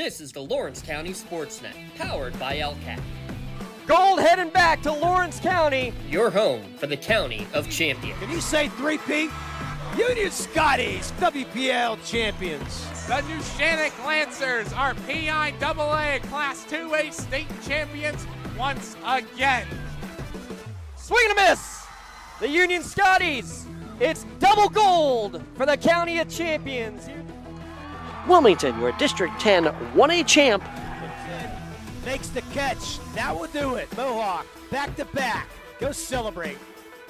This is the Lawrence County SportsNet, powered by LCAT. Gold heading back to Lawrence County. Your home for the County of Champions. Can you say three-peat? Union Scotties, WPIBL champions. The Neshannock Lancers are PIAA Class 2A state champions once again. Swing and a miss. The Union Scotties. It's double gold for the County of Champions. Wilmington, your District 10 1A champ. Makes the catch. Now we'll do it. Mohawk, back to back. Go celebrate.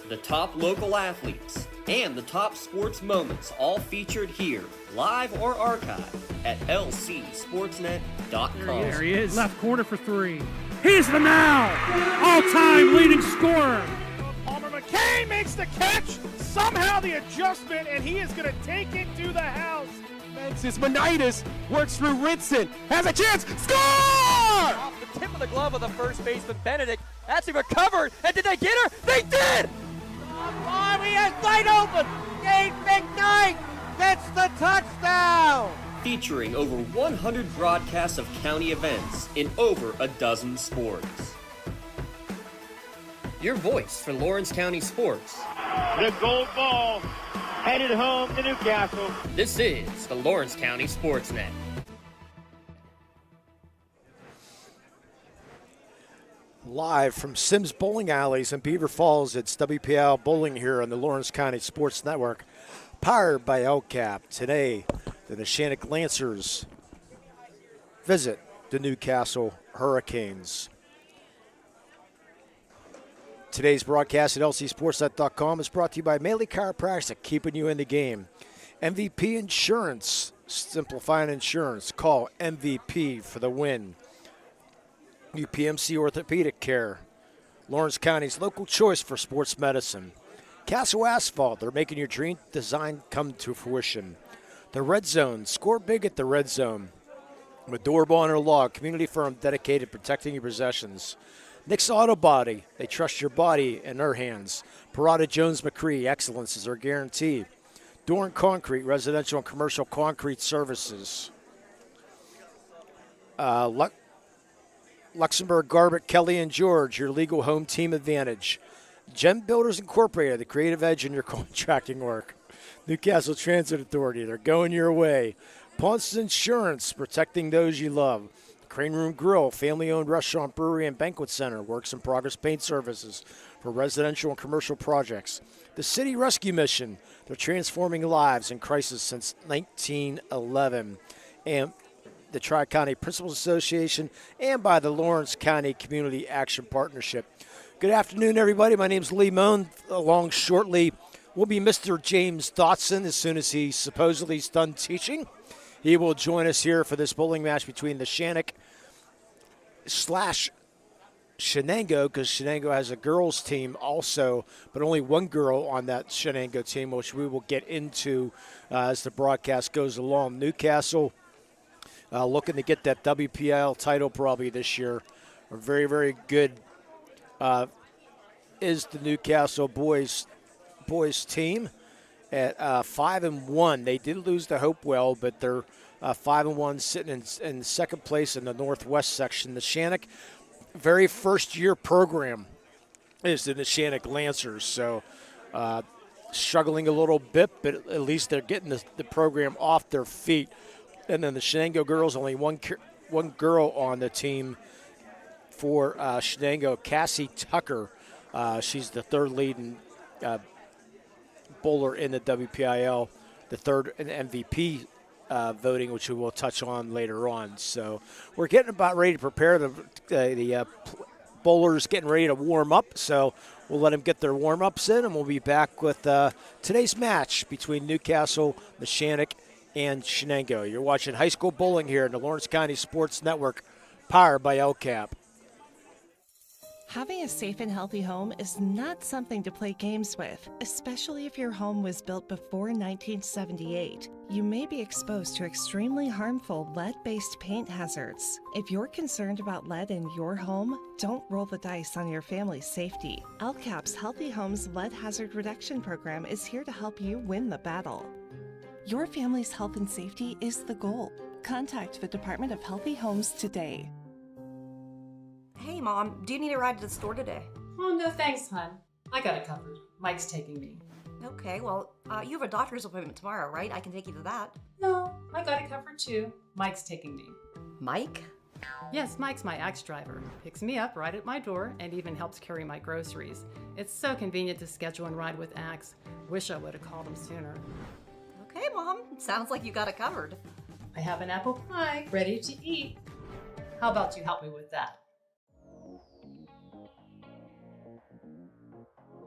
The top local athletes and the top sports moments all featured here, live or archived at lcsportsnet.com. There he is. Left corner for three. He's the now all-time leading scorer. Palmer McCain makes the catch. Somehow the adjustment, and he is going to take it to the house. His Monitis works through Rinson. Has a chance. Score! Off the tip of the glove of the first baseman, Benedict. Actually recovered. And did they get her? They did! He has wide open. Dave McKnight gets the touchdown. Featuring over 100 broadcasts of county events in over a dozen sports. Your voice for Lawrence County sports. The gold ball headed home to Newcastle. This is the Lawrence County SportsNet. Live from Sims Bowling Alleys in Beaver Falls, it's WPIBL Bowling here on the Lawrence County Sports Network, powered by LCAP. Today, the Neshannock Lancers visit the Newcastle Hurricanes. Today's broadcast at lcsportsnet.com is brought to you by Maley Chiropractic, keeping you in the game. MVP Insurance, simplifying insurance. Call MVP for the win. UPMC Orthopedic Care, Lawrence County's local choice for sports medicine. Castle Asphalt, they're making your dream design come to fruition. The Red Zone, score big at the Red Zone. With Doorbell and Law, community firm dedicated to protecting your possessions. Nick's Auto Body, they trust your body in their hands. Parada Jones McCree, excellence is our guarantee. Doran Concrete, residential and commercial concrete services. Luxembourg, Garbett, Kelly, and George, your legal home team advantage. Gem Builders Incorporated, the creative edge in your contracting work. Newcastle Transit Authority, they're going your way. Ponce's Insurance, protecting those you love. Crane Room Grill, family-owned restaurant, brewery, and banquet center. Works in progress paint services for residential and commercial projects. The City Rescue Mission, they're transforming lives in crisis since 1911. And the Tri-County Principals Association, and by the Lawrence County Community Action Partnership. Good afternoon, everybody. My name is Lee Moan. Along shortly will be Mr. James Dotson as soon as he's supposedly done teaching. He will join us here for this bowling match between the Neshannock / Shenango, because Shenango has a girls team also, but only one girl on that Shenango team, which we will get into as the broadcast goes along. Newcastle looking to get that WPIBL title probably this year. A very, very good is the Newcastle boys team at 5-1. They did lose to Hopewell, but they're 5-1, sitting in second place in the Northwest section. The Neshannock very first year program is the Neshannock Lancers, so struggling a little bit, but at least they're getting the program off their feet. And then the Shenango girls, only one girl on the team for Shenango, Cassie Tucker. She's the third leading bowler in the WPIBL, the third in MVP voting, which we will touch on later on. So we're getting about ready to prepare. The bowlers getting ready to warm up, so we'll let them get their warm-ups in, and we'll be back with today's match between Newcastle, Neshannock, and Shenango. You're watching high school bowling here in the Lawrence County Sports Network, powered by LCAP. Having a safe and healthy home is not something to play games with, especially if your home was built before 1978. You may be exposed to extremely harmful lead-based paint hazards. If you're concerned about lead in your home, don't roll the dice on your family's safety. LCAP's Healthy Homes Lead Hazard Reduction Program is here to help you win the battle. Your family's health and safety is the goal. Contact the Department of Healthy Homes today. Hey, Mom, do you need a ride to the store today? Oh, no thanks, hon. I got it covered. Mike's taking me. Okay, well, you have a doctor's appointment tomorrow, right? I can take you to that. No, I got it covered too. Mike's taking me. Mike? Yes, Mike's my Axe driver. Picks me up right at my door and even helps carry my groceries. It's so convenient to schedule and ride with Axe. Wish I would have called him sooner. Okay, Mom. Sounds like you got it covered. I have an apple pie ready to eat. How about you help me with that?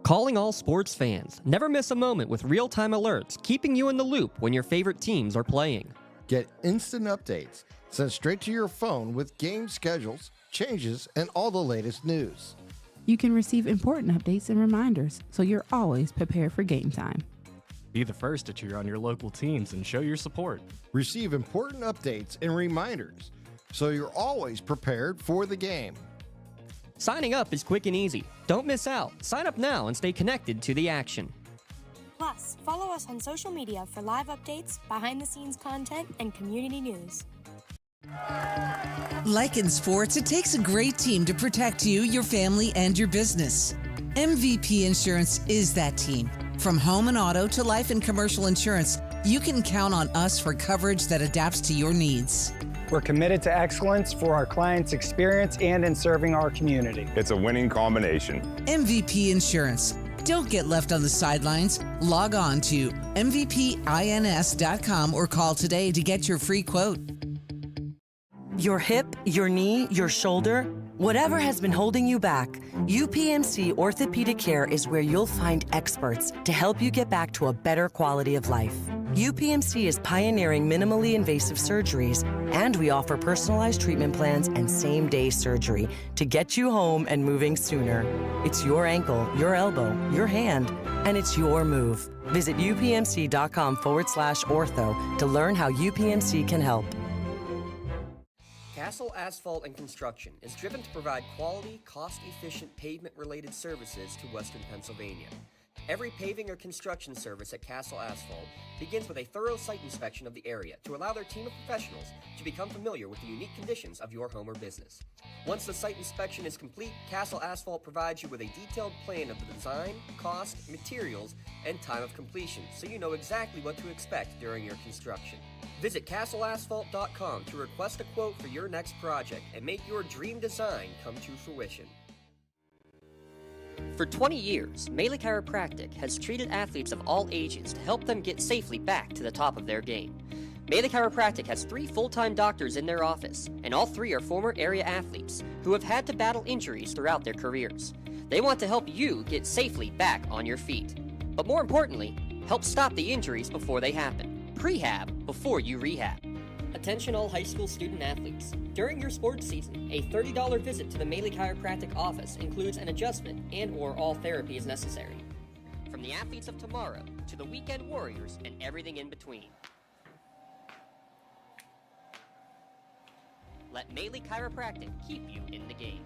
Calling all sports fans. Never miss a moment with real-time alerts, keeping you in the loop when your favorite teams are playing. Get instant updates sent straight to your phone with game schedules, changes, and all the latest news. You can receive important updates and reminders, so you're always prepared for game time. Be the first to cheer on your local teams and show your support. Receive important updates and reminders, so you're always prepared for the game. Signing up is quick and easy. Don't miss out. Sign up now and stay connected to the action. Plus, follow us on social media for live updates, behind-the-scenes content, and community news. Like in sports, it takes a great team to protect you, your family, and your business. MVP Insurance is that team. From home and auto to life and commercial insurance, you can count on us for coverage that adapts to your needs. We're committed to excellence for our clients' experience and in serving our community. It's a winning combination. MVP Insurance. Don't get left on the sidelines. Log on to mvpins.com or call today to get your free quote. Your hip, your knee, your shoulder, whatever has been holding you back, UPMC Orthopedic Care is where you'll find experts to help you get back to a better quality of life. UPMC is pioneering minimally invasive surgeries, and we offer personalized treatment plans and same-day surgery to get you home and moving sooner. It's your ankle, your elbow, your hand, and it's your move. Visit upmc.com/ortho to learn how UPMC can help. Castle Asphalt and Construction is driven to provide quality, cost-efficient pavement-related services to Western Pennsylvania. Every paving or construction service at Castle Asphalt begins with a thorough site inspection of the area to allow their team of professionals to become familiar with the unique conditions of your home or business. Once the site inspection is complete, Castle Asphalt provides you with a detailed plan of the design, cost, materials, and time of completion, so you know exactly what to expect during your construction. Visit castleasphalt.com to request a quote for your next project and make your dream design come to fruition. For 20 years, Melee Chiropractic has treated athletes of all ages to help them get safely back to the top of their game. Melee Chiropractic has 3 full-time doctors in their office, and all 3 are former area athletes who have had to battle injuries throughout their careers. They want to help you get safely back on your feet. But more importantly, help stop the injuries before they happen. Prehab before you rehab. Attention all high school student athletes. During your sports season, a $30 visit to the Melee Chiropractic office includes an adjustment and/or all therapy is necessary. From the athletes of tomorrow to the weekend warriors and everything in between. Let Melee Chiropractic keep you in the game.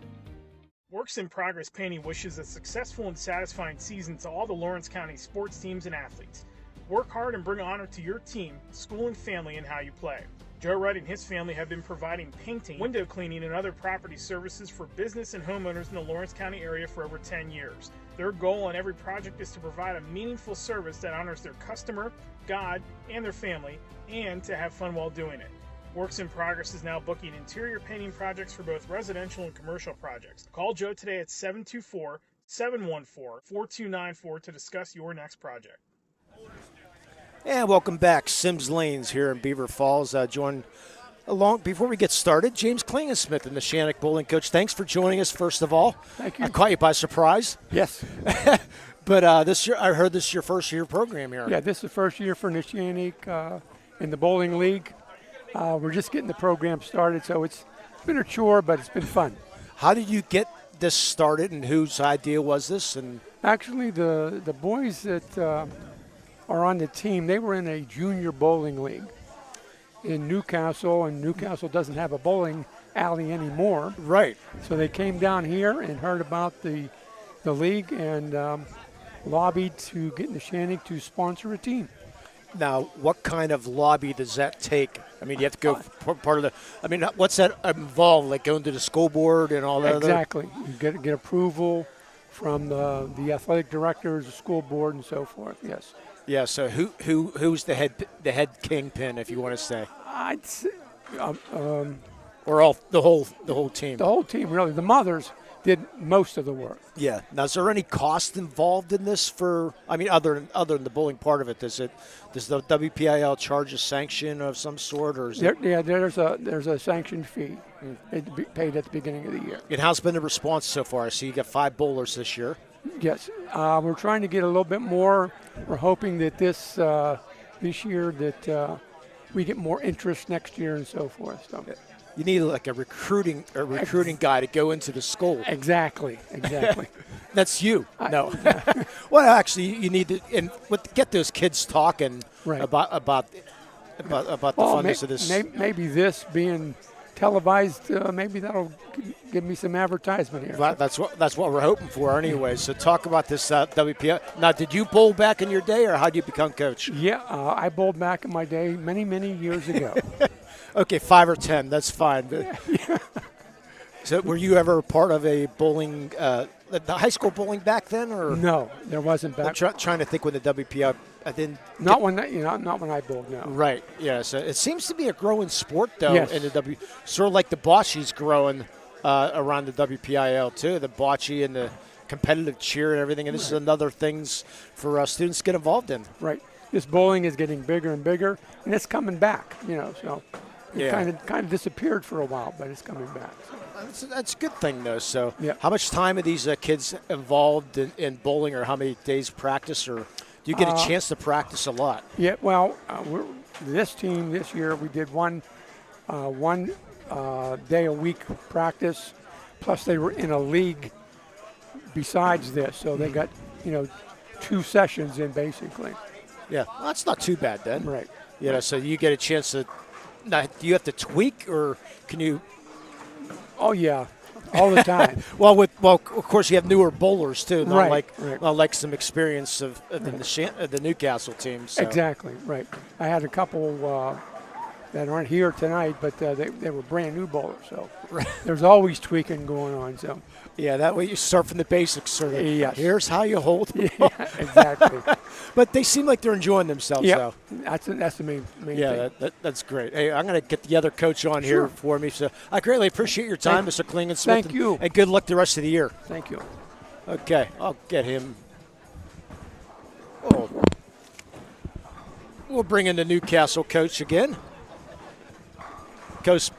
Works in Progress Painting wishes a successful and satisfying season to all the Lawrence County sports teams and athletes. Work hard and bring honor to your team, school, and family in how you play. Joe Wright and his family have been providing painting, window cleaning, and other property services for business and homeowners in the Lawrence County area for over 10 years. Their goal on every project is to provide a meaningful service that honors their customer, God, and their family, and to have fun while doing it. Works in Progress is now booking interior painting projects for both residential and commercial projects. Call Joe today at 724-714-4294 to discuss your next project. And welcome back. Sims Lanes here in Beaver Falls. Joined along before we get started, James Klingensmith and the Neshannock bowling coach. Thanks for joining us, first of all. Thank you. I caught you by surprise. Yes. But this year, I heard this is your first year program here. Yeah, this is the first year for Neshannock in the bowling league. We're just getting the program started, so it's been a chore, but it's been fun. How did you get this started, and whose idea was this? And actually, the boys that are on the team, they were in a junior bowling league in Newcastle, and Newcastle doesn't have a bowling alley anymore. Right. So they came down here and heard about the league and lobbied to get Neshannock to sponsor a team. Now, what kind of lobby does that take? I mean, you have to go part of the. I mean, what's that involved? Like going to the school board and all that. Exactly. You get approval from the athletic directors, the school board, and so forth. Yes. Yeah. So who's the head kingpin, if you want to say? I'd say, or the whole team. The whole team, really. The mothers did most of the work. Yeah. Now, is there any cost involved in this other than the bowling part of it? Does the WPIL charge a sanction of some sort, or is there's a sanction fee paid at the beginning of the year. And how's been the response so far? I see you got 5 bowlers this year. Yes, we're trying to get a little bit more. We're hoping that this year that we get more interest next year and so forth. So. You need like a recruiting guy to go into the school. Exactly. That's you. No. Well, actually, you need to get those kids talking about the funness of this. Maybe this being televised, maybe that'll give me some advertisement here. Well, that's what we're hoping for anyway. So talk about this WPI. Now, did you bowl back in your day, or how did you become coach? Yeah, I bowled back in my day many years ago. Okay, 5 or 10, that's fine. Yeah. So were you ever part of a bowling, the high school bowling back then? Or no, there wasn't back. I'm trying to think when the WPI. I didn't. Not when I bowled. No. Right. Yeah. So it seems to be a growing sport, though. Yes. In the sort of like the bocce's growing around the WPIL too. The bocce and the competitive cheer and everything. And this is another things for students to get involved in. Right. This bowling is getting bigger and bigger, and it's coming back. So. It kind of disappeared for a while, but it's coming back. So. That's a good thing, though. So, yeah. How much time are these kids involved in bowling, or how many days practice, or do you get a chance to practice a lot? Yeah. Well, this team this year we did one day a week practice, plus they were in a league besides this, so they got 2 sessions in basically. Yeah, well, that's not too bad then. Right. So you get a chance to. Now, do you have to tweak, or can you? Oh yeah, all the time. well, of course you have newer bowlers too, not right. like some experience of the Newcastle team. So. Exactly right. I had a couple that aren't here tonight, but they were brand new bowlers. So there's always tweaking going on. So yeah, that way you start from the basics. Sort of. Yes. Here's how you hold. Yeah, exactly. But they seem like they're enjoying themselves. Yeah, that's the main thing. Yeah, that's great. Hey, I'm going to get the other coach on here for me. So I greatly appreciate your time, Mr. Klingensmith. Thank you. And good luck the rest of the year. Thank you. Okay, I'll get him. Oh. We'll bring in the Newcastle coach again. Coach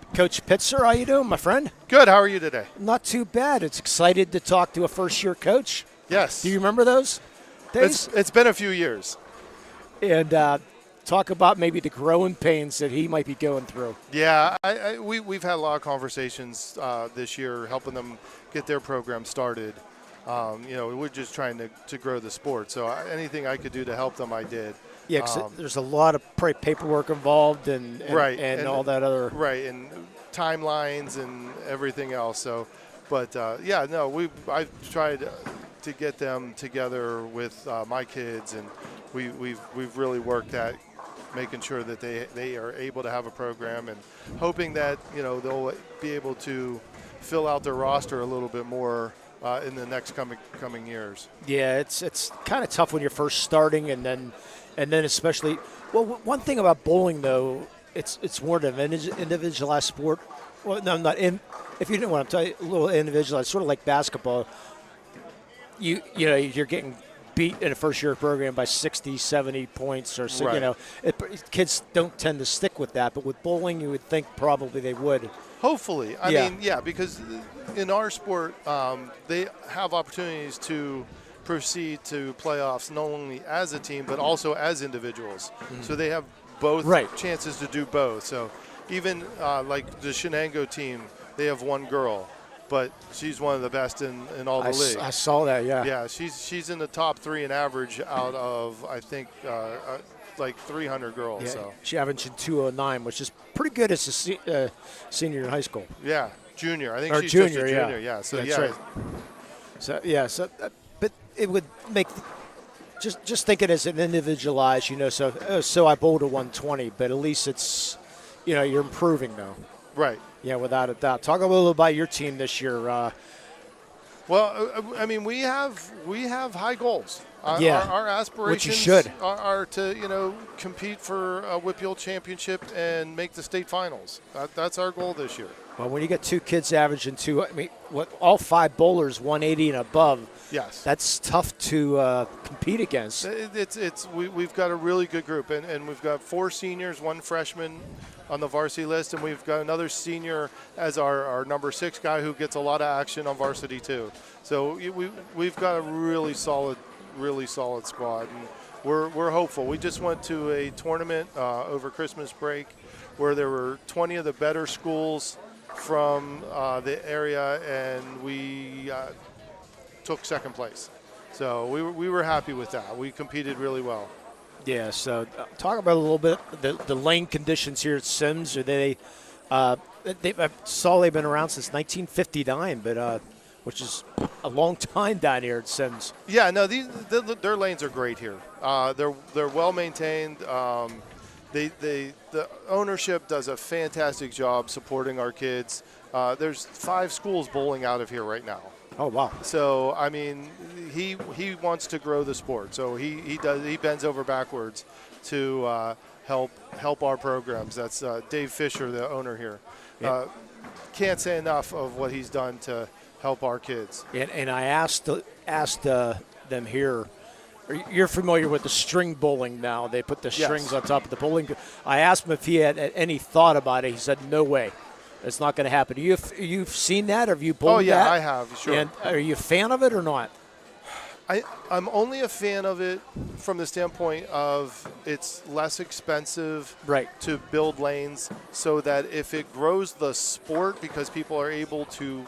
Pitzer, how you doing, my friend? Good. How are you today? Not too bad. It's excited to talk to a first-year coach. Yes. Do you remember those days? It's been a few years. And talk about maybe the growing pains that he might be going through. Yeah, we've had a lot of conversations this year, helping them get their program started. We're just trying to grow the sport. So anything I could do to help them, I did. Yeah, because there's a lot of paperwork involved and all that other. Right, and timelines and everything else. So, but I've tried to get them together with my kids, and we've really worked at making sure that they are able to have a program, and hoping that they'll be able to fill out their roster a little bit more in the next coming years. Yeah, it's kind of tough when you're first starting, and then especially, well, one thing about bowling though, it's more of an individualized sport. Well, no, not in. If you didn't want to tell you, a little individualized, sort of like basketball. You're getting beat in a first-year program by 60, 70 points, or so. Right. Kids don't tend to stick with that, but with bowling, you would think probably they would. Hopefully, I mean, because in our sport, they have opportunities to proceed to playoffs not only as a team but also as individuals. Mm-hmm. So they have both chances to do both. So even like the Shenango team, they have one girl, but she's one of the best in all the league. I saw that, yeah. Yeah, she's in the top 3 in average out of, I think, like 300 girls. Yeah, so she averaged 209, which is pretty good as a senior in high school. Yeah, junior. I think she's junior, just a junior. Yeah. So that's right. So but it would make just thinking as an individualized, so I bowled a 120, but at least it's, you're improving though. Right. Yeah, without a doubt. Talk a little about your team this year. Well, I mean, we have high goals. Our aspirations which you should. Are to compete for a WPIBL championship and make the state finals. That's our goal this year. Well, when you get two kids averaging all 5 bowlers 180 and above. Yes, that's tough to compete against. We've got a really good group, and we've got 4 seniors, 1 freshman on the varsity list, and we've got another senior as our number 6 guy who gets a lot of action on varsity too. So we've got a really solid squad, and we're hopeful. We just went to a tournament over Christmas break where there were 20 of the better schools from the area, and we took second place. So we were happy with that. We competed really well. Yeah, so talk about a little bit the lane conditions here at Sims. Are they I saw they've been around since 1959, but which is a long time down here at Sims. Yeah, no, their lanes are great here. They're well maintained. The ownership does a fantastic job supporting our kids. There's 5 schools bowling out of here right now. Oh, wow. So, I mean, he wants to grow the sport. So he bends over backwards to help our programs. That's Dave Fisher, the owner here. Yeah. Can't say enough of what he's done to help our kids. And I asked them here, you're familiar with the string bowling now. They put the strings on top of the bowling. I asked him if he had any thought about it. He said, no way. It's not going to happen. You've seen that? Or have you bowled that? Oh, yeah, I have, sure. And are you a fan of it or not? I'm only a fan of it from the standpoint of it's less expensive to build lanes, so that if it grows the sport because people are able to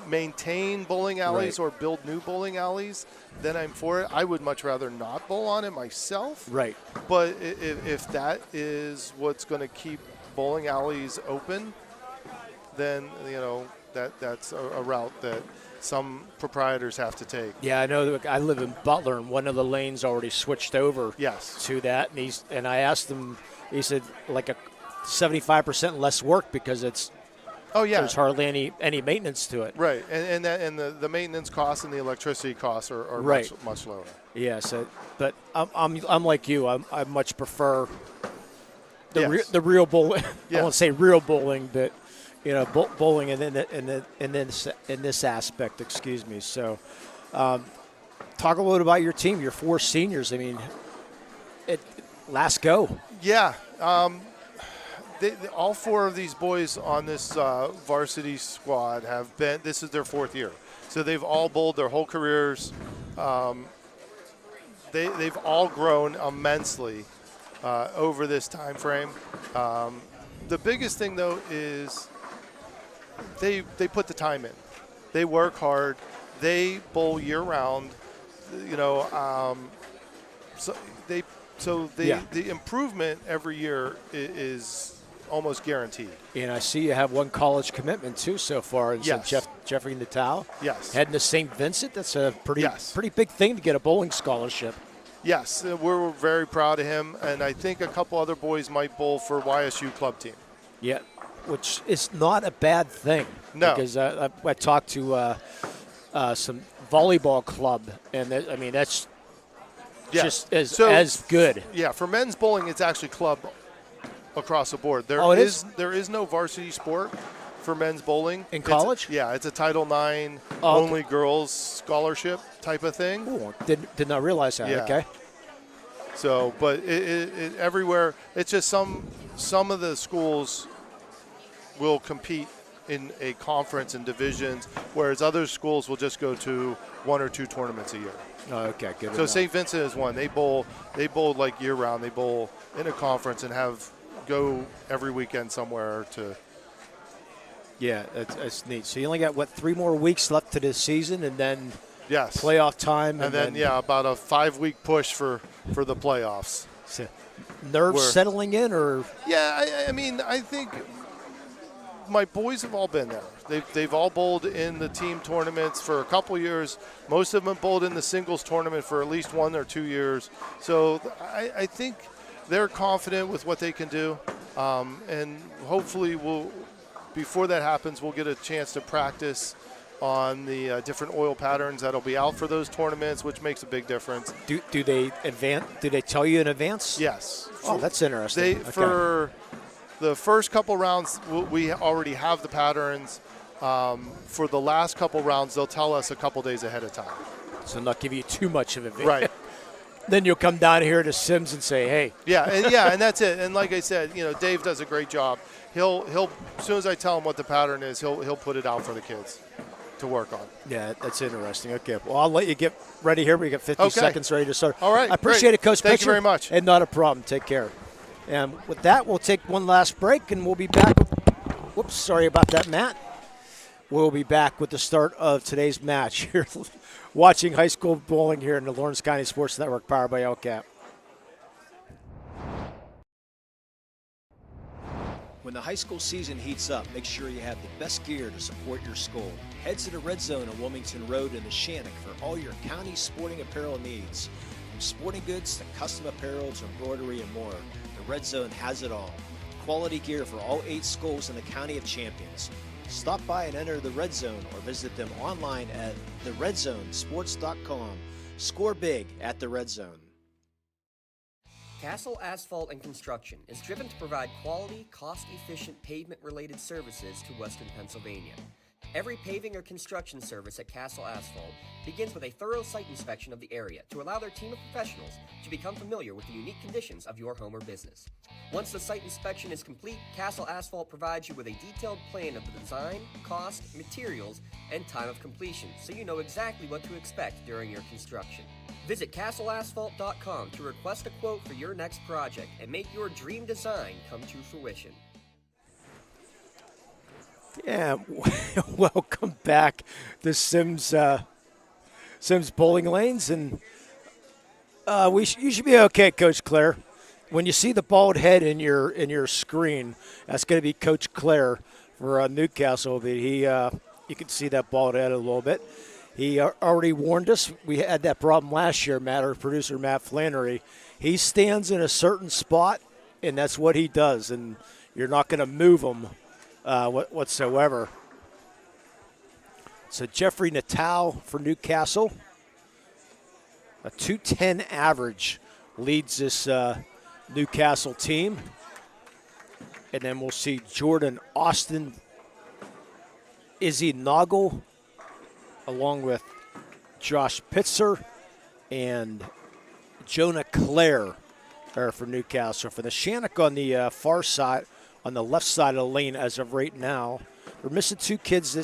maintain bowling alleys or build new bowling alleys, then I'm for it. I would much rather not bowl on it myself. Right. But if that is what's going to keep bowling alleys open, then that's a route that some proprietors have to take. Yeah, I know. I live in Butler, and one of the lanes already switched over to that. And I asked him. He said like a 75% less work because it's. Oh yeah. There's hardly any maintenance to it. Right, and the maintenance costs and the electricity costs are much lower. Yeah. So, but I'm like you. I much prefer the real bowling. I won't say real bowling, but. Bowling in this aspect, excuse me. So, talk a little about your team, your 4 seniors. I mean, last go. Yeah. All 4 of these boys on this varsity squad this is their 4th year. So they've all bowled their whole careers. They've all grown immensely over this time frame. The biggest thing, though, is they put the time in. They work hard. They bowl year round. The improvement every year is almost guaranteed. And I see you have 1 college commitment too so far. And yes. So Jeffrey Natal. Yes. Heading to St. Vincent. That's a pretty big thing to get a bowling scholarship. Yes, we're very proud of him, and I think a couple other boys might bowl for YSU club team. Yeah. Which is not a bad thing. No. Because I talked to some volleyball club, and that's just as good. Yeah, for men's bowling, it's actually club across the board. There is no varsity sport for men's bowling. In college? It's a Title IX only girls scholarship type of thing. Ooh, did not realize that. Yeah. Okay. So, but it everywhere, it's just some of the schools will compete in a conference and divisions, whereas other schools will just go to 1 or 2 tournaments a year. Oh, okay, good. So St. Vincent is one. They bowl like year round. They bowl in a conference and go every weekend somewhere to. Yeah, that's neat. So you only got 3 more weeks left to this season, and then playoff time, and then about a 5-week push for the playoffs. So nerves settling in, or I mean, I think my boys have all been there. They've all bowled in the team tournaments for a couple years. Most of them have bowled in the singles tournament for at least 1 or 2 years. So I think they're confident with what they can do, and hopefully before that happens, we'll get a chance to practice on the different oil patterns that'll be out for those tournaments, which makes a big difference. Do they advance? Do they tell you in advance? Yes. Oh, that's interesting. For the first couple rounds, we already have the patterns. For the last couple rounds, they'll tell us a couple days ahead of time. So not give you too much of a video. Right. Then you'll come down here to Sims and say, hey. Yeah, and that's it. And like I said, Dave does a great job. He'll as soon as I tell him what the pattern is, he'll put it out for the kids to work on. Yeah, that's interesting. Okay, well, I'll let you get ready here. We got 50 seconds ready to start. All right, I appreciate it, Coach. Thank you very much. And not a problem. Take care. And with that, we'll take one last break, and we'll be back. Whoops, sorry about that, Matt. We'll be back with the start of today's match. You're watching high school bowling here in the Lawrence County Sports Network, powered by LCAP. When the high school season heats up, make sure you have the best gear to support your school. Head to the Red Zone on Wilmington Road in Neshannock for all your county sporting apparel needs. From sporting goods to custom apparel to embroidery and more, the Red Zone has it all. Quality gear for all 8 schools in the County of Champions. Stop by and enter the Red Zone or visit them online at theredzonesports.com. Score big at the Red Zone. Castle Asphalt and Construction is driven to provide quality, cost-efficient pavement-related services to Western Pennsylvania. Every paving or construction service at Castle Asphalt begins with a thorough site inspection of the area to allow their team of professionals to become familiar with the unique conditions of your home or business. Once the site inspection is complete, Castle Asphalt provides you with a detailed plan of the design, cost, materials, and time of completion, so you know exactly what to expect during your construction. Visit castleasphalt.com to request a quote for your next project and make your dream design come to fruition. Yeah, welcome back to Sims Bowling Lanes, and you should be okay, Coach Claire. When you see the bald head in your screen, that's going to be Coach Claire for Newcastle. But you can see that bald head a little bit. He already warned us. We had that problem last year, Matt, our producer, Matt Flannery. He stands in a certain spot, and that's what he does, and you're not going to move him whatsoever. So Jeffrey Natal for Newcastle. A 210 average leads this Newcastle team. And then we'll see Jordan Austin, Izzy Noggle, along with Josh Pitzer and Jonah Clare for Newcastle. For the Neshannock on the far side, on the left side of the lane as of right now. We're missing two kids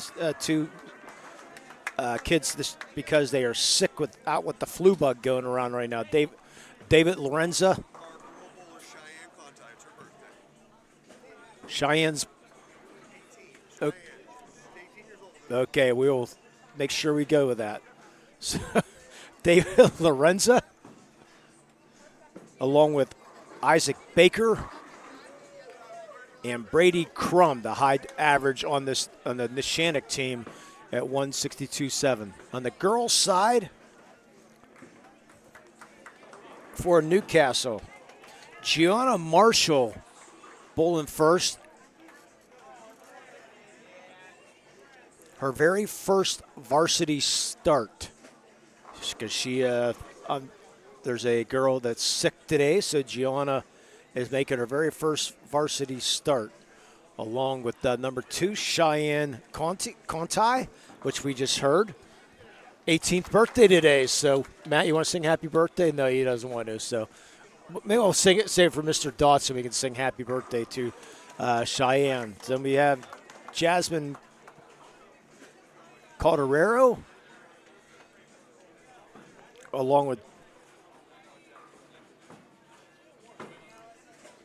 because they are sick with the flu bug going around right now. David Lorenza. Cheyenne's. Okay, we'll make sure we go with that. So, David Lorenza, along with Isaac Baker and Brady Crum, the high average on the Neshannock team at 162.7. On the girls' side, for Newcastle, Gianna Marshall bowling first. Her very first varsity start, because there's a girl that's sick today, so Gianna is making her very first varsity start, along with number 2, Cheyenne Conti, which we just heard. 18th birthday today. So, Matt, you want to sing happy birthday? No, he doesn't want to. So, maybe I'll save it for Mr. Dotson. We can sing happy birthday to Cheyenne. Then we have Jasmine Calderero, along with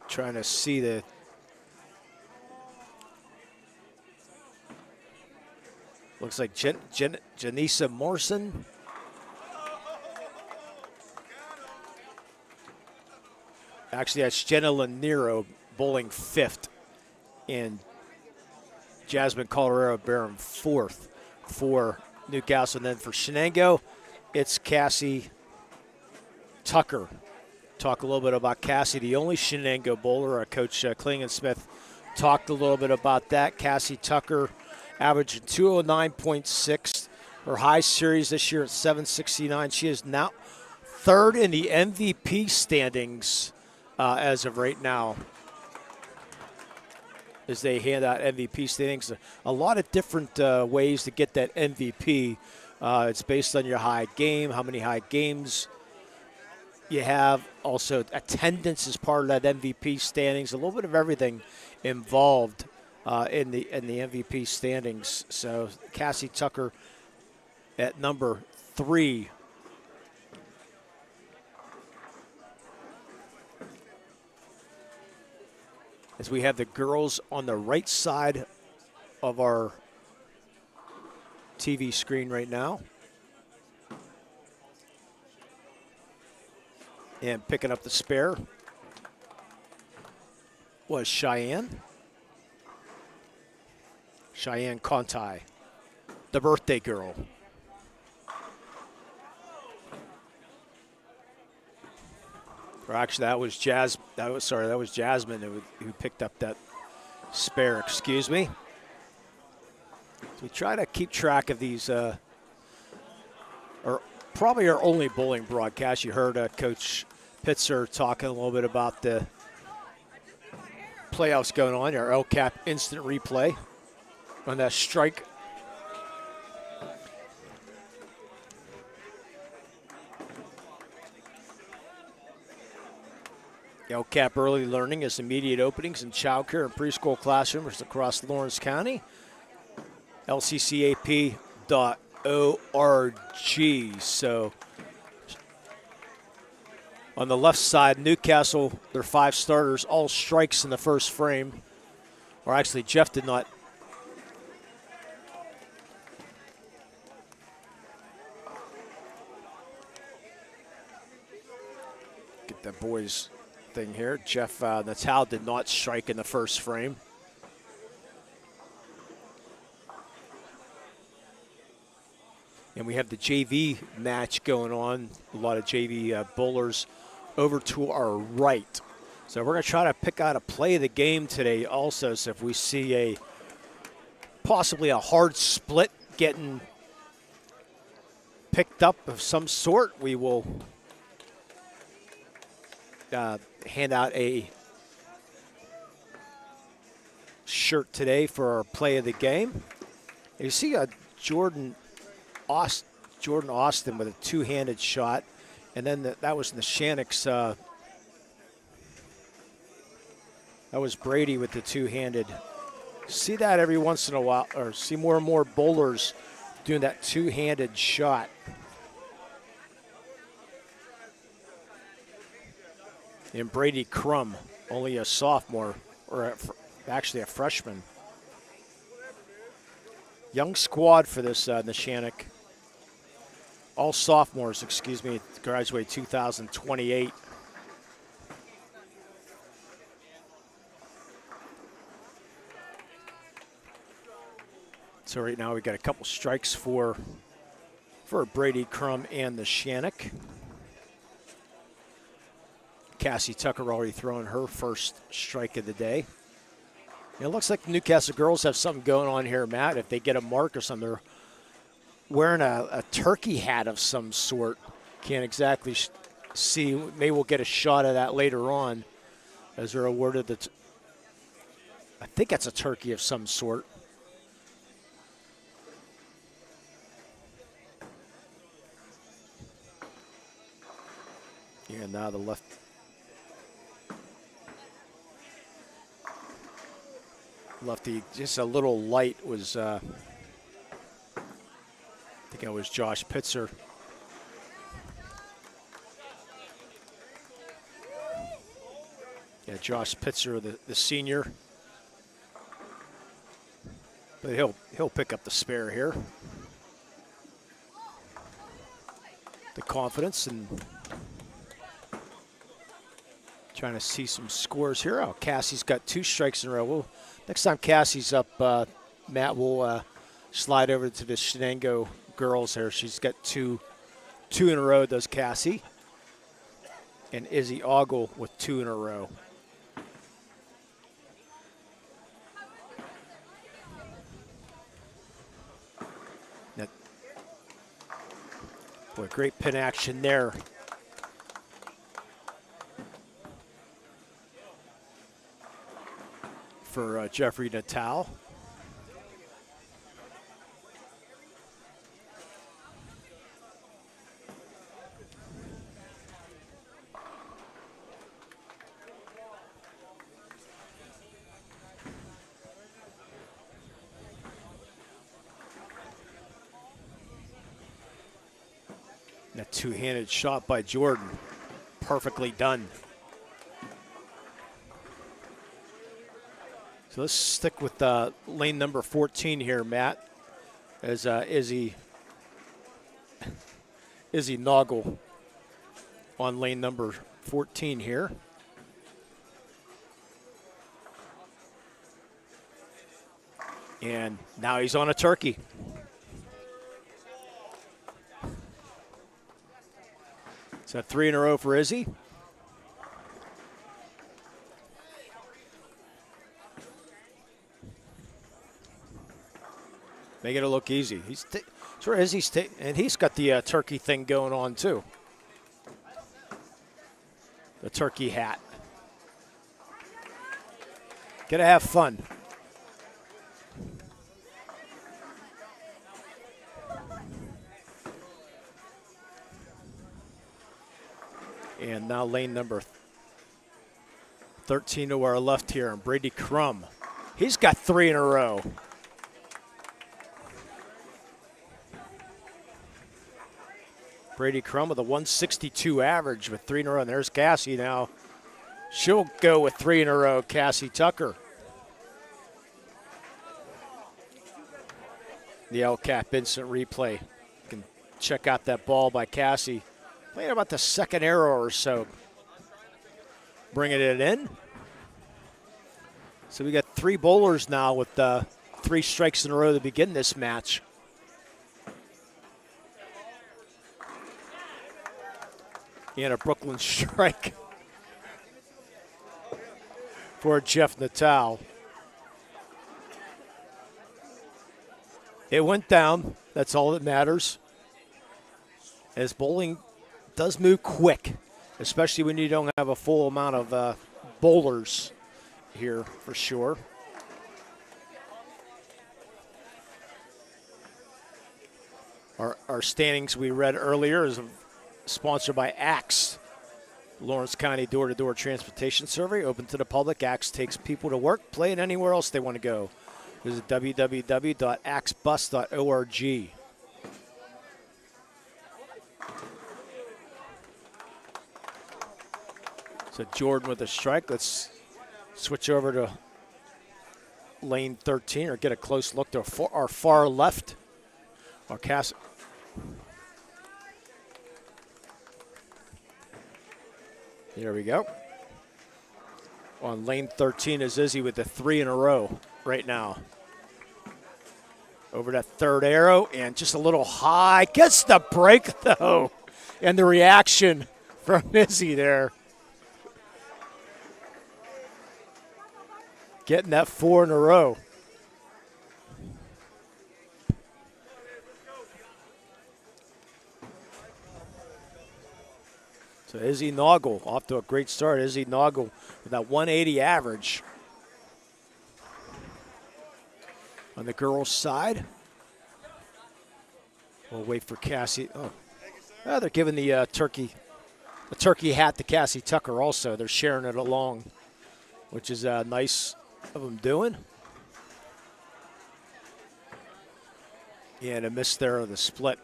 trying to see the looks like Janisa Morrison. Actually, that's Jenna Lanero bowling 5th. And Jasmine Colorado-Barron 4th for Newcastle. And then for Shenango, it's Cassie Tucker. Talk a little bit about Cassie, the only Shenango bowler. Coach Klingon-Smith talked a little bit about that. Cassie Tucker averaging 209.6. Her high series this year at 769. She is now third in the MVP standings as of right now, as they hand out MVP standings. A lot of different ways to get that MVP. It's based on your high game, how many high games you have. Also, attendance is part of that MVP standings. A little bit of everything involved in the MVP standings. So Cassie Tucker at number 3. As we have the girls on the right side of our TV screen right now. And picking up the spare was Cheyenne Conti, the birthday girl. Or actually, that was Jasmine who picked up that spare. Excuse me. So we try to keep track of these, or probably our only bowling broadcast. You heard Coach Pitzer talking a little bit about the playoffs going on. Our LCAP instant replay on that strike. LCAP Early Learning is immediate openings in childcare and preschool classrooms across Lawrence County. LCCAP.org. So on the left side, Newcastle, their 5 starters, all strikes in the first frame. Or actually, Jeff did not. Get that boys thing here. Jeff Natal did not strike in the first frame. And we have the JV match going on. A lot of JV bowlers over to our right. So we're going to try to pick out a play of the game today also. So if we see possibly a hard split getting picked up of some sort, we will hand out a shirt today for our play of the game. And you see Jordan Austin with a 2-handed shot, and then that was Neshannock's. That was Brady with the 2-handed. See that every once in a while, or see more and more bowlers doing that 2-handed shot. And Brady Crum, only a sophomore, or actually a freshman. Young squad for this Neshannock. All sophomores, graduate 2028. So right now we got a couple strikes for Brady Crum and Neshannock. Cassie Tucker already throwing her first strike of the day. It looks like the Newcastle girls have something going on here, Matt. If they get a mark or something, they're wearing a turkey hat of some sort. Can't exactly see. Maybe we'll get a shot of that later on as they're awarded the I think that's a turkey of some sort. Yeah, now the lefty, just a little light was, I think it was Josh Pitzer. Yeah, Josh Pitzer, the senior. But he'll pick up the spare here. The confidence and trying to see some scores here. Oh, Cassie's got 2 strikes in a row. Next time Cassie's up Matt will slide over to the Shenango girls here. She's got two in a row, does Cassie. And Izzy Ogle with 2 in a row. Boy, great pin action there. For Jeffrey Natal. That two-handed shot by Jordan, perfectly done. So let's stick with lane number 14 here, Matt, as Izzy Noggle on lane number 14 here. And now he's on a turkey. So 3 in a row for Izzy. Making it look easy. And he's got the turkey thing going on too. The turkey hat. Gotta have fun. And now lane number 13 to our left here, and Brady Crum. He's got 3 in a row. Brady Crum with a 162 average with 3 in a row. And there's Cassie now. She'll go with 3 in a row, Cassie Tucker. The LCAP instant replay. You can check out that ball by Cassie. Playing about the second arrow or so. Bringing it in. So we got 3 bowlers now with 3 strikes in a row to begin this match. And a Brooklyn strike for Jeff Natal. It went down. That's all that matters. As bowling does move quick, especially when you don't have a full amount of bowlers here for sure. Our standings we read earlier is sponsored by Axe, Lawrence County door-to-door transportation survey, open to the public. Axe takes people to work, play, and anywhere else they want to go. Visit www.axebus.org. So Jordan with a strike. Let's switch over to lane 13 or get a close look to our far left. Our cast. There we go. On lane 13 is Izzy with the 3 in a row right now. Over that third arrow and just a little high. Gets the break though. And the reaction from Izzy there. Getting that 4 in a row. So Izzy Noggle off to a great start. Izzy Noggle with that 180 average. On the girls' side. We'll wait for Cassie. Oh, they're giving the turkey hat to Cassie Tucker also. They're sharing it along, which is nice of them doing. And a miss there of the split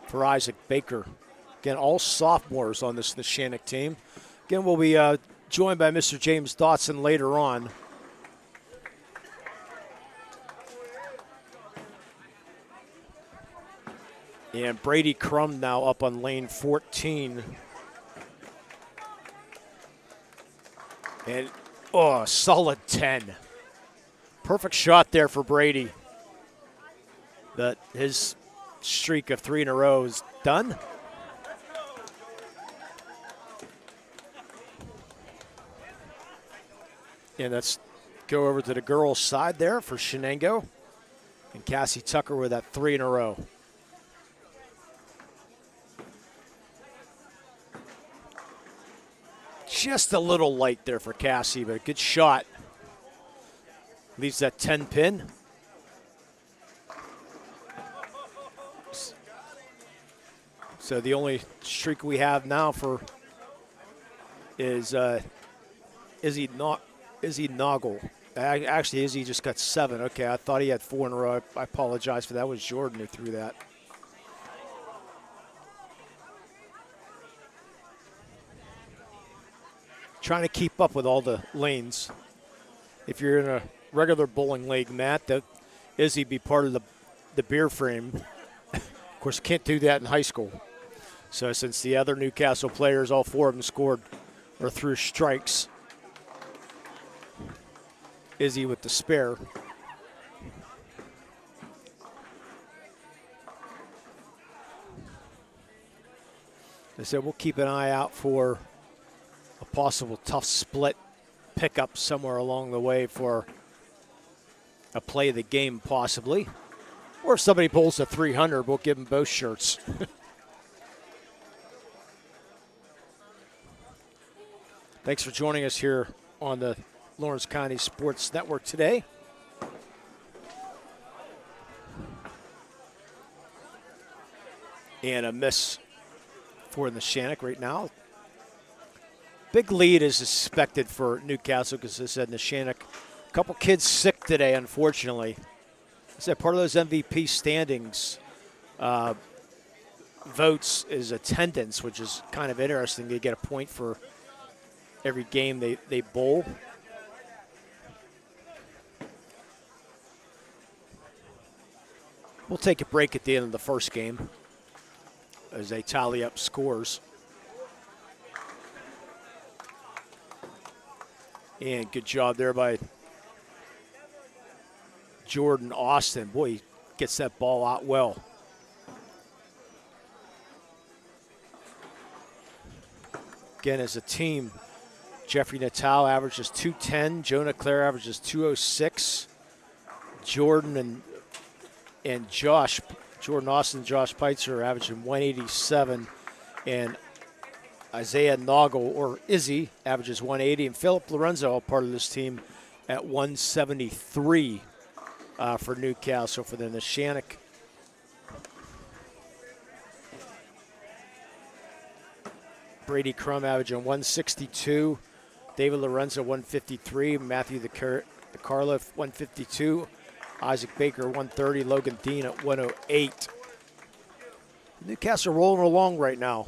for Isaac Baker. Again, all sophomores on this Neshannock team. Again, we'll be joined by Mr. James Dotson later on. And Brady Crum now up on lane 14. And, solid 10. Perfect shot there for Brady. But his streak of 3 in a row is done. And let's go over to the girls' side there for Shenango. And Cassie Tucker with that 3 in a row. Just a little light there for Cassie, but a good shot. Leaves that 10 pin. So the only streak we have now for is Izzy Noggle. Actually, Izzy just got 7. Okay, I thought he had 4 in a row. I apologize for that. It was Jordan who threw that. Trying to keep up with all the lanes. If you're in a regular bowling league, Matt, that Izzy be part of the beer frame. Of course, can't do that in high school. So since the other Newcastle players, all 4 of them scored or threw strikes, Izzy with the spare. They said we'll keep an eye out for a possible tough split pickup somewhere along the way for a play of the game possibly. Or if somebody pulls a 300, we'll give them both shirts. Thanks for joining us here on the Lawrence County Sports Network today. And a miss for Neshannock right now. Big lead is expected for Newcastle because I said Neshannock, a couple kids sick today, unfortunately. I said part of those MVP standings votes is attendance, which is kind of interesting. They get a point for every game they bowl. We'll take a break at the end of the first game as they tally up scores. And good job there by Jordan Austin. Boy, he gets that ball out well. Again, as a team, Jeffrey Natal averages 210. Jonah Clare averages 206. Jordan and Josh, Jordan Austin and Josh Peitzer are averaging 187. And Isaiah Noggle, or Izzy, averages 180. And Philip Lorenzo, part of this team, at 173 for Newcastle for the Neshannock. Brady Crum averaging 162. David Lorenzo, 153. Matthew DeCarlo, 152. Isaac Baker, 130. Logan Dean at 108. Newcastle rolling along right now.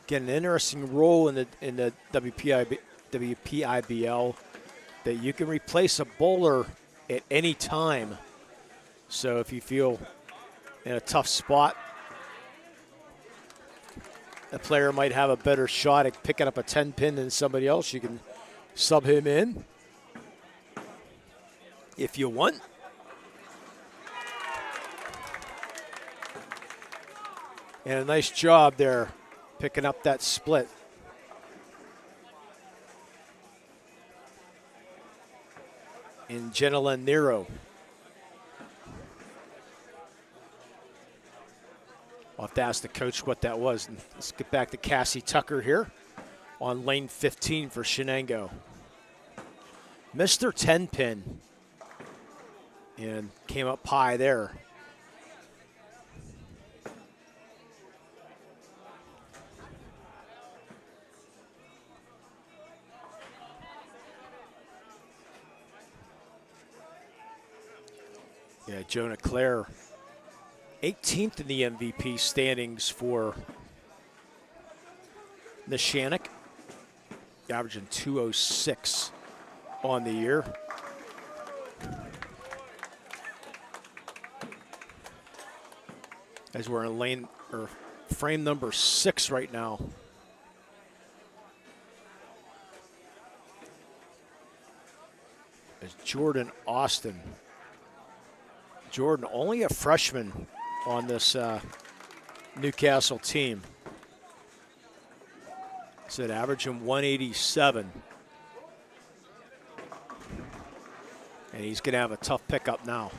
Get an interesting role in the WPIBL that you can replace a bowler at any time. So if you feel in a tough spot, a player might have a better shot at picking up a 10 pin than somebody else, you can sub him in if you want. And a nice job there picking up that split. In Jenna Nero. I'll have to ask the coach what that was. And let's get back to Cassie Tucker here on lane 15 for Shenango. Mr. 10 pin and came up high there. Yeah, Jonah Clare, 18th in the MVP standings for Neshannock, averaging 206 on the year. As we're in lane or frame number 6 right now. is Jordan Austin. Jordan, only a freshman on this Newcastle team. Said averaging 187. And he's going to have a tough pickup now.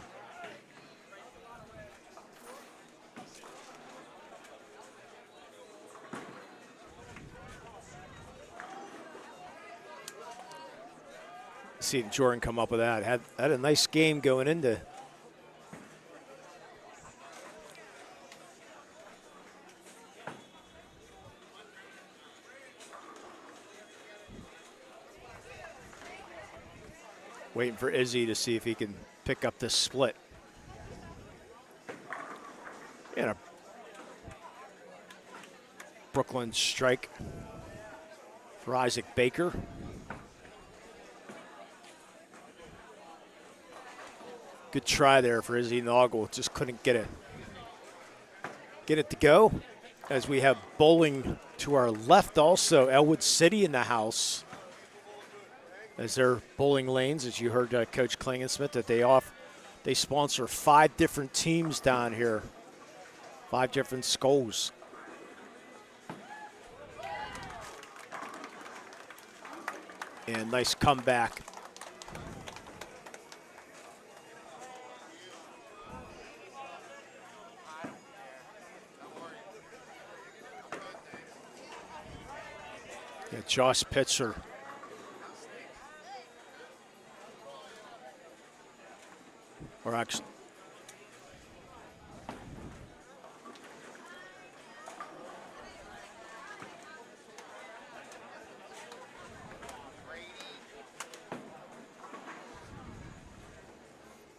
See Jordan come up with that. Had a nice game going into. Waiting for Izzy to see if he can pick up this split. And a Brooklyn strike for Isaac Baker. Good try there for Izzy Noggle. Just couldn't get it to go. As we have bowling to our left also, Elwood City in the house. As their bowling lanes, as you heard Coach Klingensmith, that they sponsor 5 different teams down here, 5 different schools. And nice comeback. Yeah, Josh Pitzer. Or actually,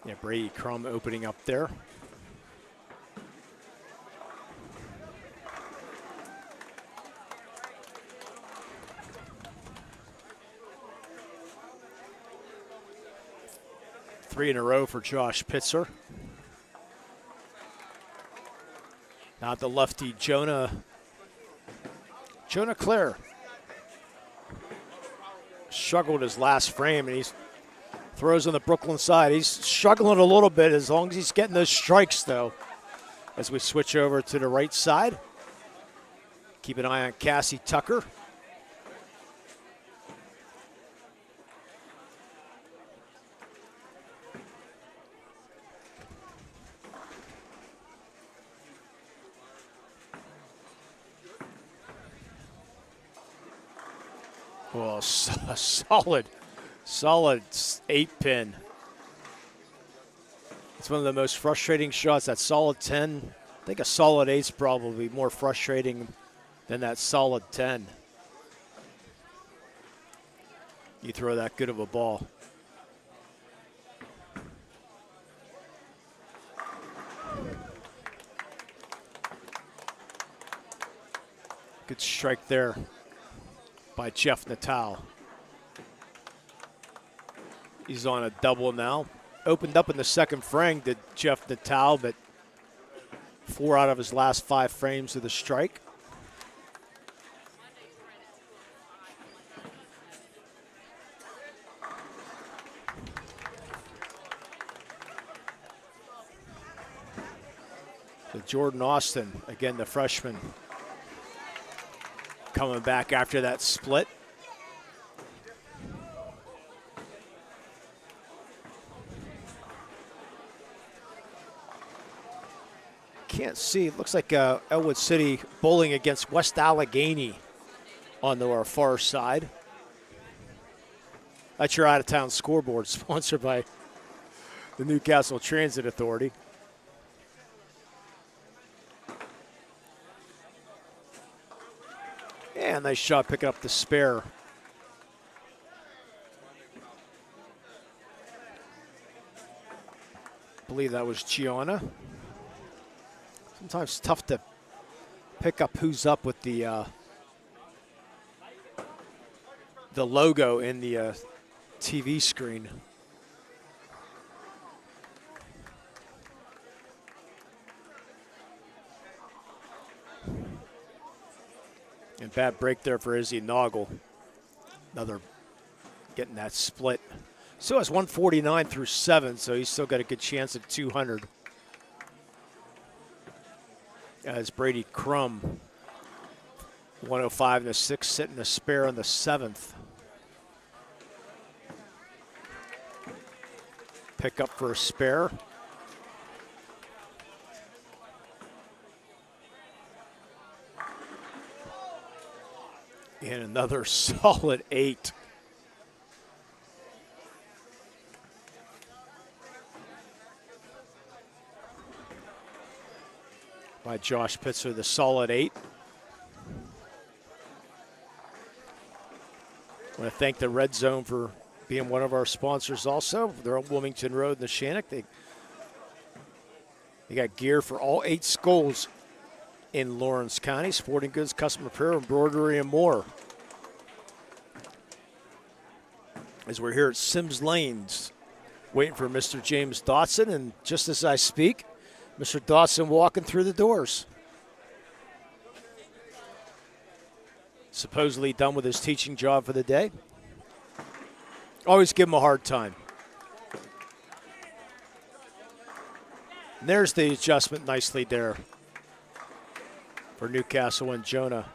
yeah, Brady Crum opening up there. Three in a row for Josh Pitzer. Now the lefty, Jonah Clare. Struggled his last frame, and he throws on the Brooklyn side. He's struggling a little bit as long as he's getting those strikes, though. As we switch over to the right side. Keep an eye on Cassie Tucker. Well, a solid 8-pin. It's one of the most frustrating shots. That solid 10. I think a solid 8's probably more frustrating than that solid 10. You throw that good of a ball. Good strike there by Jeff Natal. He's on a double now. Opened up in the second frame to Jeff Natal, but 4 out of his last 5 frames of the strike. So Jordan Austin, again the freshman, coming back after that split. Can't see. It looks like Elwood City bowling against West Allegheny on our far side. That's your out-of-town scoreboard, sponsored by the Newcastle Transit Authority. And nice shot picking up the spare. I believe that was Gianna. Sometimes tough to pick up who's up with the logo in the TV screen. And bad break there for Izzy Noggle. Another getting that split. Still has 149 through 7, so he's still got a good chance at 200. As Brady Crum, 105 in the 6th, sitting a spare in the 7th. Pick up for a spare. And another solid 8. By Josh Pitzer, the solid 8. I want to thank the Red Zone for being one of our sponsors also. They're on Wilmington Road in Neshannock. They got gear for all 8 schools in Lawrence County. Sporting goods, custom apparel, embroidery, and more. As we're here at Sims Lanes, waiting for Mr. James Dotson, and just as I speak, Mr. Dotson walking through the doors. Supposedly done with his teaching job for the day. Always give him a hard time. And there's the adjustment nicely there for Newcastle and Jonah.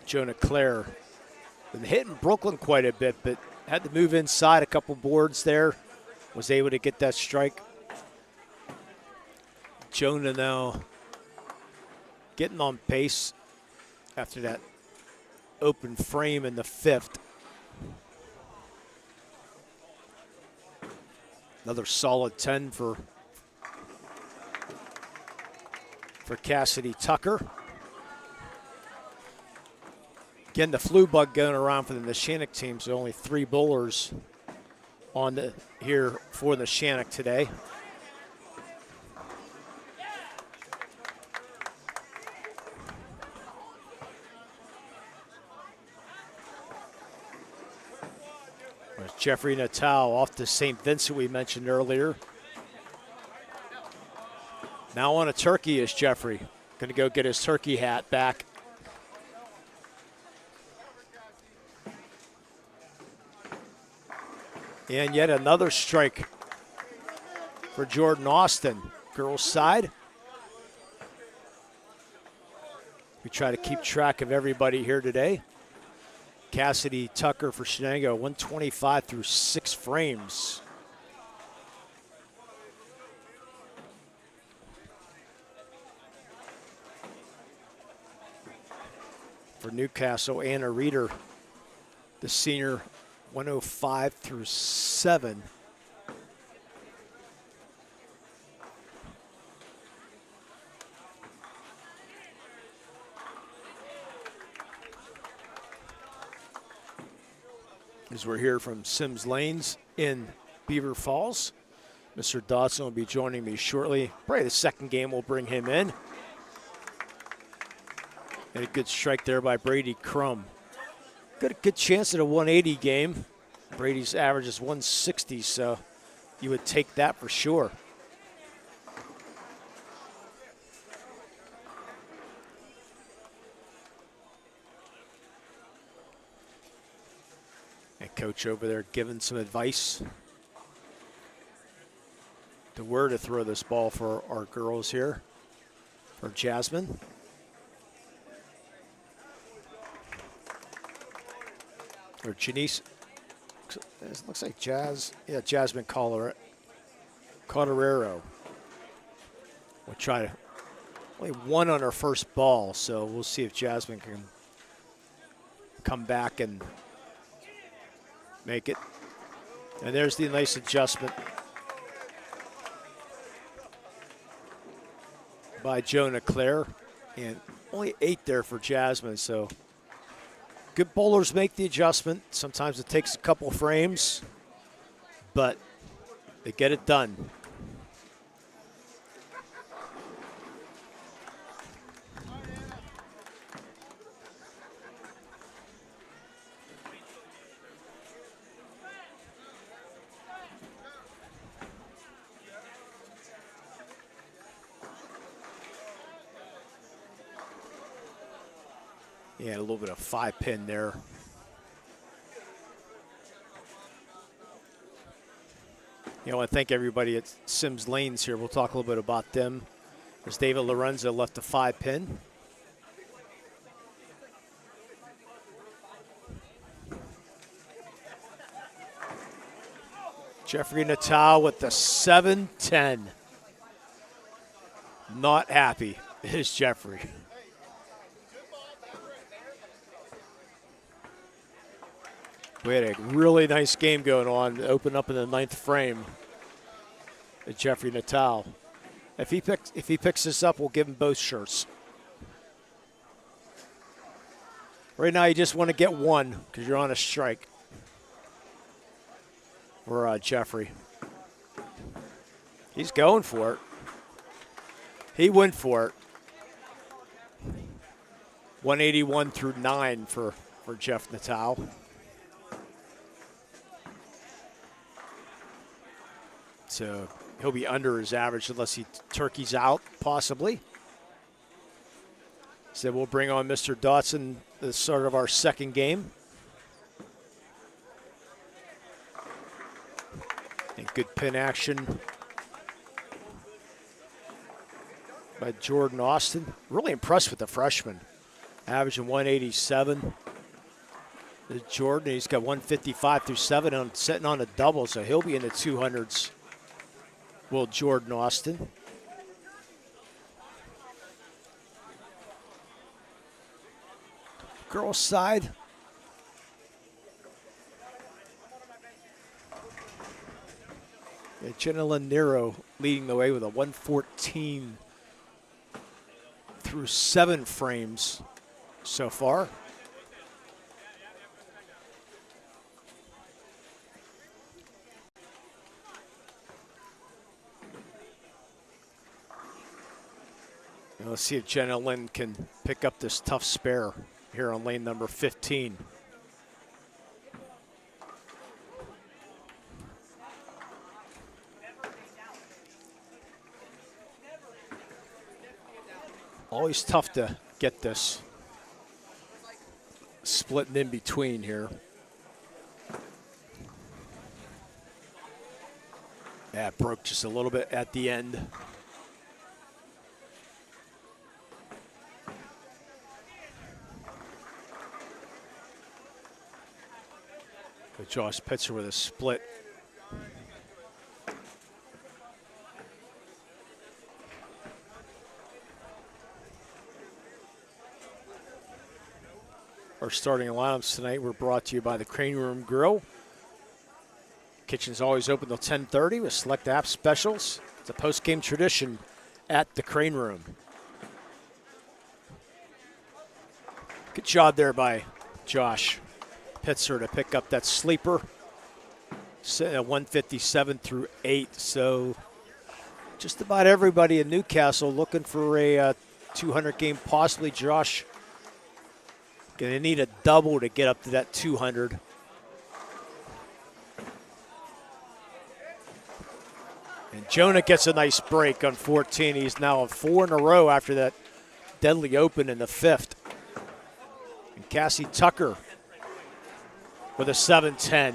Jonah Clare. Been hitting Brooklyn quite a bit, but had to move inside a couple boards there. Was able to get that strike. Jonah now getting on pace after that open frame in the 5th. Another solid 10 for Cassidy Tucker. Again, the flu bug going around for the Neshannock team, so only 3 bowlers on here for the Neshannock today. There's Jeffrey Natal off to St. Vincent we mentioned earlier. Now on a turkey is Jeffrey. Going to go get his turkey hat back. And yet another strike for Jordan Austin. Girls side. We try to keep track of everybody here today. Cassidy Tucker for Shenango, 125 through 6 frames. For Newcastle, Anna Reeder, the senior, 105 through 7. As we're here from Sims Lanes in Beaver Falls. Mr. Dotson will be joining me shortly. Probably the second game will bring him in. And a good strike there by Brady Crum. Got a good chance at a 180 game. Brady's average is 160, so you would take that for sure. And coach over there giving some advice to where to throw this ball for our girls here, for Jasmine. Or Janice, it looks like Jasmine Colorero. We'll try to, only 1 on her first ball, so we'll see if Jasmine can come back and make it. And there's the nice adjustment by Jonah Clare, and only 8 there for Jasmine, so good bowlers make the adjustment. Sometimes it takes a couple frames, but they get it done. Yeah, a little bit of 5-pin there I want to thank everybody at Sims Lanes here. We'll talk a little bit about them. As David Lorenzo left a 5-pin. Jeffrey Natal with the 7-10. Not happy is Jeffrey. We had a really nice game going on. Open up in the 9th frame. Jeffrey Natal. If he picks this up, we'll give him both shirts. Right now, you just want to get one because you're on a strike. For Jeffrey. He's going for it. He went for it. 181 through 9 for Jeff Natal. So he'll be under his average unless he turkeys out, possibly. So we'll bring on Mr. Dotson at the start of our second game. And good pin action by Jordan Austin. Really impressed with the freshman. Averaging 187. Jordan, he's got 155 through 7 on sitting on a double, so he'll be in the 200s. Will Jordan Austin. Girls side. Jenna Nero leading the way with a 114 through 7 frames so far. Now let's see if Jenna Lynn can pick up this tough spare here on lane number 15. Always tough to get this splitting in between here. Yeah, it broke just a little bit at the end. But Josh Pitzer with a split. Our starting lineups tonight were brought to you by the Crane Room Grill. Kitchen's always open till 10:30 with select app specials. It's a post-game tradition at the Crane Room. Good job there by Josh Pitzer to pick up that sleeper. 157 through 8. So just about everybody in Newcastle looking for a 200 game, possibly Josh. Going to need a double to get up to that 200. And Jonah gets a nice break on 14. He's now on 4 in a row after that deadly open in the 5th. And Cassie Tucker with a 7-10.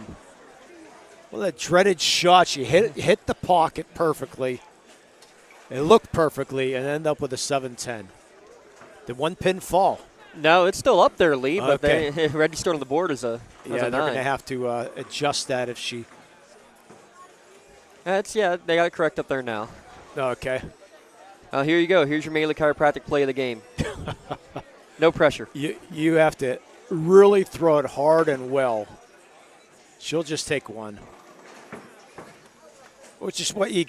Well, that dreaded shot. You hit the pocket perfectly. It looked perfectly and end up with a 7-10. Did one pin fall? No, it's still up there, Lee, but okay. they registered on the board as a they're going to have to adjust that if she. They got it correct up there now. Okay. Here you go. Here's your Melee Chiropractic play of the game. No pressure. You have to really throw it hard and well. She'll just take one, which is what you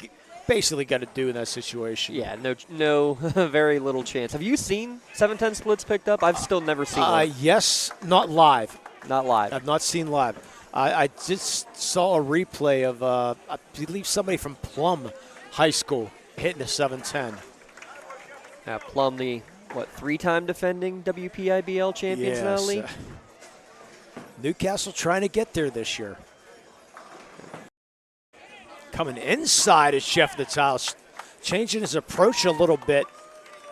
basically got to do in that situation. Yeah, no, very little chance. Have you seen 7-10 splits picked up? I've still never seen one. Yes, not live. Not live. I've not seen live. I just saw a replay of, I believe, somebody from Plum High School hitting a 7-10. Now, Plum, the, 3-time defending WPIBL champions now, Lee? Newcastle trying to get there this year. Coming inside is Jeff Natal, changing his approach a little bit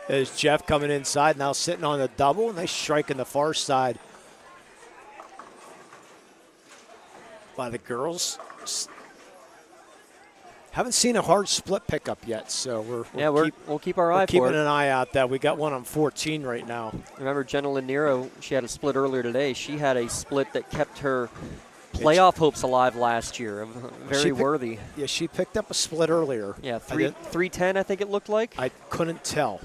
as Jeff coming inside, now sitting on a double. Nice strike in the far side by the girls. Haven't seen a hard split pickup yet, so we'll keep our eye for it. Keeping an eye out that we got one on 14 right now. Remember Jenna Laniero, she had a split earlier today. She had a split that kept her playoff hopes alive last year. Very worthy. Yeah, she picked up a split earlier. Yeah, 310 I think it looked like. I couldn't tell.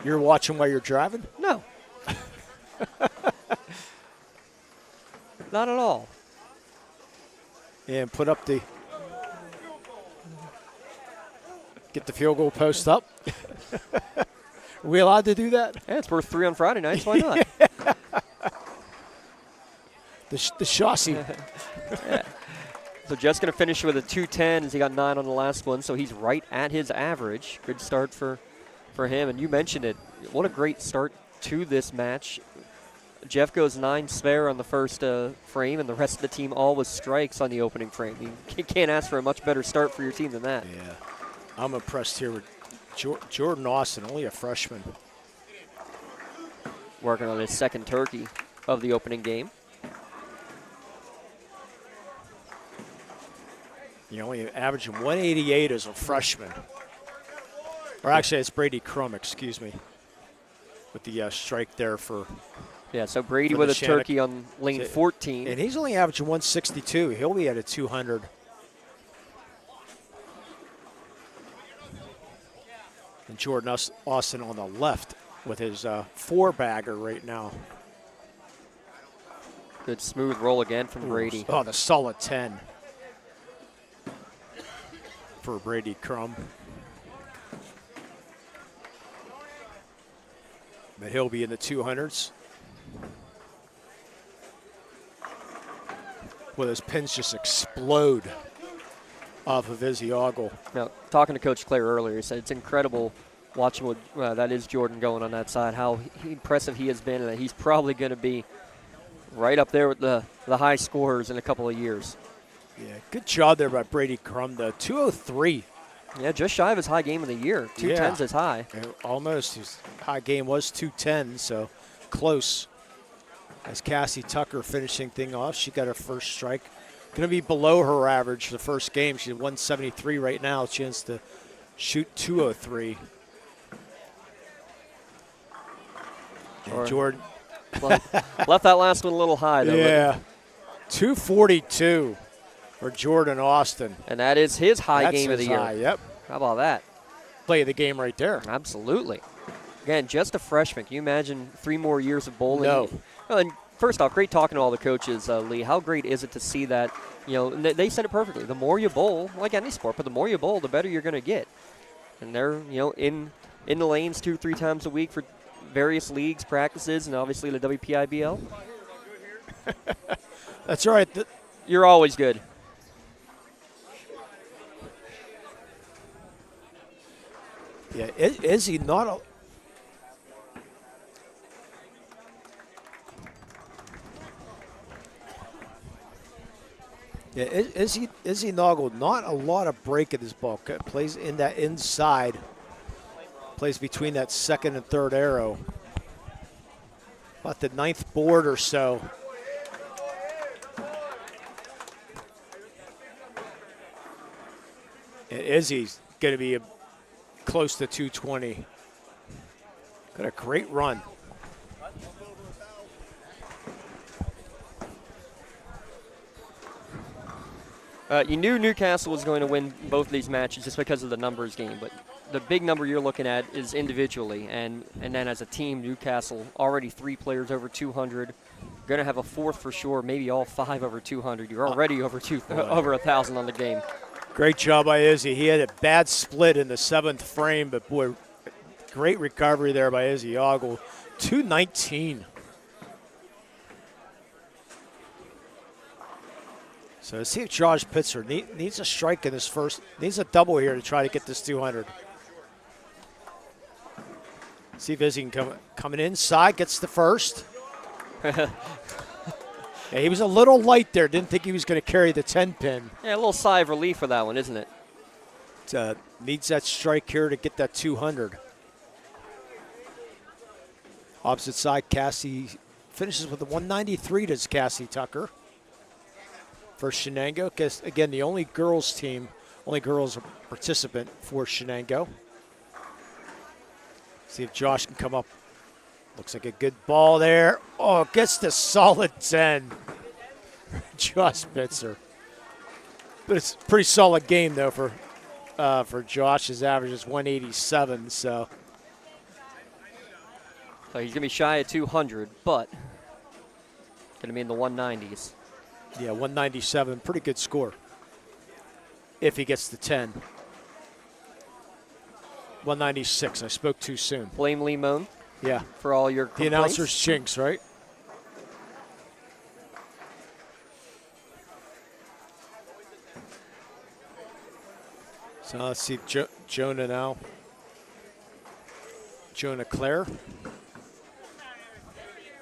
You're watching while you're driving? No. Not at all. And put up get the field goal post up. Are we allowed to do that? Yeah, it's worth 3 on Friday nights. Why not? the chassis. Yeah. So Jeff's going to finish with a 210 as he got 9 on the last one, so he's right at his average. Good start for him. And you mentioned it. What a great start to this match. Jeff goes 9 spare on the first frame, and the rest of the team all with strikes on the opening frame. You can't ask for a much better start for your team than that. Yeah. I'm impressed here with Jordan Austin, only a freshman. Working on his second turkey of the opening game. You're only averaging 188 as a freshman. Or actually, it's Brady Crum, excuse me, with the strike there for. Yeah, so Brady with a turkey on lane 14. And he's only averaging 162. He'll be at a 200. And Jordan Austin on the left with his 4-bagger right now. Good smooth roll again from Brady. Oh, the solid 10 for Brady Crum. But he'll be in the 200s. Well, those pins just explode off of Izzy Ogle. Now, talking to Coach Claire earlier, he said it's incredible watching what that is Jordan going on that side, how impressive he has been, and that he's probably going to be right up there with the high scorers in a couple of years. Yeah, good job there by Brady Crum, the 203. Yeah, just shy of his high game of the year. 210's his high. Almost. His high game was 210, so close. As Cassie Tucker finishing thing off, she got her first strike. Going to be below her average for the first game. She's 173 right now. Chance to shoot 203. And Jordan left that last one a little high, though. Yeah, 242 for Jordan Austin. And that is his high game of the year. High, yep. How about that? Play of the game right there. Absolutely. Again, just a freshman. Can you imagine 3 more years of bowling? No. Well, and first off, great talking to all the coaches, Lee. How great is it to see that, they said it perfectly. The more you bowl, like any sport, but the more you bowl, the better you're going to get. And they're, in the lanes 2-3 times a week for various leagues, practices, and obviously the WPIBL. That's right. You're always good. Yeah, is he not a... Yeah, Izzy Noggle, not a lot of break in this ball. Plays in that inside. Plays between that second and third arrow. About the 9th board or so. And Izzy's going to be close to 220. Got a great run. You knew Newcastle was going to win both of these matches just because of the numbers game, but the big number you're looking at is individually, and then as a team, Newcastle already 3 players over 200, going to have a 4th for sure, maybe all 5 over 200. You're already over 1,000 on the game. Great job by Izzy. He had a bad split in the 7th frame, but boy, great recovery there by Izzy Ogle. 219. So let's see if Josh Pitzer needs a strike in this first, needs a double here to try to get this 200. See if Izzy can coming inside, gets the first. Yeah, he was a little light there. Didn't think he was going to carry the 10-pin. Yeah, a little sigh of relief for that one, isn't it? Needs that strike here to get that 200. Opposite side, Cassie finishes with a 193 to Cassie Tucker. For Shenango, because, again, the only girls team only girls participant for Shenango. See if Josh can come up. Looks like a good ball there. Oh, gets the solid 10. Josh Spitzer. But it's a pretty solid game, though, for Josh. His average is 187, so. So he's going to be shy of 200, but going to be in the 190s. Yeah, 197. Pretty good score if he gets the 10. 196. I spoke too soon. Blame Limon. Yeah. For all your complaints. The announcer's chinks, right? So let's see Jonah now. Jonah Claire.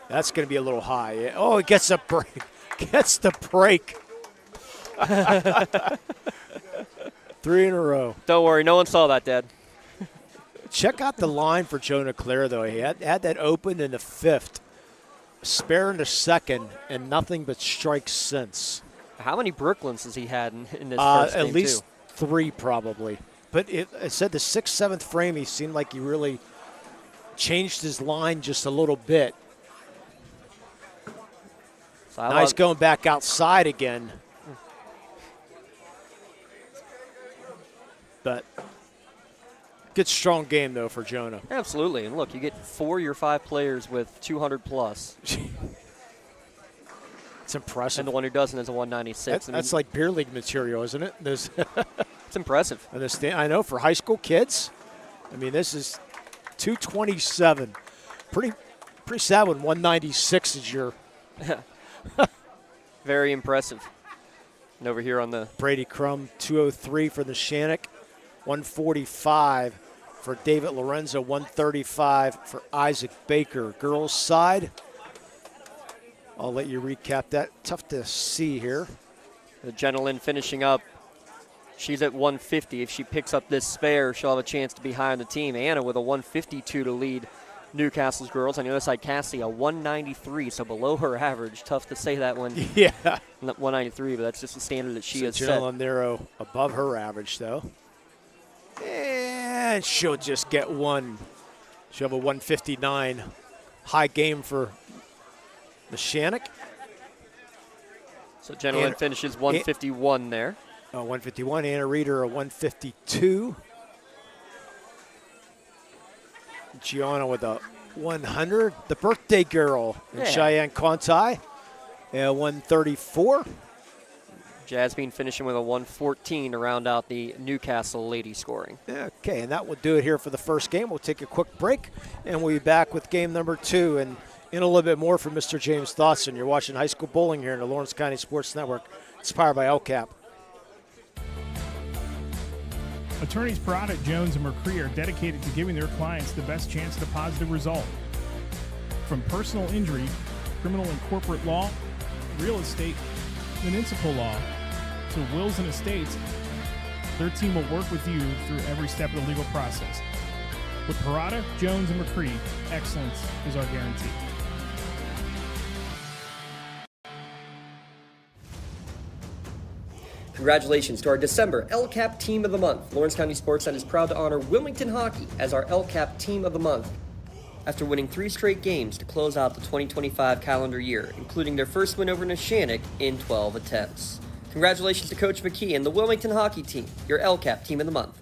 That's going to be a little high. Oh, it gets a break. Gets the break. 3 in a row. Don't worry, no one saw that, Dad. Check out the line for Jonah Claire, though. He had that open in the 5th, spare in the 2nd, and nothing but strikes since. How many Brooklyns has he had in this first game, at least 3, probably. But it said the 6th, 7th frame, he seemed like he really changed his line just a little bit. So now he's going back outside again. But good, strong game, though, for Jonah. Absolutely. And look, you get 4 of your 5 players with 200 plus. It's impressive. And the one who doesn't is a 196. That's like beer league material, isn't it? It's impressive. I know, for high school kids. I mean, this is 227. Pretty sad when 196 is your. Very impressive. And over here on the Brady Crum, 203 for the Neshannock, 145 for David Lorenzo, 135 for Isaac Baker. Girls side, I'll let you recap that. Tough to see here. The gentleman finishing up. She's at 150. If she picks up this spare, she'll have a chance to be high on the team. Anna with a 152 to lead Newcastle's girls. On the other side, Cassie, a 193, so below her average. Tough to say that one. Yeah. 193, but that's just the standard that she has set. Jill Nero above her average, though. And she'll just get one. She'll have a 159. High game for Neshannock. So gentleman finishes 151 there. 151. Anna Reeder, a 152. Gianna with a 100. The birthday girl, Cheyenne Conti, a 134. Jasmine finishing with a 114 to round out the Newcastle lady scoring. Okay, and that will do it here for the first game. We'll take a quick break, and we'll be back with game number 2. And in a little bit more from Mr. James Dawson. You're watching high school bowling here in the Lawrence County Sports Network. It's powered by LCAP. Attorneys Parada, Jones, and McCree are dedicated to giving their clients the best chance at a positive result. From personal injury, criminal and corporate law, real estate, municipal law, to wills and estates, their team will work with you through every step of the legal process. With Parada, Jones, and McCree, excellence is our guarantee. Congratulations to our December LCAP Team of the Month. Lawrence County SportsNet is proud to honor Wilmington Hockey as our LCAP Team of the Month after winning 3 straight games to close out the 2025 calendar year, including their first win over Neshannock in 12 attempts. Congratulations to Coach McKee and the Wilmington Hockey Team, your LCAP Team of the Month.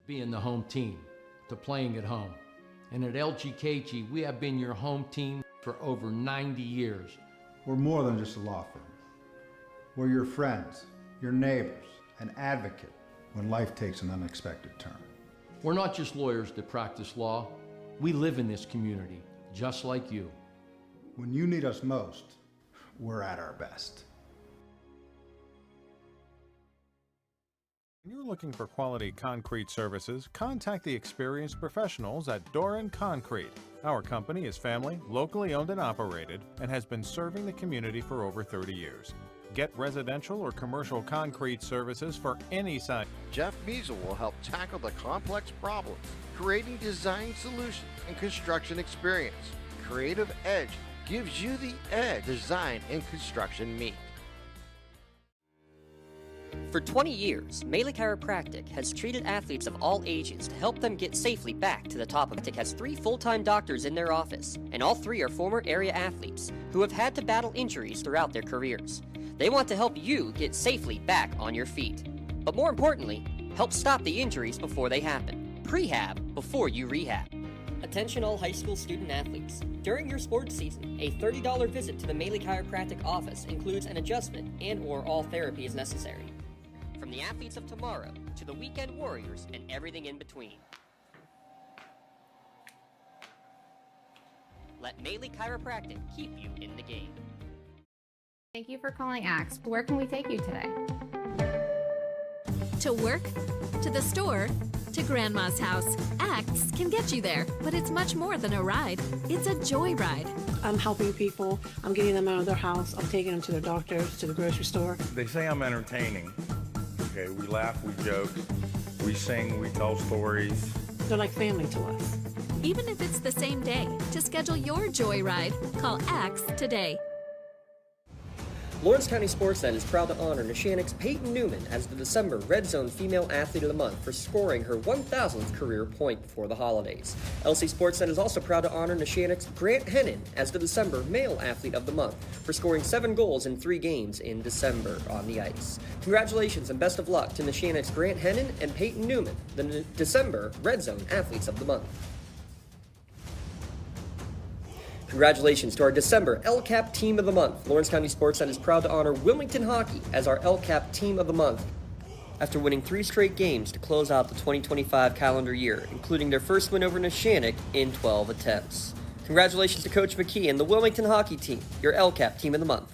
Being the home team, to playing at home. And at LGKG, we have been your home team for over 90 years. We're more than just a law firm. We're your friends, your neighbors, an advocate when life takes an unexpected turn. We're not just lawyers that practice law. We live in this community, just like you. When you need us most, we're at our best. When you're looking for quality concrete services, contact the experienced professionals at Doran Concrete. Our company is family, locally owned and operated, and has been serving the community for over 30 years. Get residential or commercial concrete services for any size. Jeff Measle will help tackle the complex problems, creating design solutions and construction experience. Creative Edge gives you the edge design and construction meet. For 20 years, Melee Chiropractic has treated athletes of all ages to help them get safely back to the top of it. It has 3 full-time doctors in their office, and all 3 are former area athletes who have had to battle injuries throughout their careers. They want to help you get safely back on your feet. But more importantly, help stop the injuries before they happen. Prehab before you rehab. Attention all high school student athletes. During your sports season, a $30 visit to the Melee Chiropractic office includes an adjustment and/or all therapy is necessary. From the athletes of tomorrow to the weekend warriors and everything in between. Let Melee Chiropractic keep you in the game. Thank you for calling Axe. Where can we take you today? To work, to the store, to Grandma's house. Axe can get you there, but it's much more than a ride. It's a joyride. I'm helping people. I'm getting them out of their house. I'm taking them to their doctors, to the grocery store. They say I'm entertaining. Okay, we laugh, we joke, we sing, we tell stories. They're like family to us. Even if it's the same day, to schedule your joyride, call Axe today. Lawrence County SportsNet is proud to honor Neshannock's Peyton Newman as the December Red Zone Female Athlete of the Month for scoring her 1,000th career point before the holidays. LC SportsNet is also proud to honor Neshannock's Grant Hennon as the December Male Athlete of the Month for scoring 7 goals in 3 games in December on the ice. Congratulations and best of luck to Neshannock's Grant Hennon and Peyton Newman, the December Red Zone Athletes of the Month. Congratulations to our December LCAP Team of the Month. Lawrence County SportsNet is proud to honor Wilmington Hockey as our LCAP Team of the Month after winning 3 straight games to close out the 2025 calendar year, including their first win over Neshannock in 12 attempts. Congratulations to Coach McKee and the Wilmington Hockey Team, your LCAP Team of the Month.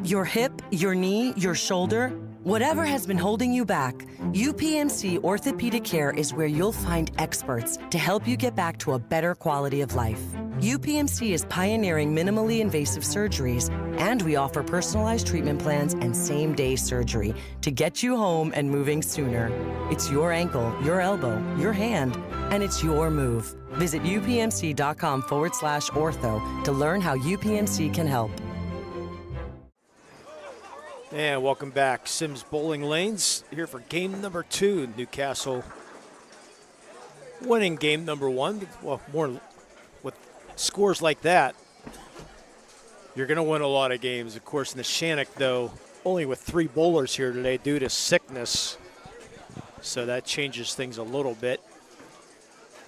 Your hip, your knee, your shoulder, whatever has been holding you back, UPMC Orthopedic Care is where you'll find experts to help you get back to a better quality of life. UPMC is pioneering minimally invasive surgeries, and we offer personalized treatment plans and same-day surgery to get you home and moving sooner. It's your ankle, your elbow, your hand, and it's your move. Visit upmc.com/ortho to learn how UPMC can help. And welcome back. Sims Bowling Lanes here for game number 2. Newcastle winning game number 1. Well, more with scores like that, you're going to win a lot of games. Of course, Neshannock, though, only with 3 bowlers here today due to sickness. So that changes things a little bit.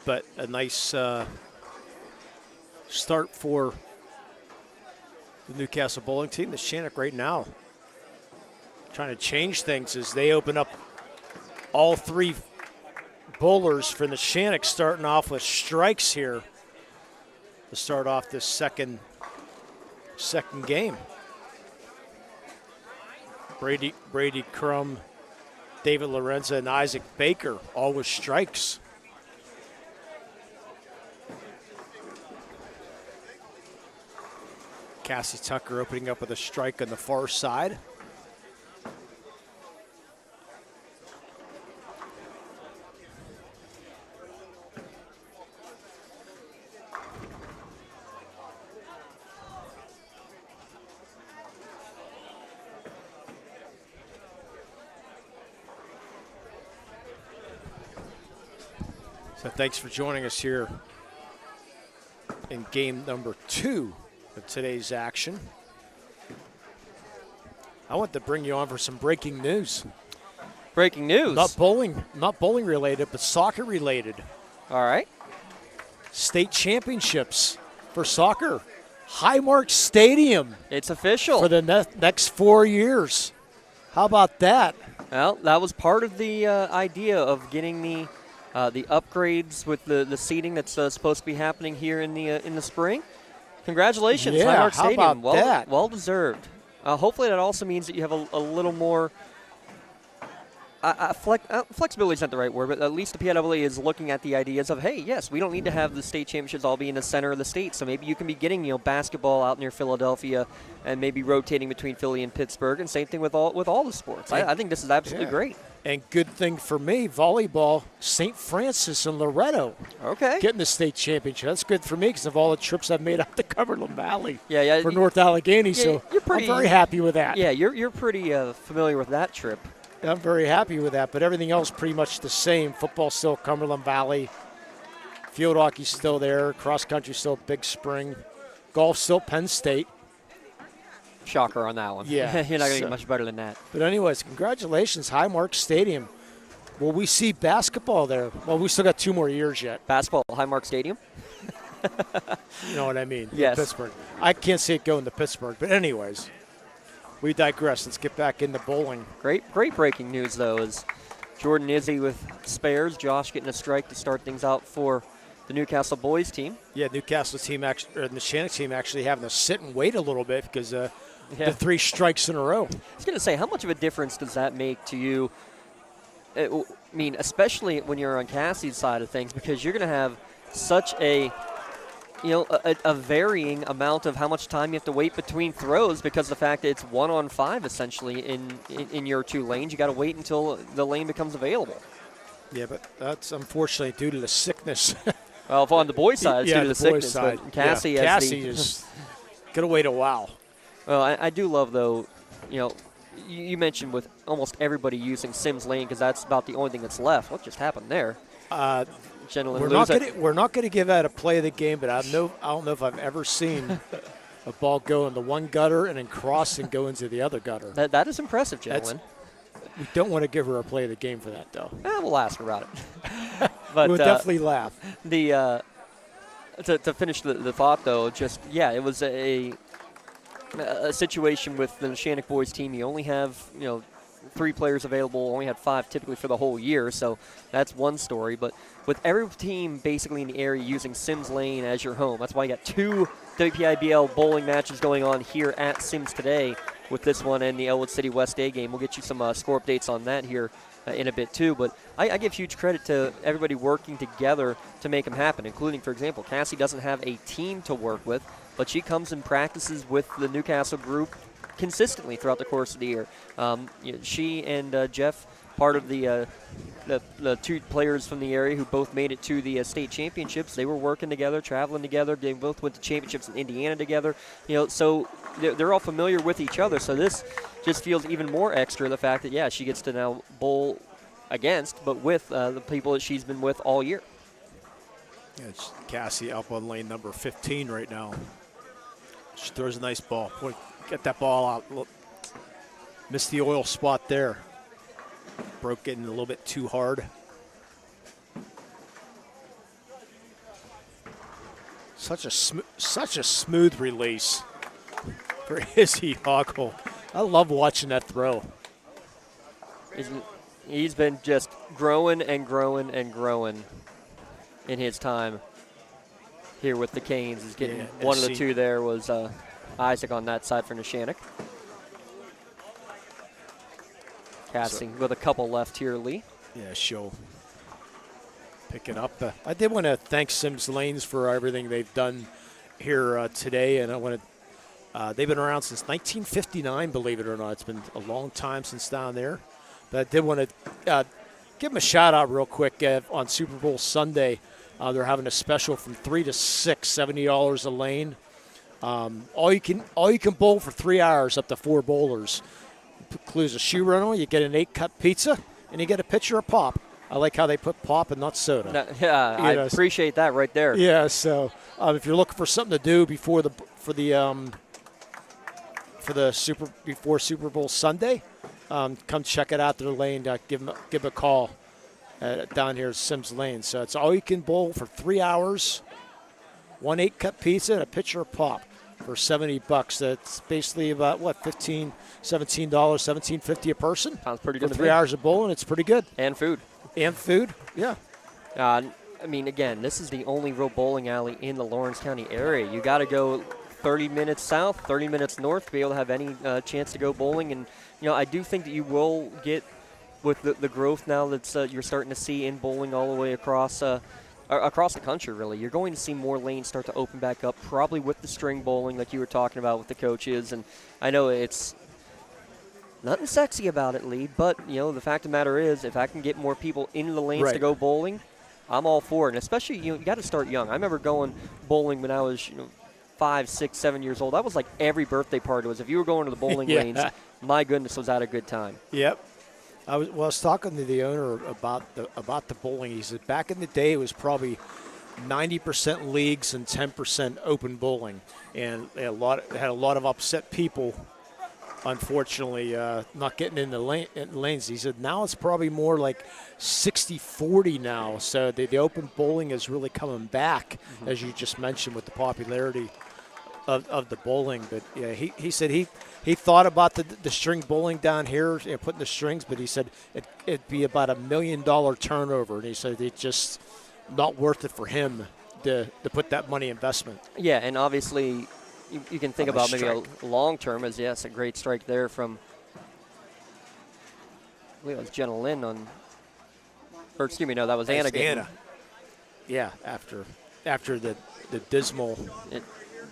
But a nice start for the Newcastle bowling team. Neshannock right now trying to change things as they open up all 3 bowlers for Neshannock, starting off with strikes here to start off this second game. Brady Crum, David Lorenza, and Isaac Baker all with strikes. Cassie Tucker opening up with a strike on the far side. So thanks for joining us here in game number 2 of today's action. I want to bring you on for some breaking news. Breaking news? Not bowling related, but soccer related. All right. State championships for soccer. Highmark Stadium. It's official. For the next 4 years. How about that? Well, that was part of the idea of getting the upgrades with the seating that's supposed to be happening here in the spring. Congratulations, yeah, Highmark Stadium. How about that? Well deserved. Hopefully that also means that you have a little more flexibility is not the right word, but at least the PIAA is looking at the ideas of, hey, yes, we don't need to have the state championships all be in the center of the state, so maybe you can be getting basketball out near Philadelphia and maybe rotating between Philly and Pittsburgh, and same thing with all the sports. I think this is absolutely great. And good thing for me, volleyball, St. Francis and Loretto. Okay. Getting the state championship. That's good for me because of all the trips I've made out to Cumberland Valley Yeah. for North Allegheny. Yeah, So you're pretty, I'm very happy with that. Yeah, you're pretty familiar with that trip. I'm very happy with that. But everything else pretty much the same. Football still Cumberland Valley. Field hockey's still there. Cross country still Big Spring. Golf still Penn State. Shocker on that one. Yeah. You're not going to get much better than that. But anyways, congratulations, Highmark Stadium. Will we see basketball there? Well, we still got 2 more years yet. Basketball, Highmark Stadium? You know what I mean? Yes. Pittsburgh. I can't see it going to Pittsburgh. But anyways, we digress. Let's get back into bowling. Great breaking news, though, is Jordan Izzy with spares. Josh getting a strike to start things out for the Newcastle boys team. Yeah, Newcastle team, or the Neshannock team actually having to sit and wait a little bit because the 3 strikes in a row. I was going to say, how much of a difference does that make to you? I mean, especially when you're on Cassie's side of things, because you're going to have such a varying amount of how much time you have to wait between throws because of the fact that it's 1-on-5 essentially in your 2 lanes. You got to wait until the lane becomes available. Yeah, but that's unfortunately due to the sickness. Well, on the boys' side, it's due to the sickness. Side. But Cassie is going to wait a while. Well, I do love, though, you mentioned with almost everybody using Sims Lane because that's about the only thing that's left. What just happened there? We're not going to give out a play of the game, but I don't know if I've ever seen a ball go in the one gutter and then cross and go into the other gutter. That is impressive, gentlemen. We don't want to give her a play of the game for that, though. We'll ask her about it. But we'll definitely laugh. To finish the thought, though, it was a situation with the Neshannock boys team. You only have 3 players available, only had 5 typically for the whole year, so that's one story. But with every team basically in the area using Sims Lane as your home, that's why you got 2 WPIBL bowling matches going on here at Sims today with this one and the Elwood City West A game. We'll get you some score updates on that here in a bit too, but I give huge credit to everybody working together to make them happen, including, for example, Cassie doesn't have a team to work with, but she comes and practices with the Newcastle group consistently throughout the course of the year. She and Jeff, part of the 2 players from the area who both made it to the state championships, they were working together, traveling together. They both went to championships in Indiana together. So they're all familiar with each other. So this just feels even more extra, the fact that, she gets to now bowl against, but with the people that she's been with all year. Yeah, it's Cassie up on lane number 15 right now. She throws a nice ball. Boy, get that ball out. Look, missed the oil spot there. Broke it in a little bit too hard. Such a smooth release for Izzy Hoggle. I love watching that throw. He's been just growing and growing and growing in his time here with the Canes. He's getting one of the 2 there was Isaac on that side for Neshannock. Casting with a couple left here, Lee. Yeah, she'll pick it up. I did want to thank Sims Lanes for everything they've done here today, and I want to. They've been around since 1959, believe it or not. It's been a long time since down there. But I did want to give them a shout out real quick on Super Bowl Sunday. They're having a special from 3 to 6, $70 a lane. All you can bowl for 3 hours, up to 4 bowlers. Includes a shoe rental, you get an 8-cup pizza, and you get a pitcher of pop. I like how they put pop and not soda. I appreciate that right there. Yeah, so if you're looking for something to do before Super Bowl Sunday, come check it out to the lane. Give them a call down here at Sims Lane. So it's all you can bowl for 3 hours, 1 8-cup pizza, and a pitcher of pop for $70. That's basically about $17, $17.50 a person. Sounds pretty good. For 3 hours of bowling, it's pretty good. And food. Yeah. I mean, again, this is the only real bowling alley in the Lawrence County area. You got to go 30 minutes south, 30 minutes north to be able to have any chance to go bowling. And I do think that you will get with the growth now that's you're starting to see in bowling all the way across the country, really. You're going to see more lanes start to open back up, probably with the string bowling like you were talking about with the coaches. And I know it's Nothing sexy about it, Lee, but, the fact of the matter is, if I can get more people into the lanes to go bowling, I'm all for it. And especially, you got to start young. I remember going bowling when I was, 5, 6, 7 years old. That was like every birthday party was. If you were going to the bowling lanes, my goodness, was that a good time. Yep. I was talking to the owner about the bowling. He said back in the day it was probably 90% leagues and 10% open bowling, and had a lot of upset people. Unfortunately, not getting in the lanes. He said now it's probably more like 60-40 now. So the open bowling is really coming back, as you just mentioned, with the popularity of the bowling. But yeah, he said he thought about the string bowling down here, putting the strings, but he said it'd be about $1 million turnover, and he said it's just not worth it for him to put that money investment. Yeah, and obviously you can think about maybe a long term as, yes, a great strike there from, I believe it was Jenna Lynn that was Anna. Anna. Yeah, after the dismal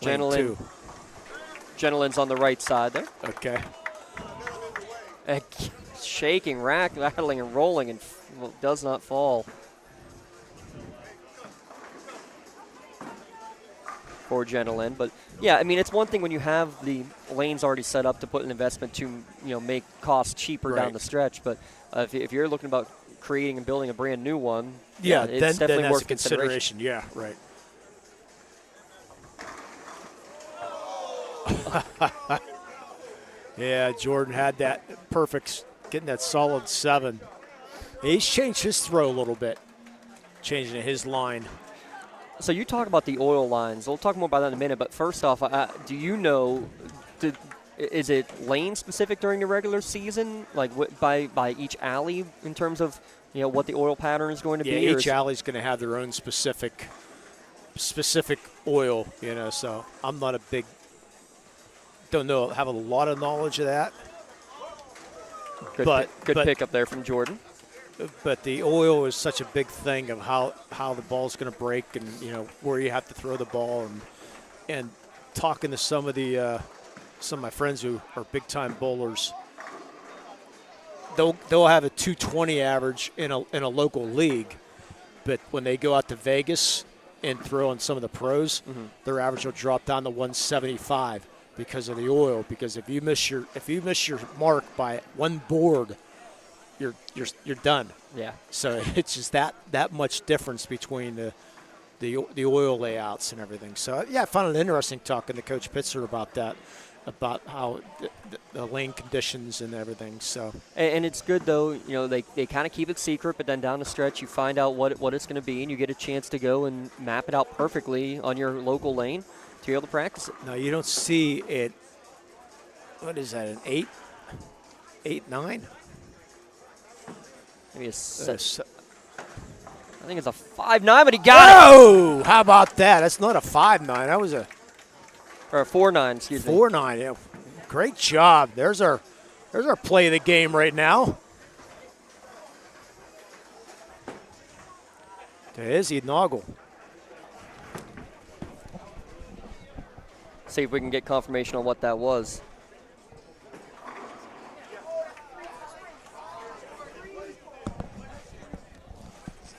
Jenna Lynn's on the right side there. Okay. Shaking, rattling, and rolling, and does not fall. For Jenna Lynn. But yeah, I mean, it's one thing when you have the lanes already set up to put an investment to make costs cheaper down the stretch. But if you're looking about creating and building a brand new one, it's definitely then worth that's a consideration. Yeah, right. Yeah, Jordan had that perfect, getting that solid 7. He's changed his throw a little bit, changing his line. So you talk about the oil lines. We'll talk more about that in a minute. But first off, do you know, is it lane specific during the regular season, like by each alley in terms of what the oil pattern is going to be? Yeah, each alley is going to have their own specific oil. So I'm not have a lot of knowledge of that. Good pick up there from Jordan. But the oil is such a big thing of how the ball's going to break, and where you have to throw the ball, and talking to some of my friends who are big time bowlers, they'll have a 220 average in a local league, but when they go out to Vegas and throw on some of the pros, their average will drop down to 175 because of the oil. Because if you miss your mark by one board, you're done. Yeah. So it's just that much difference between the oil layouts and everything. So yeah, I found it interesting talking to Coach Pitzer about that, about how the lane conditions and everything. So and it's good though. They kind of keep it secret, but then down the stretch you find out what it's going to be, and you get a chance to go and map it out perfectly on your local lane to be able to practice it. Now you don't see it. What is that? An 8, 9? Maybe I think it's a 5.9, but he got it. Oh, how about that? That's not a 5.9. That was a 4.9. Excuse me. 4.9. Yeah, great job. There's our play of the game right now. There's Noggle. See if we can get confirmation on what that was.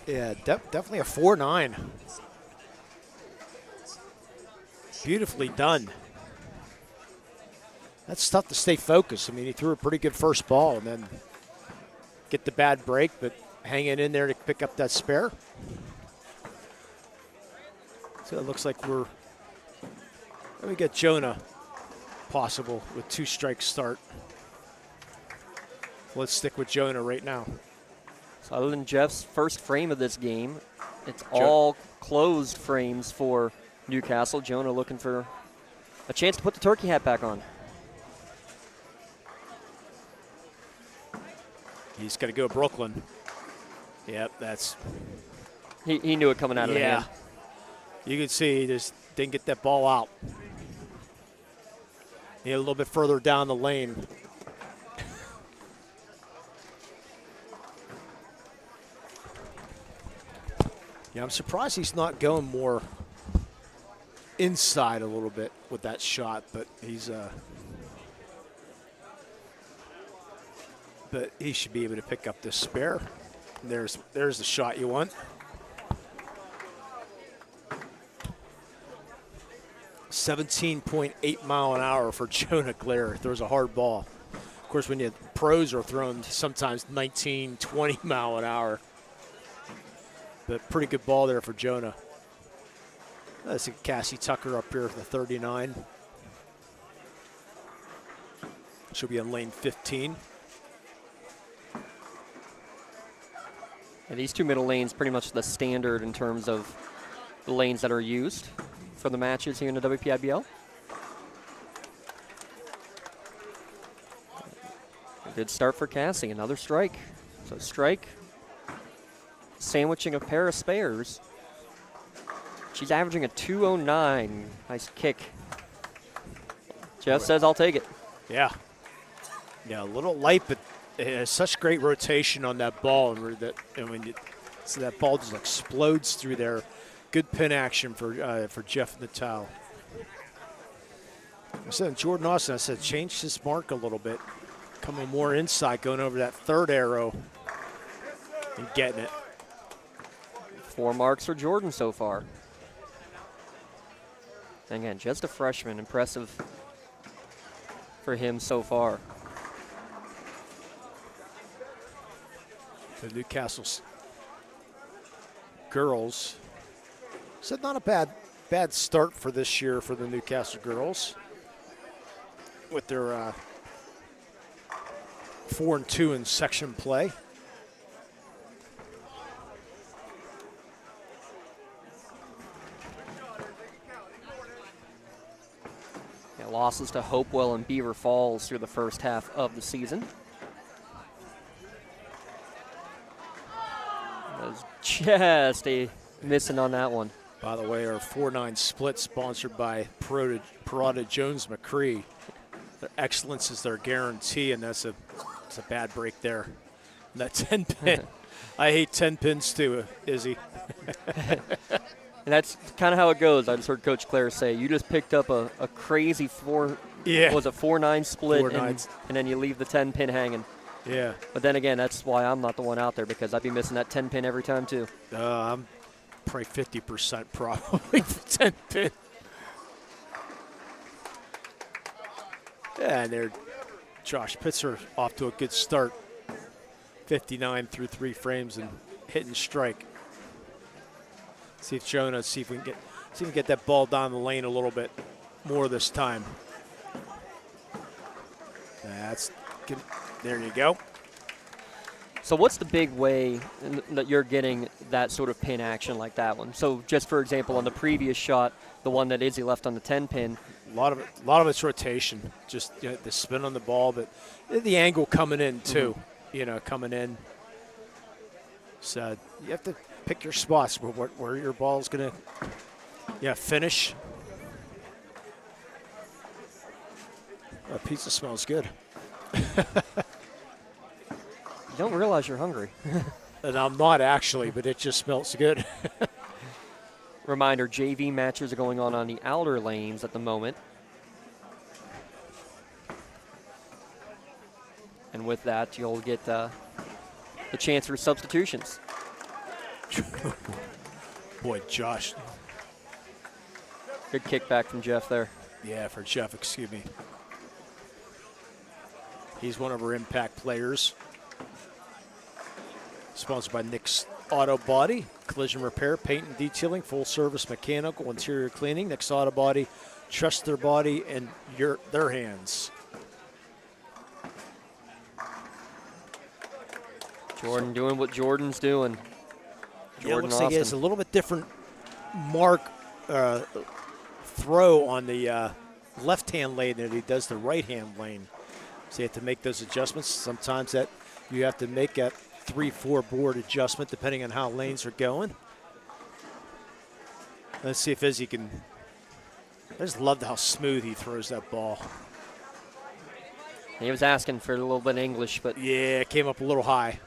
Yeah, definitely a 4.9. Beautifully done. That's tough to stay focused. I mean, he threw a pretty good first ball and then get the bad break, but hanging in there to pick up that spare. So it looks like let me get Jonah possible with 2 strikes start. Let's stick with Jonah right now. So other than Jeff's first frame of this game, it's all closed frames for Newcastle. Jonah looking for a chance to put the turkey hat back on. He's got to go Brooklyn. Yep, that's... He knew it coming out of the hand. You can see he just didn't get that ball out. He a little bit further down the lane. Yeah, I'm surprised he's not going more inside a little bit with that shot, but he's but he should be able to pick up this spare. There's the shot you want. 17.8 mile an hour for Jonah Clare. Throws a hard ball. Of course, when you pros are throwing sometimes 19, 20 mile an hour. But pretty good ball there for Jonah. That's Cassie Tucker up here for the 39. She'll be in lane 15. And these two middle lanes pretty much the standard in terms of the lanes that are used for the matches here in the WPIBL. A good start for Cassie. Another strike. So strike, sandwiching a pair of spares. She's averaging a 209. Nice kick. Jeff says, I'll take it. Yeah. Yeah, a little light, but it has such great rotation on that ball. So that ball just explodes through there. Good pin action for Jeff Natal. I said Jordan Austin, I said, changed his mark a little bit. Coming more inside, going over that third arrow and getting it. 4 marks for Jordan so far. And again, just a freshman. Impressive for him so far. The Newcastle girls. Said not a bad start for this year for the Newcastle girls. With their 4-2 in section play. Yeah, losses to Hopewell and Beaver Falls through the first half of the season. That was just a missing on that one. By the way, our 4-9 split sponsored by Parada Jones McCree. Their excellence is their guarantee, and that's a bad break there. And that 10 pin. I hate 10 pins too, Izzy. And that's kind of how it goes. I just heard Coach Clare say, you just picked up a crazy 4-9 split, and then you leave the 10 pin hanging. Yeah. But then again, that's why I'm not the one out there, because I'd be missing that 10 pin every time too. I'm probably 50% probably for 10 pin. Yeah, and there, Josh Pitzer off to a good start. 59 through 3 frames and hitting strike. See if we can get that ball down the lane a little bit more this time. That's good. There you go. So what's the big way that you're getting that sort of pin action like that one? So just for example, on the previous shot, the one that Izzy left on the 10 pin. A lot of it's rotation, just the spin on the ball, but the angle coming in too. Mm-hmm. Coming in. So you have to pick your spots where your ball's gonna, finish. That pizza smells good. You don't realize you're hungry. And I'm not actually, but it just smells good. Reminder, JV matches are going on the outer lanes at the moment. And with that, you'll get the chance for substitutions. Boy, Josh. Good kickback from Jeff there. Yeah, for Jeff, excuse me. He's one of our impact players. Sponsored by Nick's Auto Body, collision repair, paint and detailing, full service mechanical, interior cleaning. Nick's Auto Body, trust their body and their hands. Jordan doing what Jordan's doing. Yeah, it looks like he has a little bit different mark throw on the left-hand lane than he does the right-hand lane. So you have to make those adjustments. Sometimes that you have to make a 3-4 board adjustment depending on how lanes are going. Let's see if Izzy can. I just loved how smooth he throws that ball. He was asking for a little bit of English, but yeah, it came up a little high.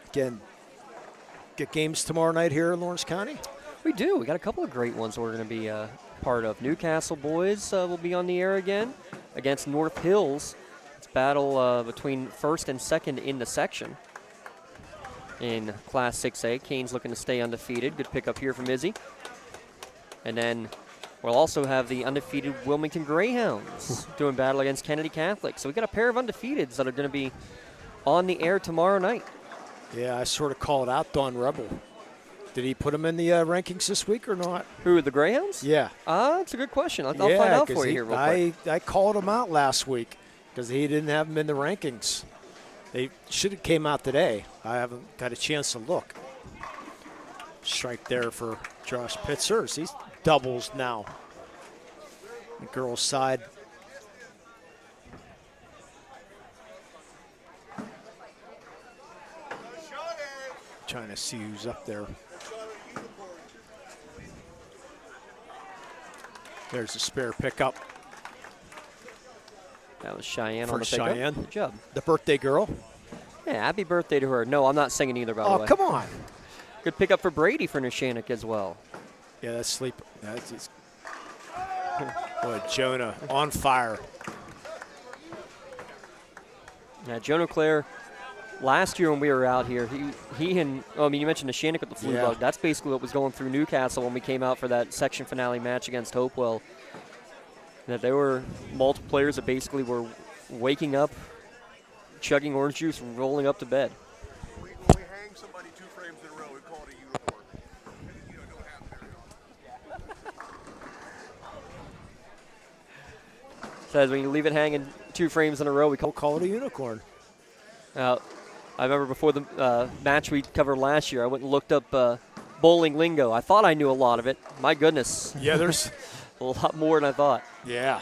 Again, get games tomorrow night here in Lawrence County? We do. We got a couple of great ones we're going to be part of. Newcastle boys will be on the air again against North Hills. It's battle between first and second in the section. In Class 6A, Kane's looking to stay undefeated. Good pickup here from Izzy. And then we'll also have the undefeated Wilmington Greyhounds doing battle against Kennedy Catholic. So we've got a pair of undefeateds that are going to be on the air tomorrow night. Yeah, I sort of called out Don Rebel. Did he put them in the rankings this week or not? Who, the Greyhounds? Yeah. That's a good question. I'll find out for you here real quick. I called him out last week because he didn't have them in the rankings. They should have came out today. I haven't got a chance to look. Strike there for Josh Pitzers. He's doubles now. The girls' side. Trying to see who's up there. There's a spare pickup. That was Cheyenne for on the pickup. Cheyenne. Good job. The birthday girl. Yeah, happy birthday to her. No, I'm not singing either, by the way. Oh, come on. Good pickup for Brady for Neshannock as well. Yeah, that's sleep. That's just. Boy, Jonah on fire. Yeah, Jonah Clare, last year when we were out here, he and, you mentioned Neshannock with the flu bug. That's basically what was going through Newcastle when we came out for that section finale match against Hopewell. That there were multiple players that basically were waking up, chugging orange juice, and rolling up to bed. When we hang somebody 2 frames in a row, we call it a unicorn. Don't happen very often. Says when you leave it hanging 2 frames in a row, we call it a unicorn. I remember before the match we covered last year, I went and looked up bowling lingo. I thought I knew a lot of it. My goodness. Yeah, there's a lot more than I thought. Yeah.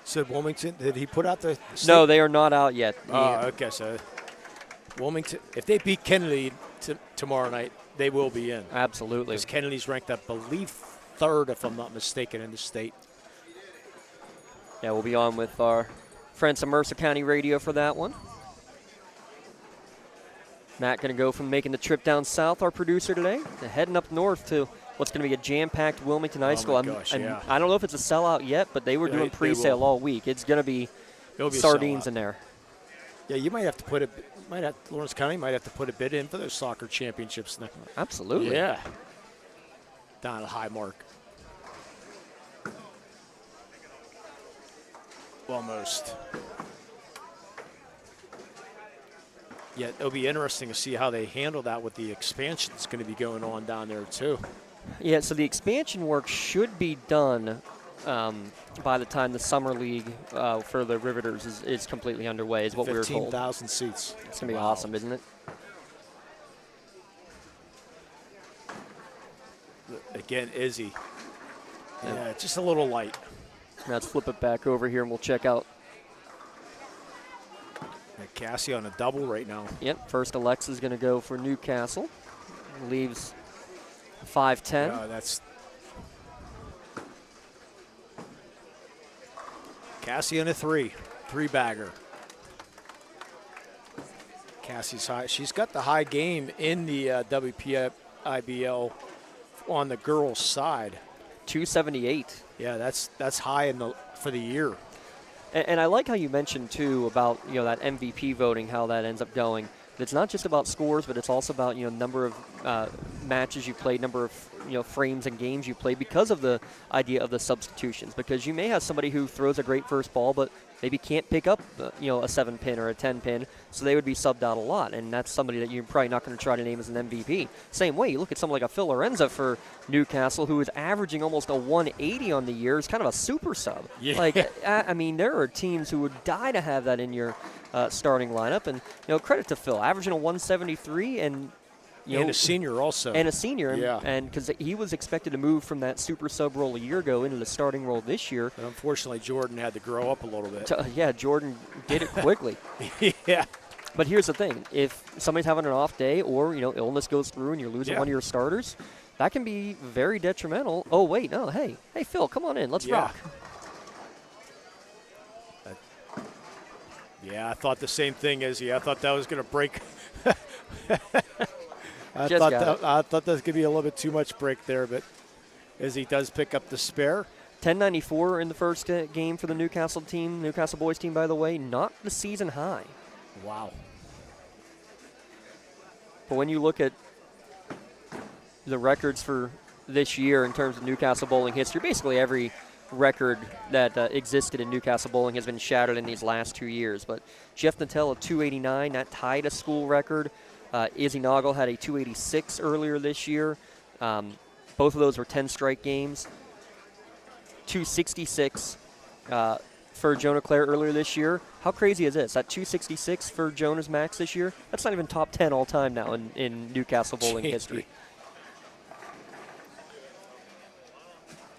Said Wilmington, did he put out the state? No, they are not out yet. Oh, okay. So Wilmington, if they beat Kennedy tomorrow night, they will be in. Absolutely. Because Kennedy's ranked, I believe, 3rd, if I'm not mistaken, in the state. Yeah, we'll be on with our friends at Mercer County Radio for that one. Matt going to go from making the trip down south, our producer today, to heading up north to what's going to be a jam-packed Wilmington High School. Gosh, yeah. I don't know if it's a sellout yet, but they were doing pre-sale all week. It's going to be sardines in there. Yeah, you might have to put Lawrence County might have to put a bid in for those soccer championships now. Absolutely. Yeah. Down at Highmark. Almost. Yeah, it'll be interesting to see how they handle that with the expansion that's going to be going on down there, too. Yeah, so the expansion work should be done by the time the summer league for the Riveters is completely underway, is what we were told. 15,000 seats. It's going to be awesome, isn't it? Again, Izzy. Yeah, just a little light. Now let's flip it back over here and we'll check out. Cassie on a double right now. Yep, first Alexa's going to go for Newcastle. Leaves 5-10. Yeah, that's Cassie on a 3-bagger. Cassie's high. She's got the high game in the WPIBL on the girls' side. 278. Yeah, that's high for the year. And I like how you mentioned, too, about, that MVP voting, how that ends up going. It's not just about scores, but it's also about, number of matches you played, number of, frames and games you played because of the idea of the substitutions. Because you may have somebody who throws a great first ball, but maybe can't pick up, a 7-pin or a 10-pin, so they would be subbed out a lot. And that's somebody that you're probably not going to try to name as an MVP. Same way, you look at someone like a Phil Lorenza for Newcastle, who is averaging almost a 180 on the year. It's kind of a super sub. Yeah. There are teams who would die to have that in your starting lineup. And, credit to Phil, averaging a 173 and a senior also. And a senior. Yeah. And because he was expected to move from that super sub role a year ago into the starting role this year. But unfortunately, Jordan had to grow up a little bit. Yeah, Jordan did it quickly. Yeah. But here's the thing. If somebody's having an off day or, illness goes through and you're losing one of your starters, that can be very detrimental. Oh, wait, no, hey, Phil, come on in. Let's rock. Yeah, I thought the same thing, Izzy. I thought that was going to break. I thought that was going to be a little bit too much break there, but as he does pick up the spare. 1094 in the first game for the Newcastle team. Newcastle boys team, by the way, not the season high. Wow. But when you look at the records for this year in terms of Newcastle bowling history, basically every record that existed in Newcastle bowling has been shattered in these last 2 years. But Jeff Nattell at 289, that tied a school record. Izzy Noggle had a 286 earlier this year. Both of those were 10-strike games. 266 for Jonah Clare earlier this year. How crazy is this? That 266 for Jonah's max this year? That's not even top 10 all time now in Newcastle bowling history.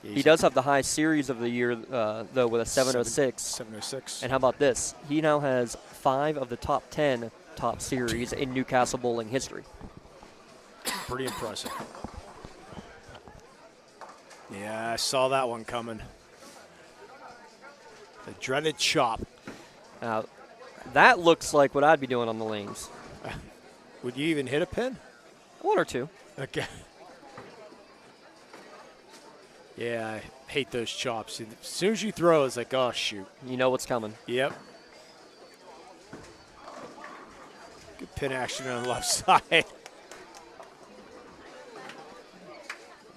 He does have the highest series of the year, though, with a 706. 706. And how about this? He now has 5 of the top 10 top series in Newcastle bowling history. Pretty impressive. Yeah, I saw that one coming. The dreaded chop. Now, that looks like what I'd be doing on the lanes. Would you even hit a pin? 1 or 2. Okay. Yeah, I hate those chops. As soon as you throw, it's like, oh, shoot. You know what's coming. Yep. Good pin action on the left side.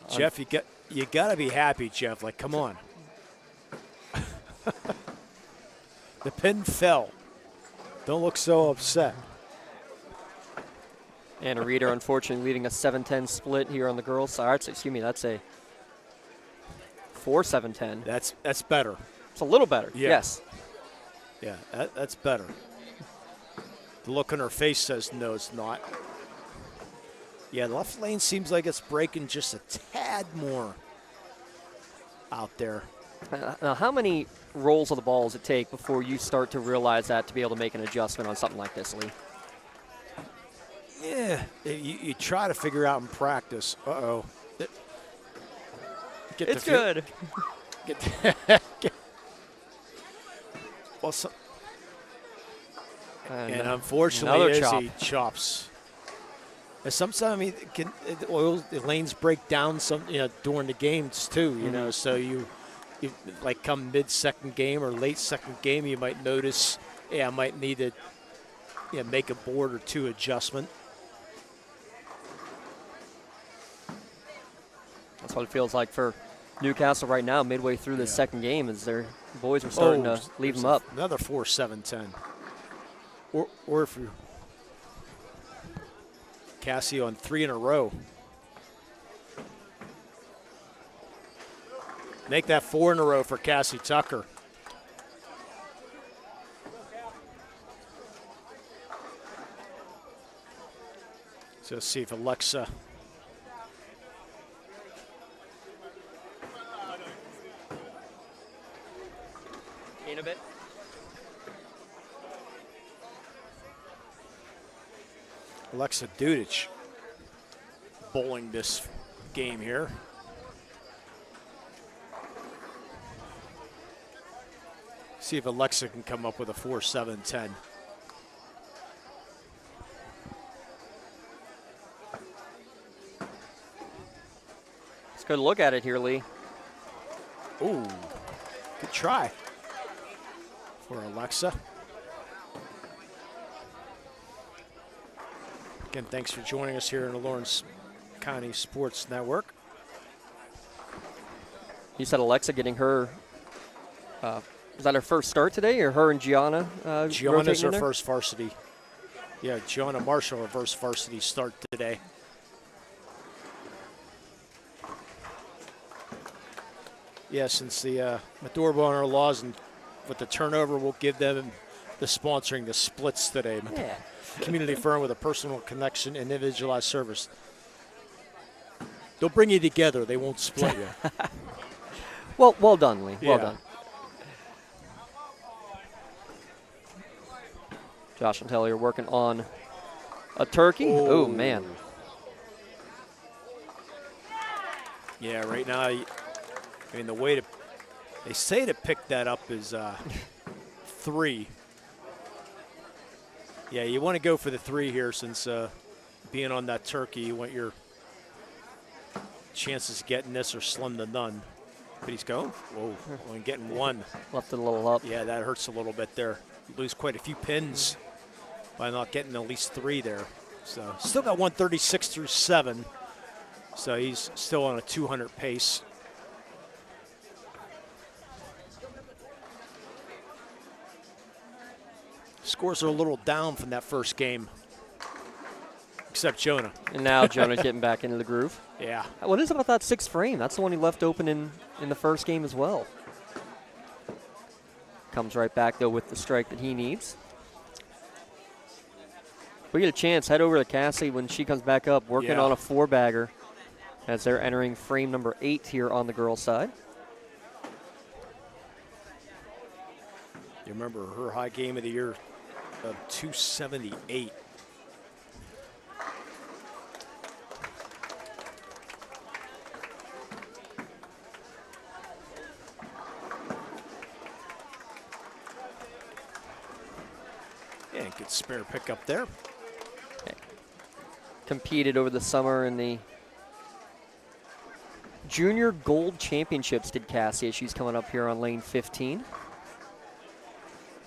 Jeff, you got to be happy, Jeff. Like, come on. The pin fell. Don't look so upset. Anna Reeder, unfortunately, leading a 7-10 split here on the girls' side. Excuse me, that's a 4-7-10. That's better. It's a little better, yeah. Yes. Yeah, that's better. The look on her face says no, it's not. Yeah, the left lane seems like it's breaking just a tad more out there. Now, how many rolls of the ball does it take before you start to realize that to be able to make an adjustment on something like this, Lee? Yeah, you try to figure out in practice. Uh-oh. It's good. Well, and unfortunately, Izzy chops. And sometimes, I mean, the lanes break down during the games too. You know, so you like come mid-second game or late second game, you might notice, I might need to make a board or two adjustment. That's what it feels like for Newcastle right now, midway through the second game, as their boys are starting to leave them up. Another 4-7-10. Or if you Cassie on 3 in a row. Make that 4 in a row for Cassie Tucker. So let's see if Alexa. In a bit. Alexa Dudich bowling this game here. See if Alexa can come up with a 4-7-10. Let's go look at it here, Lee. Ooh, good try for Alexa. Again, thanks for joining us here in the Lawrence County Sports Network. You said Alexa getting her, is that her first start today, or her and Gianna? Gianna's her first varsity. Yeah, Gianna Marshall, her first varsity start today. Yeah, since the Maduro Bonner laws and with the turnover, we'll give them the sponsoring the splits today. Yeah. Community firm with a personal connection and individualized service. They'll bring you together. They won't split you. Well done, Lee. Well done. Josh and Telly are working on a turkey. Oh, man. Yeah, right now, I mean, the way they say to pick that up is 3. Yeah, you want to go for the 3 here since being on that turkey, you want your chances of getting this are slim to none. But he's going. Whoa, only getting one. Left it a little up. Yeah, that hurts a little bit there. You lose quite a few pins by not getting at least 3 there. So still got 136 through 7. So he's still on a 200 pace. Scores are a little down from that first game. Except Jonah. And now Jonah's getting back into the groove. Yeah. What is it about that 6th frame? That's the one he left open in the first game as well. Comes right back, though, with the strike that he needs. If we get a chance, head over to Cassie when she comes back up, working on a 4-bagger as they're entering frame number 8 here on the girls' side. You remember her high game of the year of 278. Yeah, good spare pickup there. Okay. Competed over the summer in the Junior Gold Championships, did Cassie, as she's coming up here on lane 15.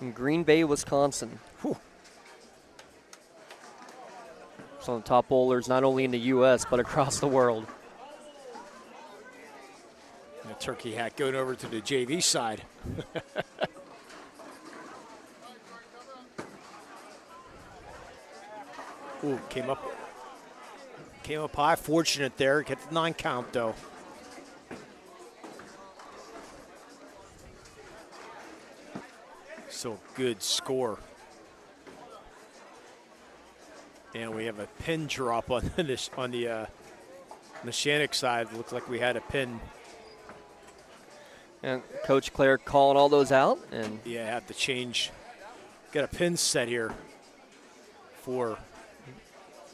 In Green Bay, Wisconsin. Whew. Some of the top bowlers, not only in the U.S., but across the world. And the turkey hat going over to the JV side. Ooh, came up high. Fortunate there. Get the 9 count, though. So good score. And we have a pin drop on this on the Neshannock side. Looks like we had a pin. And Coach Claire calling all those out. And yeah, have to change. Got a pin set here for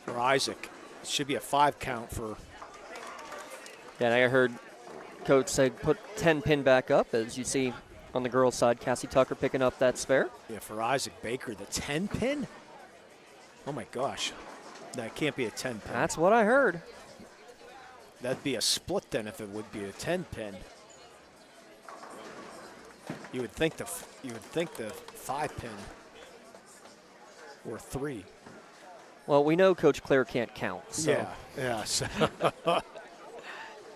Isaac. It should be a 5 count for. Yeah, and I heard Coach say put 10 pin back up, as you see on the girls' side. Cassie Tucker picking up that spare. Yeah, for Isaac Baker, the 10 pin? Oh my gosh. That can't be a 10 pin. That's what I heard. That'd be a split then if it would be a 10 pin. You would think the 5 pin or 3. Well, we know Coach Claire can't count. So. Yeah. So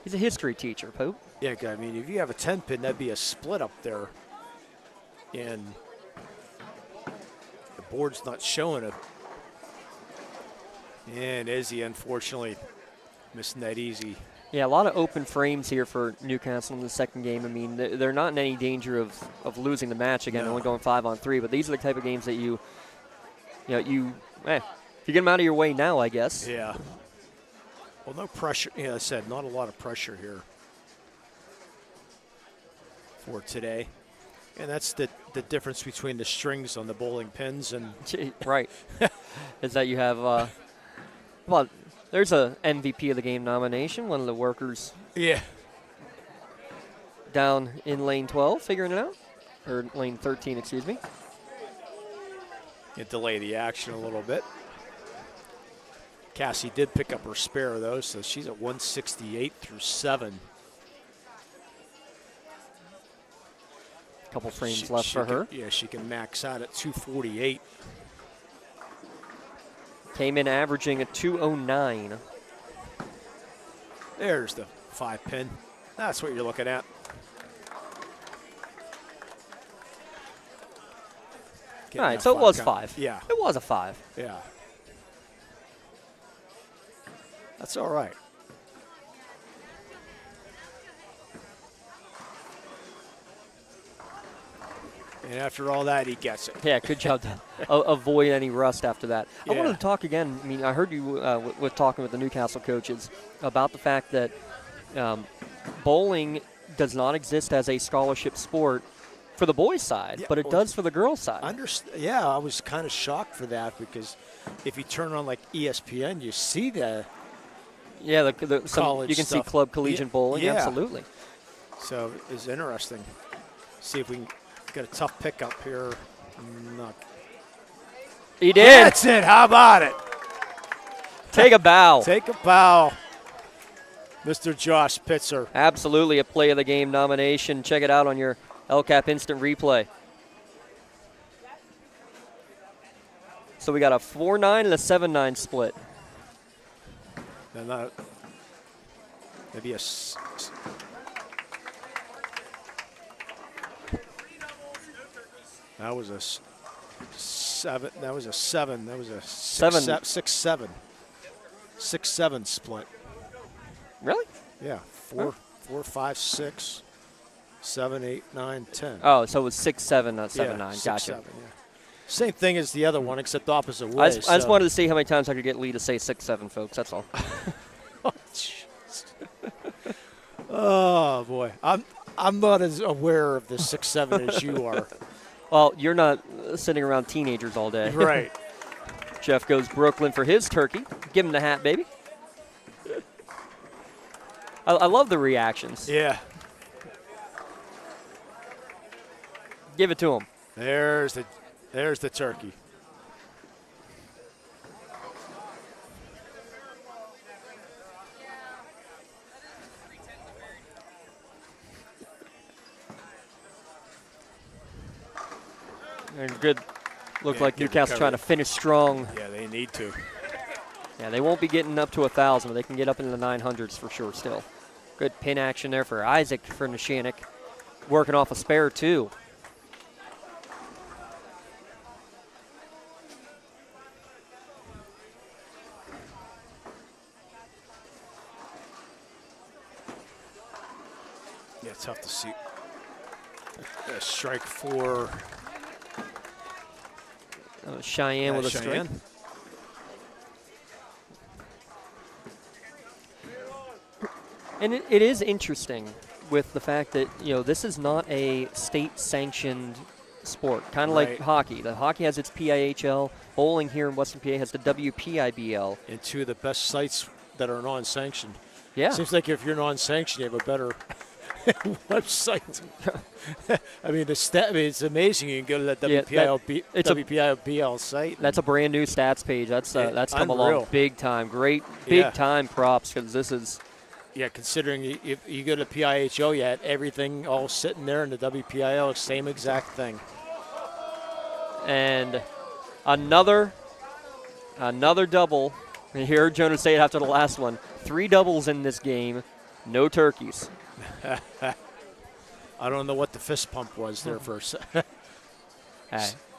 he's a history teacher, Pope. Yeah, I mean, if you have a 10 pin, that'd be a split up there. And the board's not showing it. And Izzy, unfortunately, missing that easy. Yeah, a lot of open frames here for Newcastle in the second game. I mean, they're not in any danger of losing the match again, only going 5-on-3. But these are the type of games that if you get them out of your way now, I guess. Yeah. Well, no pressure. Yeah, I said not a lot of pressure here for today. And that's the difference between the strings on the bowling pins and right. Is that you have well, there's a MVP of the game nomination, one of the workers. Yeah. Down in lane 12, figuring it out. Or lane 13, excuse me. You delay the action a little bit. Cassie did pick up her spare, though, so she's at 168 through 7. Couple frames left for her. Yeah, she can max out at 248. Came in averaging a 209. There's the 5 pin. That's what you're looking at. All right, so it was 5. Yeah. It was a 5. Yeah. That's all right. And after all that, he gets it. Yeah, good job to avoid any rust after that. Yeah. I wanted to talk again. I mean, I heard you with talking with the Newcastle coaches about the fact that bowling does not exist as a scholarship sport for the boys' side, but it does for the girls' side. Yeah, I was kind of shocked for that because if you turn on like ESPN, you see the college you can stuff. see club collegiate bowling. Yeah. Absolutely. So it's interesting. See if we can get a tough pickup here. Not. He did. That's it. How about it? Take a bow. Take a bow. Mr. Josh Pitzer. Absolutely a play of the game nomination. Check it out on your LCAP instant replay. So we got a 4-9 and a 7-9 split. And maybe a that was a 7. That was a 7. That was a 6-7. 6-7 split. Really? Yeah. 4, 5, 6, 7, 8, 9, 10. Oh, so it was 6-7, not 7-9. Yeah, Gotcha. 6-7, yeah. Same thing as the other one, except opposite way. I just wanted to see how many times I could get Lee to say 6-7, folks. That's all. Oh boy, I'm not as aware of the 6-7 as you are. Well, you're not sitting around teenagers all day. Right. Jeff goes Brooklyn for his turkey. Give him the hat, baby. I love the reactions. Yeah. Give it to him. There's the turkey. And good. Look like Newcastle trying to finish strong. Yeah, they need to. Yeah, they won't be getting up to 1,000, but they can get up into the 900s for sure still. Good pin action there for Isaac for Neshannock. Working off a spare two. Yeah, it's tough to see. A strike for Cheyenne with a Cheyenne. strike. And it is interesting with the fact that, this is not a state-sanctioned sport, kind of like hockey. The hockey has its PIHL. Bowling here in Western PA has the WPIBL. And two of the best sites that are non-sanctioned. Yeah. Seems like if you're non-sanctioned, you have a better website. I mean, it's amazing. You can go to that WPIBL site. That's a brand new stats page. That's come unreal. along big time. Great big time props because this is. Yeah, considering if you go to PIHO, you had everything all sitting there in the WPIL, same exact thing. And another double. You heard Jonas say it after the last one. 3 doubles in this game, no turkeys. I don't know what the fist pump was there for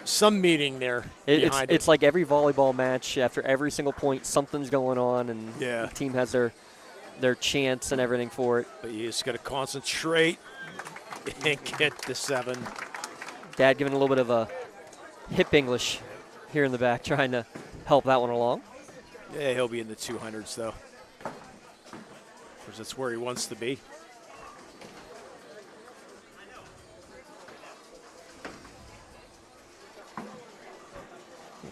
some meeting there. It's like every volleyball match. After every single point, something's going on, and the team has their chance and everything for it. But you just got to concentrate and get the 7. Dad giving a little bit of a hip English here in the back, trying to help that one along. Yeah, he'll be in the 200s, though. Because that's where he wants to be.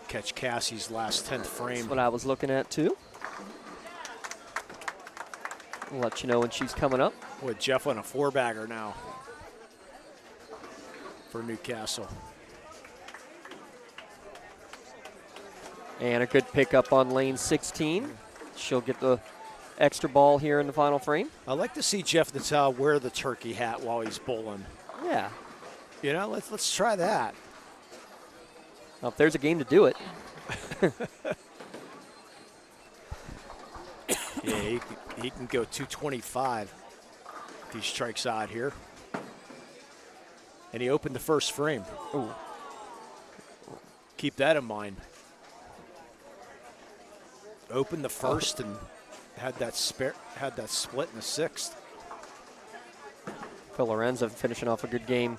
Catch Cassie's last 10th frame. That's what I was looking at, too. I'll let you know when she's coming up. Boy, Jeff on a 4-bagger now for Newcastle. And a good pickup on lane 16. She'll get the extra ball here in the final frame. I like to see Jeff Natal wear the turkey hat while he's bowling. Yeah. Let's try that. Well, if there's a game to do it. Yeah, he can go 225 if he strikes out here. And he opened the first frame. Ooh. Keep that in mind. Opened the first and had that split in the 6th. Phil Lorenzo finishing off a good game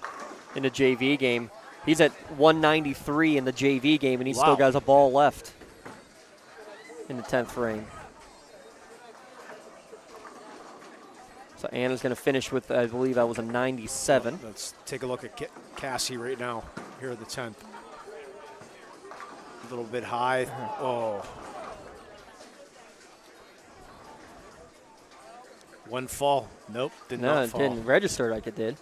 in the JV game. He's at 193 in the JV game, and he still got a ball left in the 10th frame. So Anna's going to finish with, I believe that was a 97. Let's take a look at Cassie right now here at the 10th. A little bit high. Oh. One fall. Nope, did not fall. No, it didn't register like it did.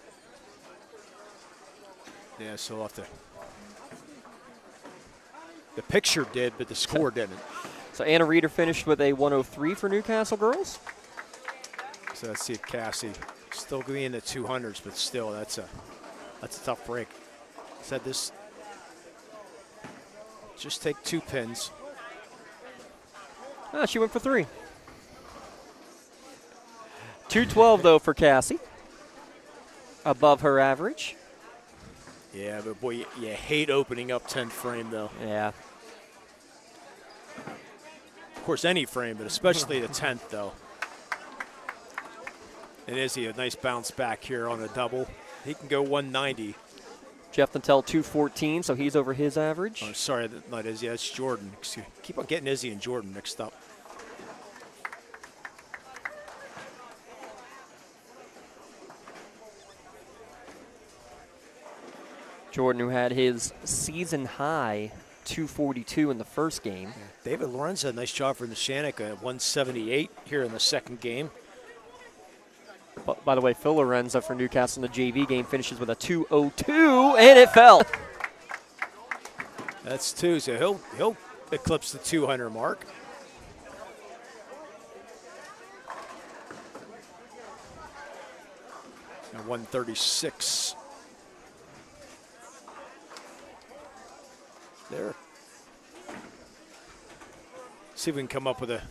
Yeah, so we'll have to. The picture did, but the score didn't. So Anna Reeder finished with a 103 for Newcastle girls. So let's see if Cassie still going to be in the 200s, but still, that's a tough break. Said this, just take 2 pins. She went for 3. 212 though for Cassie. Above her average. Yeah, but boy, you hate opening up 10th frame though. Yeah. Of course, any frame, but especially the 10th though. And Izzy, a nice bounce back here on a double. He can go 190. Jeff Nantel 214, so he's over his average. Oh, sorry, not Izzy, that's Jordan. Keep on getting Izzy and Jordan mixed up. Jordan, who had his season high 242 in the first game. Yeah. David Lorenzo, nice job for Neshannock at 178 here in the second game. But by the way, Phil Lorenzo for Newcastle in the JV game finishes with a 202, and it fell. That's 2, so he'll eclipse the 200 mark. And 136. There. See if we can come up with a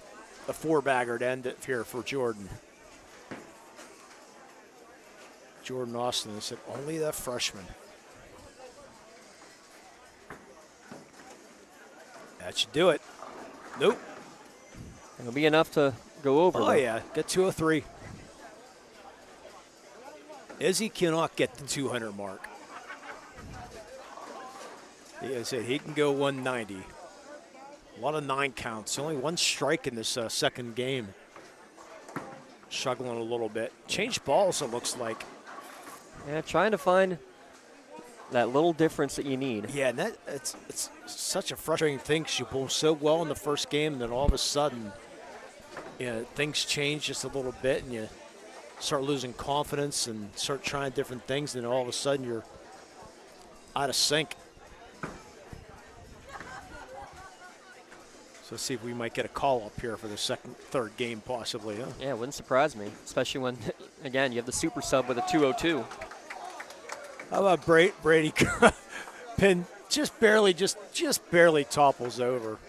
4-bagger to end it here for Jordan. Jordan Austin said only the freshman. That should do it. Nope. It'll be enough to go over. Oh, yeah. Get 203. Izzy cannot get the 200 mark. I said he can go 190. A lot of 9 counts. Only 1 strike in this second game. Struggling a little bit. Changed balls, it looks like. Yeah, trying to find that little difference that you need. Yeah, and it's such a frustrating thing because you bowl so well in the first game, and then all of a sudden, things change just a little bit, and you start losing confidence and start trying different things, and then all of a sudden you're out of sync. So let's see if we might get a call up here for the third game possibly, huh? Yeah, it wouldn't surprise me, especially when, again, you have the super sub with a 202. How about Brady pin just barely topples over.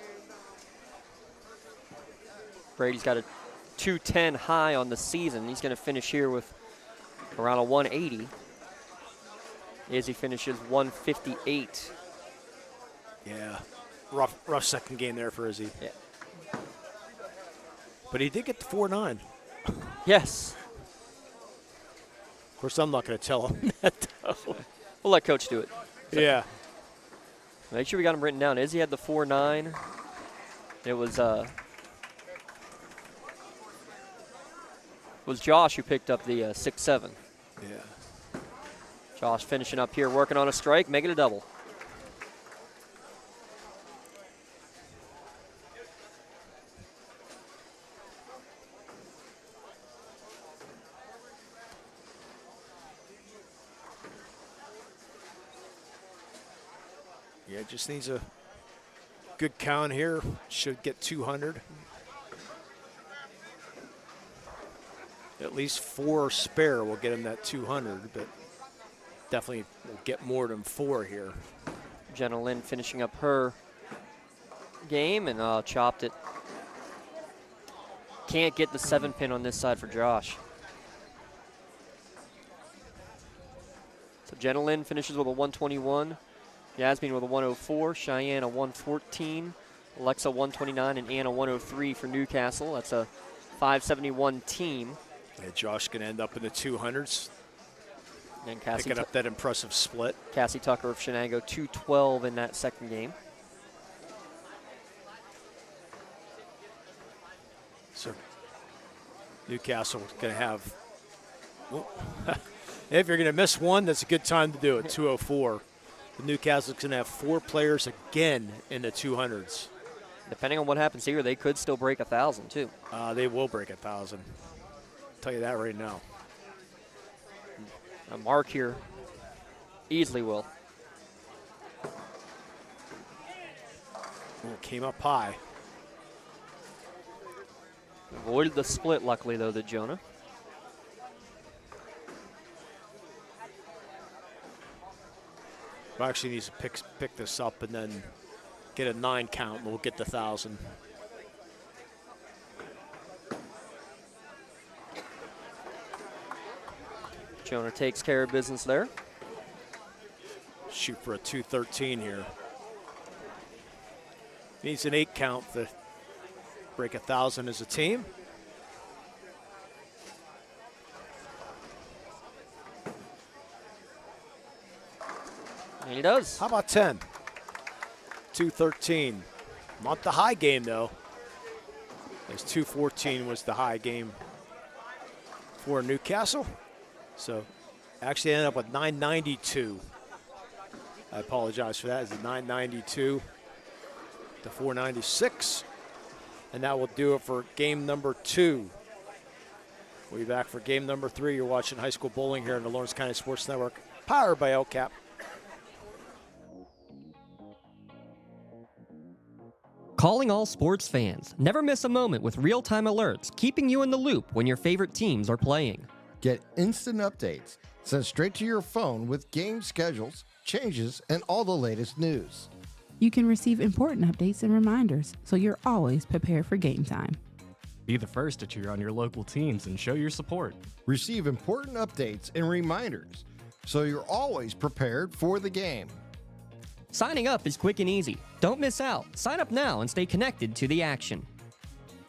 Brady's got a 210 high on the season. He's going to finish here with around a 180. Izzy finishes 158. Yeah, rough second game there for Izzy. Yeah. But he did get the 4.9. Yes. Of course, I'm not going to tell him that, though. We'll let Coach do it. So yeah. Make sure we got him written down. Izzy had the 4.9. It was Josh who picked up the 6.7. Yeah. Josh finishing up here, working on a strike, making a double. Yeah, just needs a good count here. Should get 200. At least 4 spare will get him that 200, but definitely will get more than 4 here. Jenna Lynn finishing up her game and chopped it. Can't get the 7-pin on this side for Josh. So Jenna Lynn finishes with a 121. Yasmin with a 104, Cheyenne a 114, Alexa 129, and Anna 103 for Newcastle. That's a 571 team. Yeah, Josh can end up in the 200s. And Cassie picking up that impressive split. Cassie Tucker of Shenango 212 in that second game. So Newcastle going to have, if you're going to miss one, that's a good time to do it, 204. The Newcastle's going to have 4 players again in the 200s. Depending on what happens here, they could still break 1,000 too. They will break 1,000. I'll tell you that right now. A mark here easily will. Came up high. Avoided the split, luckily, though, to Jonah. Actually needs to pick this up and then get a 9 count, and we'll get the 1,000. Jonah takes care of business there. Shoot for a 213 here. Needs an 8 count to break 1,000 as a team. And he does. How about 10? 213. Not the high game, though. As 214 was the high game for Newcastle. So actually ended up with 992. I apologize for that. It's a 992 to 496. And that will do it for game number 2. We'll be back for game number 3. You're watching high school bowling here on the Lawrence County Sports Network, powered by LCAP. Calling all sports fans. Never miss a moment with real-time alerts, keeping you in the loop when your favorite teams are playing. Get instant updates sent straight to your phone with game schedules, changes, and all the latest news. You can receive important updates and reminders, so you're always prepared for game time. Be the first to cheer on your local teams and show your support. Receive important updates and reminders, so you're always prepared for the game. Signing up is quick and easy. Don't miss out. Sign up now and stay connected to the action.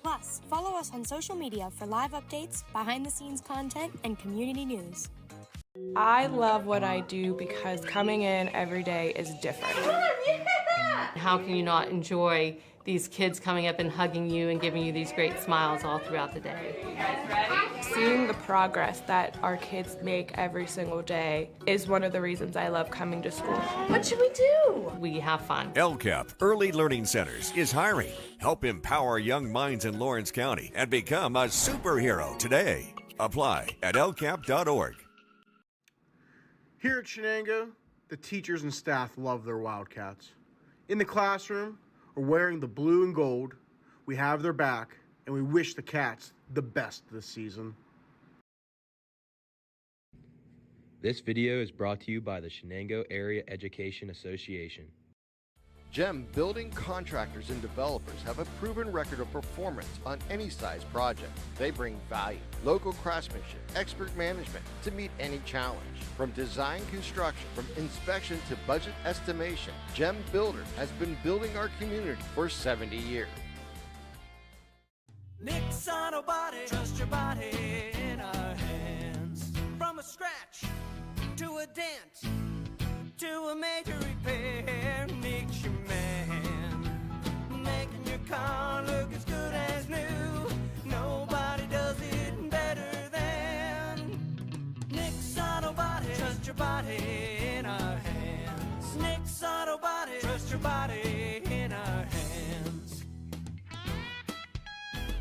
Plus, follow us on social media for live updates, behind-the-scenes content, and community news. I love what I do because coming in every day is different. How can you not enjoy these kids coming up and hugging you and giving you these great smiles all throughout the day? You guys ready? Seeing the progress that our kids make every single day is one of the reasons I love coming to school. What should we do? We have fun. LCAP Early Learning Centers is hiring. Help empower young minds in Lawrence County and become a superhero today. Apply at lcap.org. Here at Shenango, the teachers and staff love their Wildcats. In the classroom, or wearing the blue and gold, we have their back, and we wish the Cats the best this season. This video is brought to you by the Shenango Area Education Association. GEM building contractors and developers have a proven record of performance on any size project. They bring value, local craftsmanship, expert management to meet any challenge. From design construction, from inspection to budget estimation, GEM Builder has been building our community for 70 years. Nick's Auto Body, trust your body in our hands. From a scratch to a dent to a major repair, Nick's your man. Making your car look as good as new. Nobody does it better than Nick's Auto Body. Trust your body in our hands. Nick's Auto Body. Trust your body in our hands.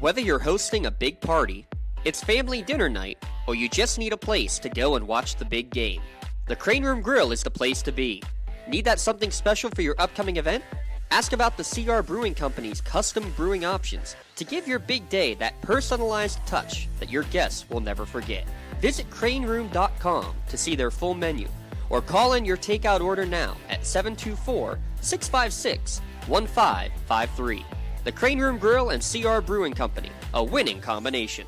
Whether you're hosting a big party, it's family dinner night, or you just need a place to go and watch the big game, the Crane Room Grill is the place to be. Need that something special for your upcoming event? Ask about the CR Brewing Company's custom brewing options to give your big day that personalized touch that your guests will never forget. Visit craneroom.com to see their full menu, or call in your takeout order now at 724-656-1553. The Crane Room Grill and CR Brewing Company, a winning combination.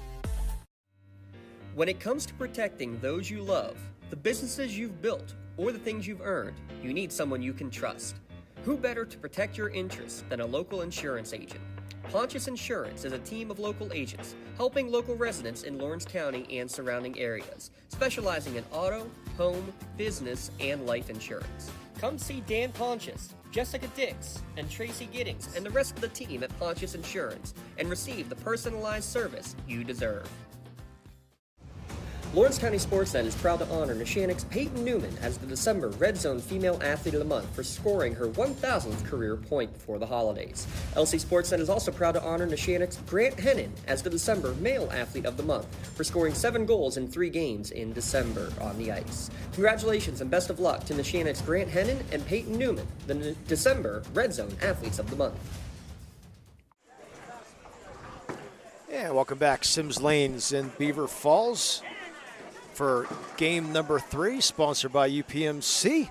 When it comes to protecting those you love, the businesses you've built, or the things you've earned, you need someone you can trust. Who better to protect your interests than a local insurance agent? Pontius Insurance is a team of local agents helping local residents in Lawrence County and surrounding areas, specializing in auto, home, business, and life insurance. Come see Dan Pontius, Jessica Dix, and Tracy Giddings, and the rest of the team at Pontius Insurance, and receive the personalized service you deserve. Lawrence County SportsNet is proud to honor Neshannock's Peyton Newman as the December Red Zone Female Athlete of the Month for scoring her 1,000th career point before the holidays. LC SportsNet is also proud to honor Neshannock's Grant Hennon as the December Male Athlete of the Month for scoring 7 goals in 3 games in December on the ice. Congratulations and best of luck to Neshannock's Grant Hennon and Peyton Newman, the December Red Zone Athletes of the Month. Yeah, welcome back. Sims Lanes in Beaver Falls for game number 3, sponsored by UPMC.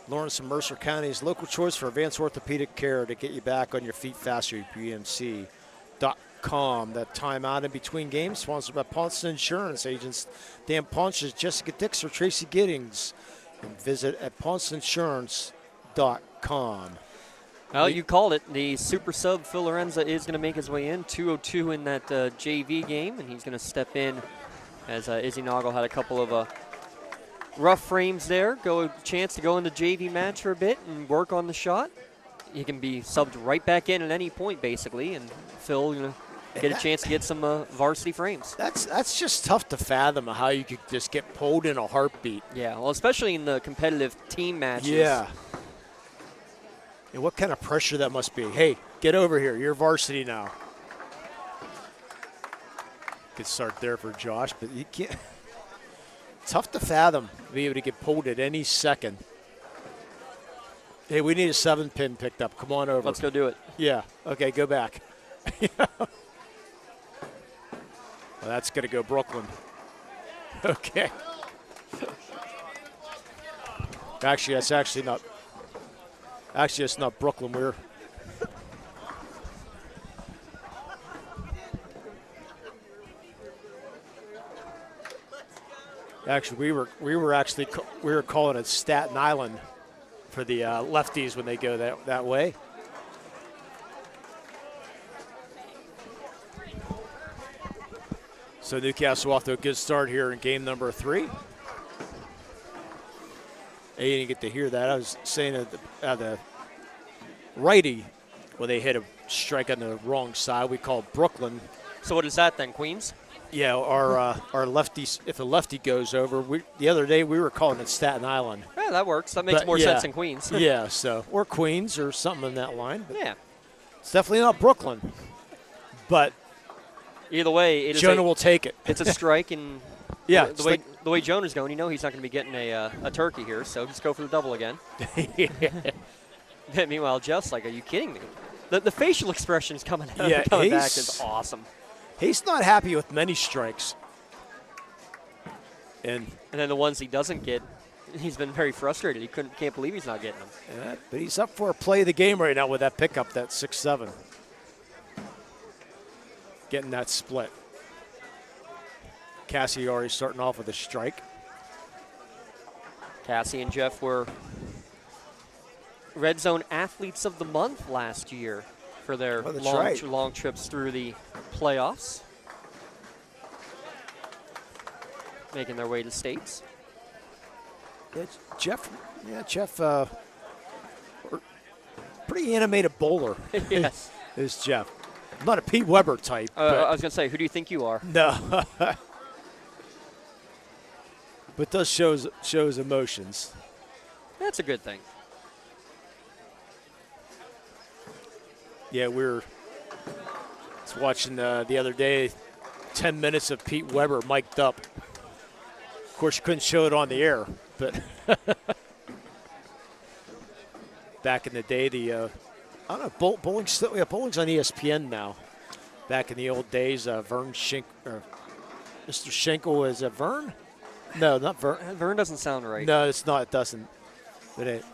Lawrence and Mercer County's local choice for advanced orthopedic care to get you back on your feet faster, UPMC.com. That timeout in between games, sponsored by Ponce Insurance. Agents Dan Ponce, Jessica Dix, or Tracy Giddings. And visit at PonceInsurance.com. Well, you called it. The super sub Phil Lorenza is going to make his way in. 2:02 in that JV game, and he's going to step in as Izzy Noggle had a couple of rough frames there. Chance to go in the JV match for a bit and work on the shot. He can be subbed right back in at any point, basically, and Phil get a chance to get some varsity frames. That's just tough to fathom how you could just get pulled in a heartbeat. Yeah, well, especially in the competitive team matches. Yeah. And what kind of pressure that must be. Hey, get over here. You're varsity now. Could start there for Josh, but you can't. Tough to fathom to be able to get pulled at any second. Hey, we need a 7-pin picked up. Come on over. Let's go do it. Yeah. Okay, go back. Well, that's going to go Brooklyn. Okay. Actually, that's actually not. Actually, it's not Brooklyn. We're actually we were calling it Staten Island for the lefties when they go that way. So Newcastle off to a good start here in game number 3. Hey, you didn't get to hear that. I was saying that the righty, well, they hit a strike on the wrong side. We call Brooklyn. So what is that then, Queens? Yeah, our lefties. If a lefty goes over, the other day we were calling it Staten Island. Yeah, that works. That makes more sense than Queens. Yeah, so or Queens or something in that line. But yeah, it's definitely not Brooklyn. But either way, Jonah will take it. It's a strike, and yeah, the way Jonah's going, he's not going to be getting a turkey here. So just go for the double again. Meanwhile, Jeff's like, "Are you kidding me?" The facial expressions coming back is awesome. He's not happy with many strikes. And then the ones he doesn't get, he's been very frustrated. He can't believe he's not getting them. Yeah, but he's up for a play of the game right now with that pickup, that 6-7. Getting that split. Cassie already starting off with a strike. Cassie and Jeff were Red Zone Athletes of the Month last year for their long trips through the playoffs, making their way to states. Jeff, pretty animated bowler. Yes, is Jeff. Not a Pete Weber type. I was going to say, who do you think you are? No. But does shows emotions. That's a good thing. Yeah, we were watching the other day, 10 minutes of Pete Weber mic'd up. Of course, you couldn't show it on the air, but back in the day, I don't know, bowling's on ESPN now. Back in the old days, Mr. Schenkel was Vern? No, not Vern. Vern doesn't sound right. No, it's not. It doesn't. But it.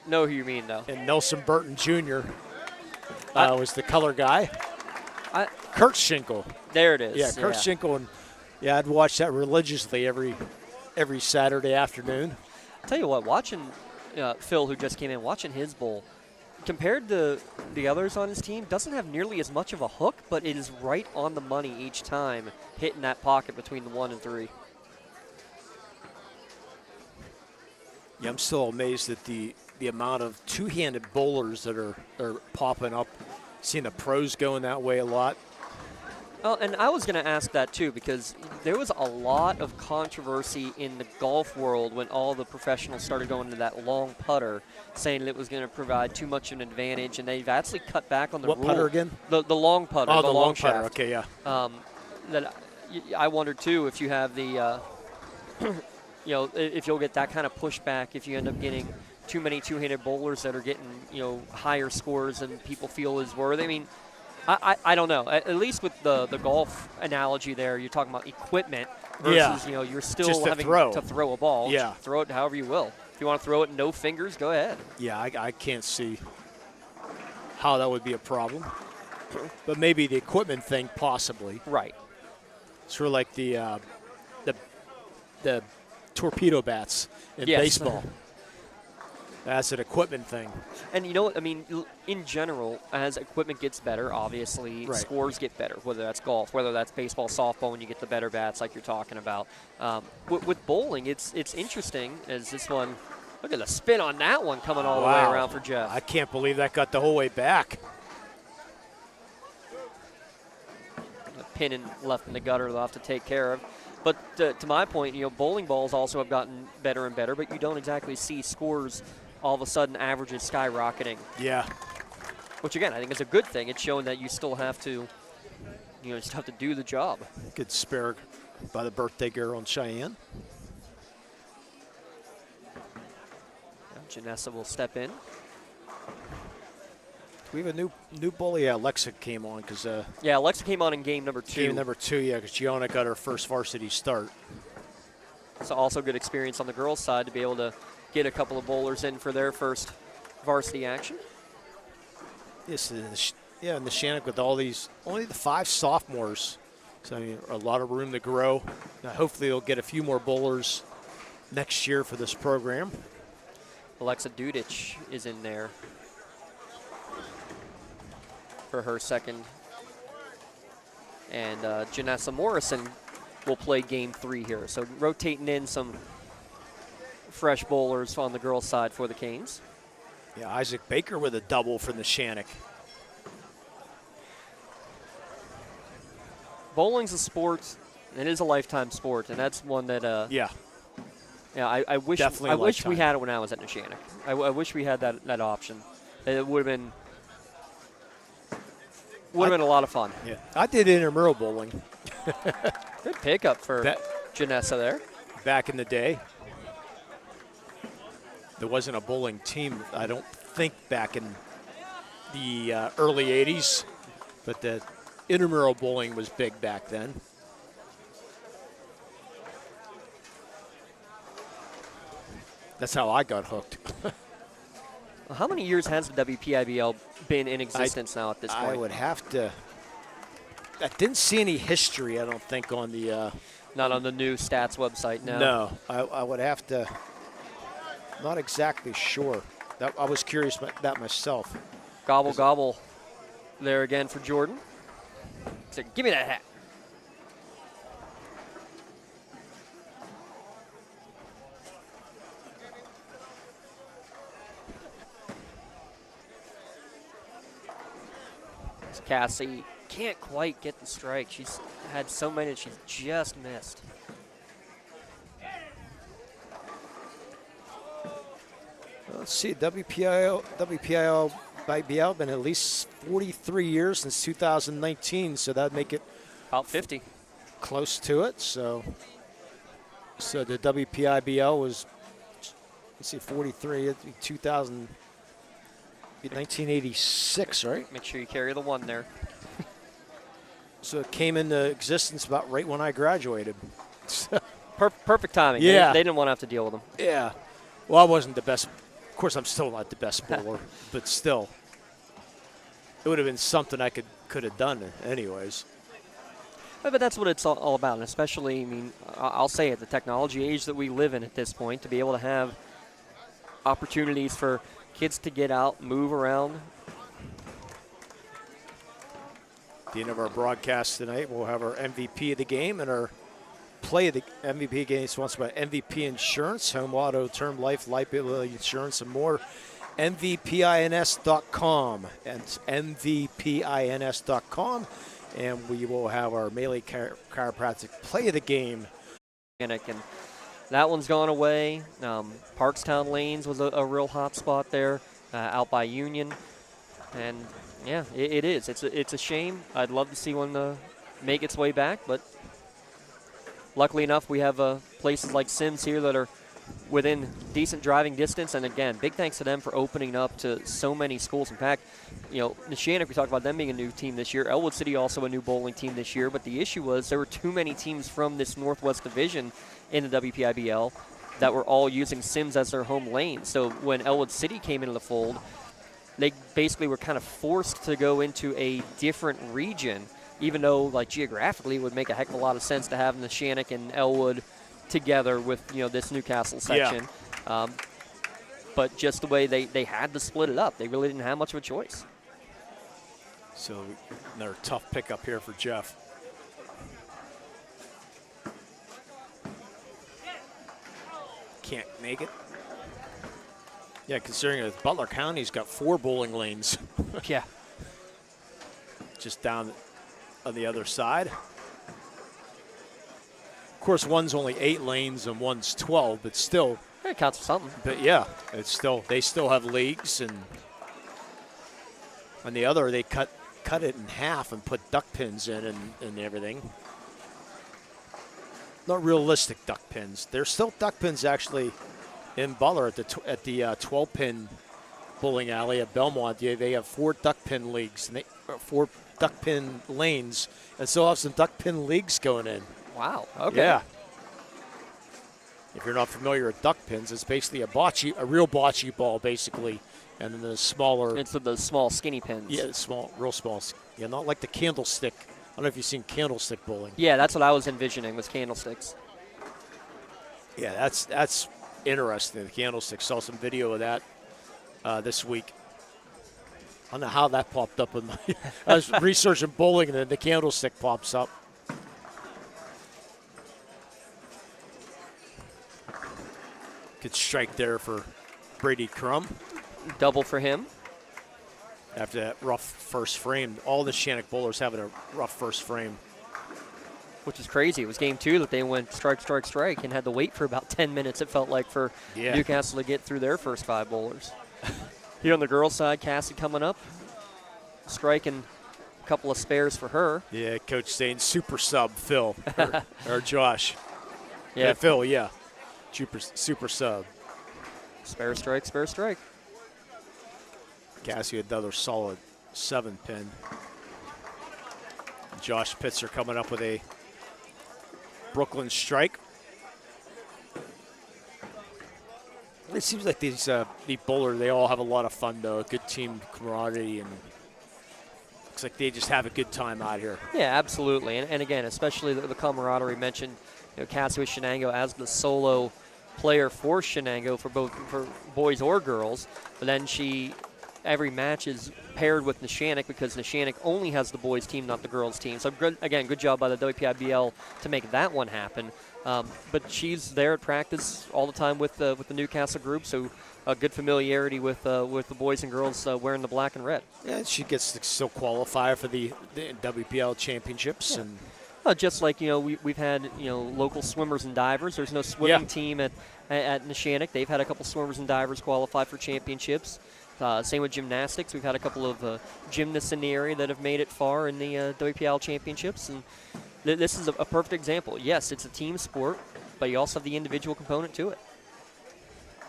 Know who you mean, though. And Nelson Burton Jr. Was the color guy. Kurt Schenkel. There it is. Yeah, Kurt Schenkel. And I'd watch that religiously every Saturday afternoon. I'll tell you what, watching Phil, who just came in, watching his bowl, compared to the others on his team, doesn't have nearly as much of a hook, but it is right on the money each time, hitting that pocket between the 1 and 3. Yeah, I'm still amazed at the amount of two-handed bowlers that are popping up. Seeing the pros going that way a lot. Well, and I was going to ask that too, because there was a lot of controversy in the golf world when all the professionals started going to that long putter, saying that it was going to provide too much of an advantage, and they've actually cut back on the rule. What putter again? The long putter. Oh, the long shaft. putter. Okay, yeah. That I wondered too if you have the, if you'll get that kind of pushback if you end up getting too many two-handed bowlers that are getting higher scores than people feel is worth. I mean, I don't know. At least with the golf analogy there, you're talking about equipment versus, you're still Just having to throw a ball. Yeah. Throw it however you will. If you want to throw it no fingers, go ahead. Yeah, I can't see how that would be a problem. But maybe the equipment thing, possibly. Right. Sort of like the torpedo bats in baseball. That's an equipment thing. And you know what? I mean, in general, as equipment gets better, obviously scores get better, whether that's golf, whether that's baseball, softball, when you get the better bats like you're talking about. With bowling, it's interesting as this one, look at the spin on that one coming all the way around for Jeff. I can't believe that got the whole way back. The pin and left in the gutter they'll have to take care of. But to my point, bowling balls also have gotten better and better, but you don't exactly see scores all of a sudden averages skyrocketing. Yeah. Which, again, I think is a good thing. It's showing that you still have to, just have to do the job. Good spare by the birthday girl in Cheyenne. Janessa will step in. We have a new bowler. Yeah, Alexa came on because. Yeah, Alexa came on in game number 2. Game number 2, yeah, because Gianna got her first varsity start. So also good experience on the girls' side to be able to get a couple of bowlers in for their first varsity action. Yes, and the Neshannock with all these, only the 5 sophomores. So, I mean, a lot of room to grow. Now, hopefully they'll get a few more bowlers next year for this program. Alexa Dudich is in there for her second. And Janessa Morrison will play game 3 here. So rotating in some fresh bowlers on the girls' side for the Canes. Yeah, Isaac Baker with a double for the Neshannock. Bowling's a sport. It is a lifetime sport, and that's one that yeah, I wish definitely I wish we had it when I was at Neshannock. I wish we had that option. It would have been a lot of fun. Yeah, I did intramural bowling. Good pickup for Janessa there. Back in the day. There wasn't a bowling team, I don't think, back in the early 80s, but the intramural bowling was big back then. That's how I got hooked. How many years has the WPIBL been in existence now at this point? I would have to. I didn't see any history, I don't think, on the. Not on the new stats website, no. No, I would have to. Not exactly sure. I was curious about that myself. Gobble, gobble there again for Jordan. So give me that hat. Cassie can't quite get the strike. She's had so many that she's just missed. Let's see, WPIBL been at least 43 years since 2019, so that'd make it about 50. Close to it. So the WPIBL was, let's see, 43, 2000. 1986, right? Make sure you carry the 1 there. So it came into existence about right when I graduated. Perfect timing. Yeah. They didn't want to have to deal with them. Yeah. Well, I wasn't the best. Of course, I'm still not the best bowler, but still. It would have been something I could have done anyways. But that's what it's all about, and especially, I mean, I'll say it, the technology age that we live in at this point, to be able to have opportunities for kids to get out, move around. At the end of our broadcast tonight, we'll have our MVP of the game and our play of the MVP game sponsored by MVP Insurance, home auto, term life, liability insurance, and more. MVPINS.com. And it's MVPINS.com. And we will have our Melee Chiropractic play of the game. And that one's gone away. Parkstown Lanes was a real hot spot there out by Union. And, yeah, it is. It's a shame. I'd love to see one make its way back. But luckily enough, we have places like Sims here that are within decent driving distance. And again, big thanks to them for opening up to so many schools. In fact, Neshannock, we talked about them being a new team this year. Elwood City also a new bowling team this year. But the issue was there were too many teams from this Northwest Division in the WPIBL that were all using Sims as their home lane. So when Elwood City came into the fold, they basically were kind of forced to go into a different region, even though, like, geographically it would make a heck of a lot of sense to have Neshannock and Elwood together with, this Newcastle section. Yeah. But just the way they had to split it up, they really didn't have much of a choice. So another tough pickup here for Jeff. Can't make it. Yeah, considering that Butler County's got 4 bowling lanes. Yeah. Just down on the other side. Of course, one's only 8 lanes and one's 12, but still. It counts for something. But yeah, it's still, they still have leagues, and on the other they cut it in half and put duck pins in and everything. Not realistic duck pins. There's still duck pins actually in Butler at the 12-pin bowling alley at Belmont. They have 4 duck pin leagues, and 4 duck pin lanes, and still have some duck pin leagues going in. Wow. Okay. Yeah. If you're not familiar with duck pins, it's basically a real bocce ball, basically, and then the smaller. It's the small skinny pins. Yeah, real small. Yeah, not like the candlestick. I don't know if you've seen candlestick bowling. Yeah, that's what I was envisioning, was candlesticks. Yeah, that's interesting. The candlestick. Saw some video of that this week. I don't know how that popped up. I was researching bowling, and then the candlestick pops up. Good strike there for Brady Crum. Double for him. After that rough first frame. All the Neshannock bowlers having a rough first frame. Which is crazy. It was game 2 that they went strike, strike, strike, and had to wait for about 10 minutes, it felt like, for Newcastle to get through their first 5 bowlers. Here on the girls' side, Cassie coming up. Striking a couple of spares for her. Yeah, Coach saying super sub Phil or Josh. Yeah, Phil, yeah. Super sub. Spare strike, spare strike. Cassie another solid 7-pin. Josh Pitzer coming up with a Brooklyn strike. It seems like these bowlers, they all have a lot of fun, though. Good team camaraderie, and looks like they just have a good time out here. Yeah, absolutely. And again, especially the camaraderie mentioned, Cassie with Shenango as the solo player for Shenango for boys or girls, but then every match is paired with Neshannock because Neshannock only has the boys team, not the girls team. So good job by the WPIBL to make that one happen. But she's there at practice all the time with the Newcastle group, so a good familiarity with the boys and girls wearing the black and red. Yeah, she gets to still qualify for the WPL championships. Yeah. And just like, we've had, local swimmers and divers. There's no swimming team at Neshannock. They've had a couple swimmers and divers qualify for championships. Same with gymnastics. We've had a couple of gymnasts in the area that have made it far in the WPL championships. And this is a perfect example. Yes, it's a team sport, but you also have the individual component to it.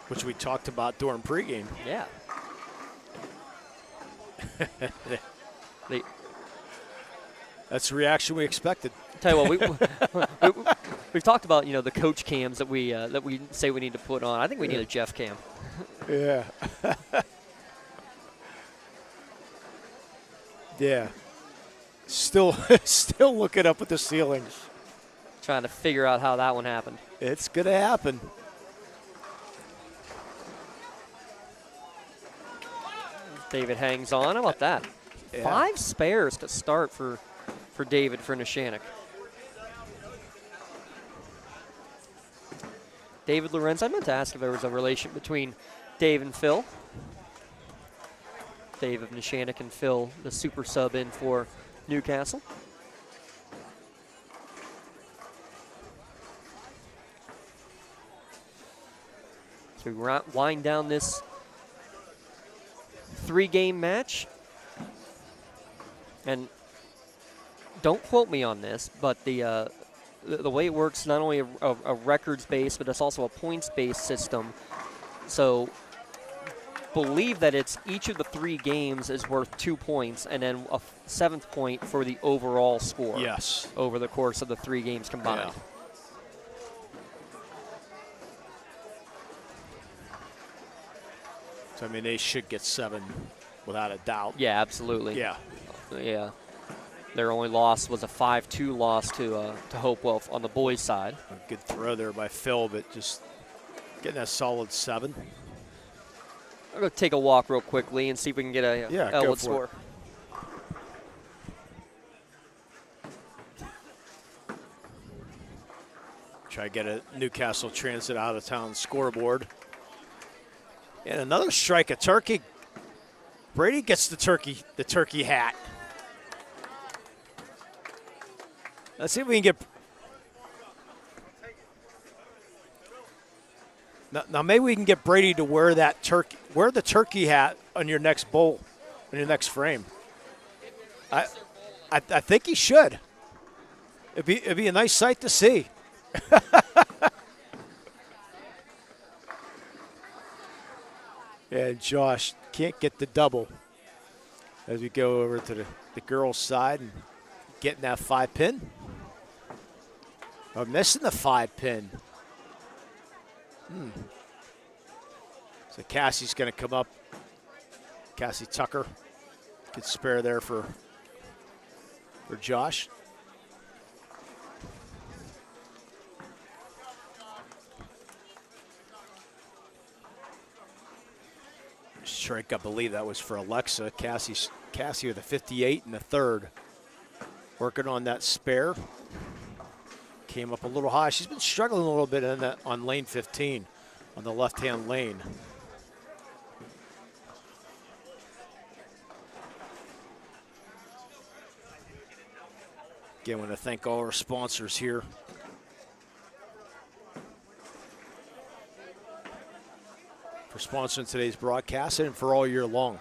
Which we talked about during pregame. Yeah. That's the reaction we expected. Tell you what, we've talked about the coach cams that we say we need to put on. I think we need a Jeff cam. Yeah. Yeah. Still looking up at the ceiling. Trying to figure out how that one happened. It's gonna happen. David hangs on. How about that? Yeah. 5 spares to start for David for Neshannock. David Lorenz, I meant to ask if there was a relation between Dave and Phil. Dave of Neshannock and Phil, the super sub in for Newcastle. So we wind down this 3-game match. And don't quote me on this, but the the way it works, not only a records-based, but it's also a points-based system. So believe that it's each of the 3 games is worth 2 points, and then a 7th point for the overall score. Yes. Over the course of the 3 games combined. Yeah. So, I mean, they should get 7 without a doubt. Yeah, absolutely. Yeah. Yeah. Their only loss was a 5-2 loss to Hopewell on the boys' side. A good throw there by Phil, but just getting a solid 7. I'll go take a walk real quickly and see if we can get a Elwood score. Try to get a Newcastle Transit out of town scoreboard. And another strike, a turkey. Brady gets the turkey hat. Let's see if we can get. Now maybe we can get Brady to wear the turkey hat on your next bowl, on your next frame. I think he should. It'd be a nice sight to see. And Josh can't get the double as we go over to the girls' side and getting that 5-pin. Oh, missing the 5-pin. So Cassie's going to come up. Cassie Tucker. Good spare there for Josh. Strike, I believe that was for Alexa. Cassie with a 58 in the 3rd. Working on that spare. Came up a little high. She's been struggling a little bit on lane 15, on the left-hand lane. Again, I want to thank all our sponsors here. For sponsoring today's broadcast and for all year long.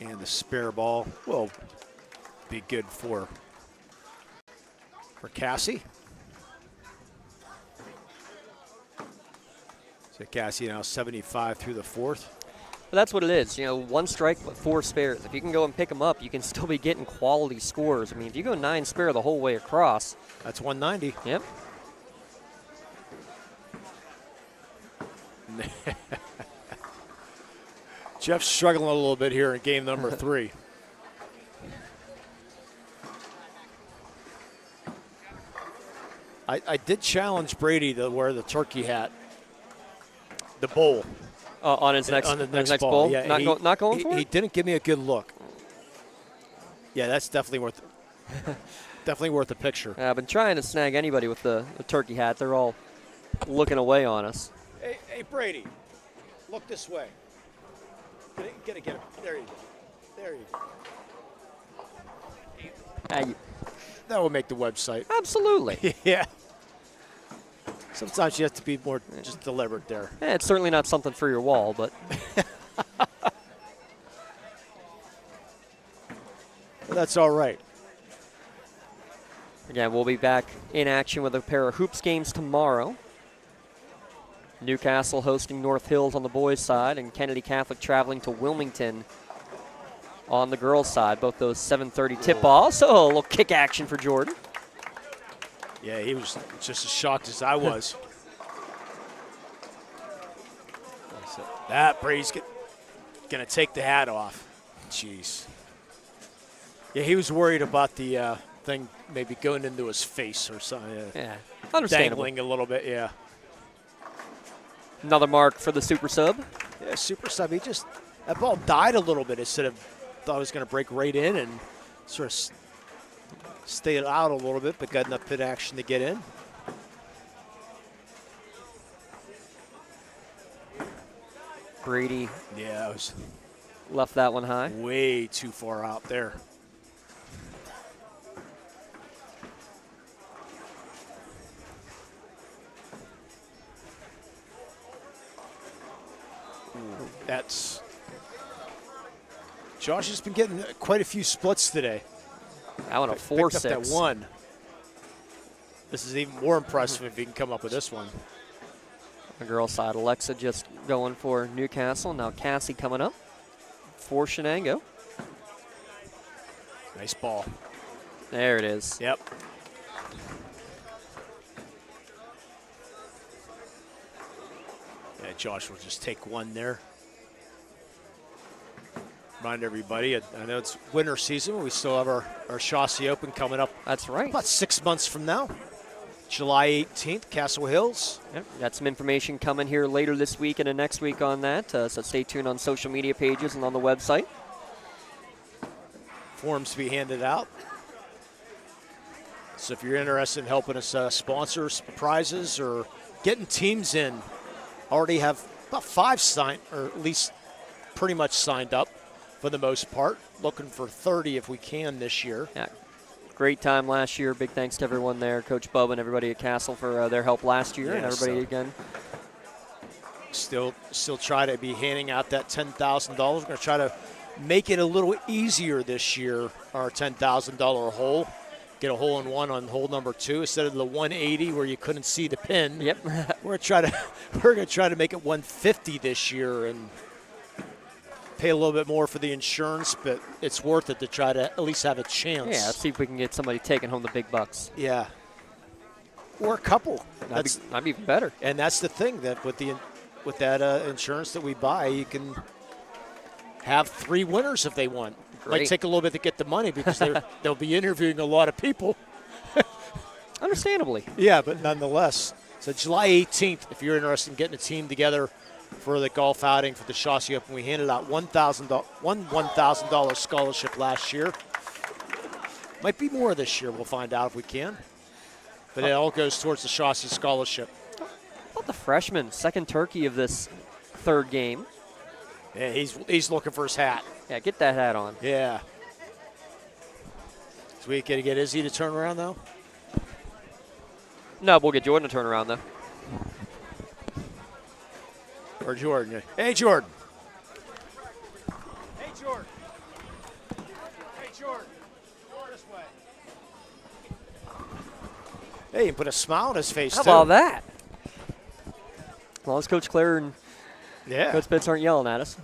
And the spare ball will be good for Cassie. So Cassie now 75 through the 4th. But that's what it is. 1 strike, but 4 spares. If you can go and pick them up, you can still be getting quality scores. I mean, if you go 9 spare the whole way across. That's 190. Yep. Jeff's struggling a little bit here in game number 3. I did challenge Brady to wear the turkey hat, the bowl. On his next bowl? Yeah, not going for it? He didn't give me a good look. Yeah, that's definitely worth a picture. I've been trying to snag anybody with the turkey hat. They're all looking away on us. Hey, Brady, look this way. Get it. There you go. That will make the website. Absolutely. Yeah. Sometimes you have to be more just deliberate there. It's certainly not something for your wall, but. Well, that's all right. Again, we'll be back in action with a pair of hoops games tomorrow. Newcastle hosting North Hills on the boys' side, and Kennedy Catholic traveling to Wilmington on the girls' side. Both those 7:30 tip-offs. So a little kick action for Jordan. Yeah, he was just as shocked as I was. That Brady's going to take the hat off. Jeez. Yeah, he was worried about the thing maybe going into his face or something. Yeah, understandable. Dangling a little bit, yeah. Another mark for the super sub. Yeah, super sub. That ball died a little bit instead of thought it was going to break right in and sort of stayed out a little bit, but got enough pit action to get in. Brady. Yeah, it was left that one high. Way too far out there. Josh has been getting quite a few splits today. That one a 4-6. Picked up that one. This is even more impressive if he can come up with this one. The girls' side, Alexa just going for Newcastle. Now Cassie coming up for Shenango. Nice ball. There it is. Yep. Yeah, Josh will just take one there. Remind everybody, I know it's winter season, but we still have our Chauncey Open coming up. That's right. About 6 months from now. July 18th, Castle Hills. Yep, got some information coming here later this week and next week on that, so stay tuned on social media pages and on the website. Forms to be handed out. So if you're interested in helping us sponsor prizes or getting teams in, already have about 5 signed, or at least pretty much signed up for the most part. Looking for 30 if we can this year. Yeah. Great time last year. Big thanks to everyone there, Coach Bubba and everybody at Castle for their help last year, and everybody again. Still try to be handing out that $10,000. We're going to try to make it a little easier this year, our $10,000 hole. Get a hole in one on hole number 2 instead of the 180 where you couldn't see the pin. Yep. we're going to try to make it 150 this year and pay a little bit more for the insurance, but it's worth it to try to at least have a chance. Yeah, let's see if we can get somebody taking home the big bucks. Yeah. Or a couple. That'd be even better. And that's the thing, that with that insurance that we buy, you can have 3 winners if they want. Great. Might take a little bit to get the money because they'll be interviewing a lot of people. Understandably. Yeah, but nonetheless. So July 18th, if you're interested in getting a team together for the golf outing for the Chauncey Open, we handed out $1,000 scholarship last year. Might be more this year. We'll find out if we can. But it all goes towards the Chauncey scholarship. How about the freshman, second turkey of this third game? Yeah, he's looking for his hat. Yeah, get that hat on. Yeah. So we going to get Izzy to turn around, though? No, we'll get Jordan to turn around, though. Or Jordan. Hey, Jordan. Hey, Jordan. Hey, Jordan. Go this way. Hey, you put a smile on his face, How too. about that? As long as Coach Claire and Yeah. Coach Pitts aren't yelling at us.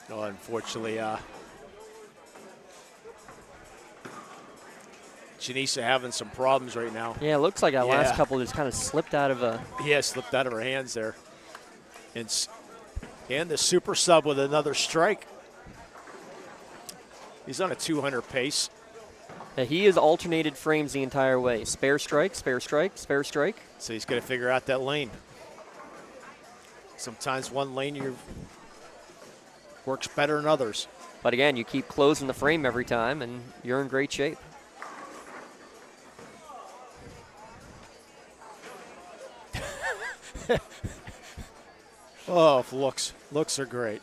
No, unfortunately, Janisa having some problems right now. Yeah, it looks like that last couple just kind of slipped out of a... Yeah, slipped out of her hands there. And the super sub with another strike. He's on a 200 pace. Yeah, he has alternated frames the entire way. Spare strike, spare strike, spare strike. So he's going to figure out that lane. Sometimes one lane works better than others. But again, you keep closing the frame every time, and you're in great shape. Oh, looks are great.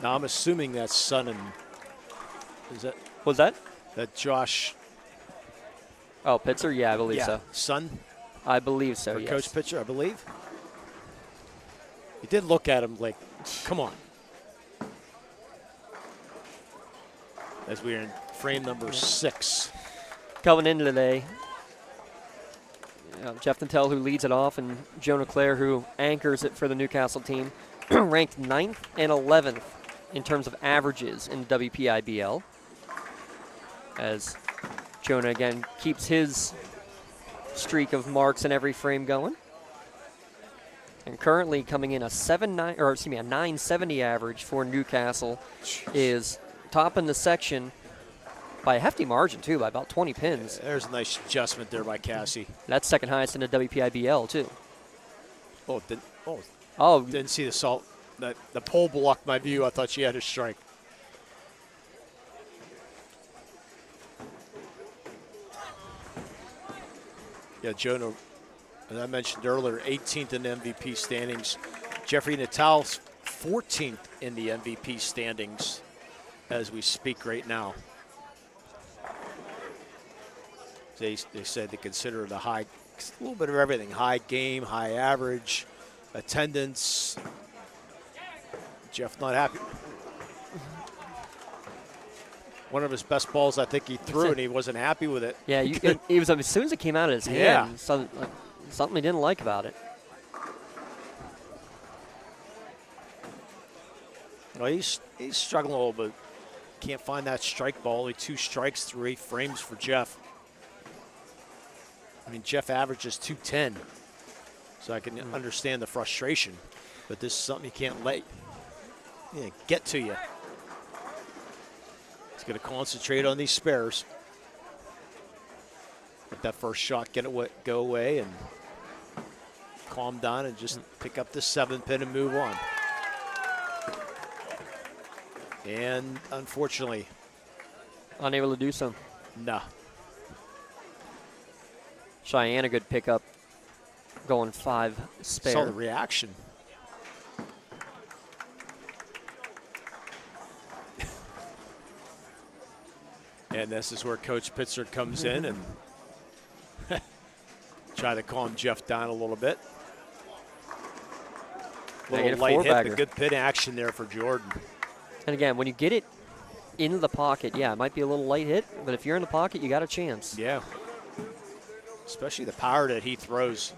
Now I'm assuming that's Son and was that Josh? Oh, Pitzer, yeah, I believe so. Son, I believe so. or Yes. Coach Pitcher, I believe. He did look at him like, "Come on." As we're in frame number 6. Coming in today, Jeff Nantel, who leads it off, and Jonah Claire, who anchors it for the Newcastle team, ranked 9th and 11th in terms of averages in WPIBL. As Jonah, again, keeps his streak of marks in every frame going. And currently coming in a 970 average for Newcastle. Is topping the section by a hefty margin, too, by about 20 pins. There's a nice adjustment there by Cassie. That's second highest in the WPIBL, too. Didn't see the salt. The pole blocked my view. I thought she had a strike. Yeah, Jonah, as I mentioned earlier, 18th in the MVP standings. Jeffrey Natal's 14th in the MVP standings as we speak right now. They said they consider it a little bit of everything. High game, high average, attendance. Jeff not happy. one of his best balls I think he threw, and he wasn't happy with it. Yeah, it was as soon as it came out of his hand, something he didn't like about it. Well, he's struggling a little bit. Can't find that strike ball. Only 2 strikes through 8 frames for Jeff. I mean, Jeff averages 210, so I can understand the frustration. But this is something you can't let get to you. He's going to concentrate on these spares. Let that first shot go away and calm down and just pick up the 7th pin and move on. And unfortunately, unable to do so. No. Cheyenne, a good pickup, going 5 spare. Saw the reaction. And this is where Coach Pitzer comes in and try to calm Jeff down a little bit. Little light hit, but good pin action there for Jordan. And again, when you get it into the pocket, yeah, it might be a little light hit, but if you're in the pocket, you got a chance. Yeah. Especially the power that he throws.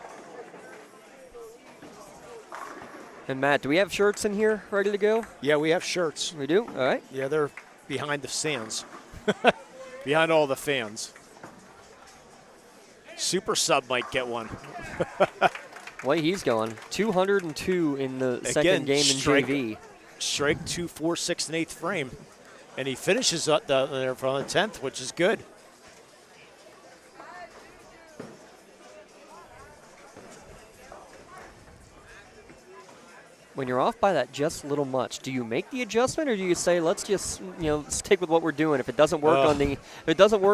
And Matt, do we have shirts in here ready to go? Yeah, we have shirts. We do? All right. Yeah, they're behind the stands. Behind all the fans. Super Sub might get one. Well, he's going 202 in the second game in JV. Strike 2, 4, 6, and 8th frame. And he finishes up there for the 10th, which is good. When you're off by that just a little much, do you make the adjustment, or do you say, let's just stick with what we're doing? If it doesn't work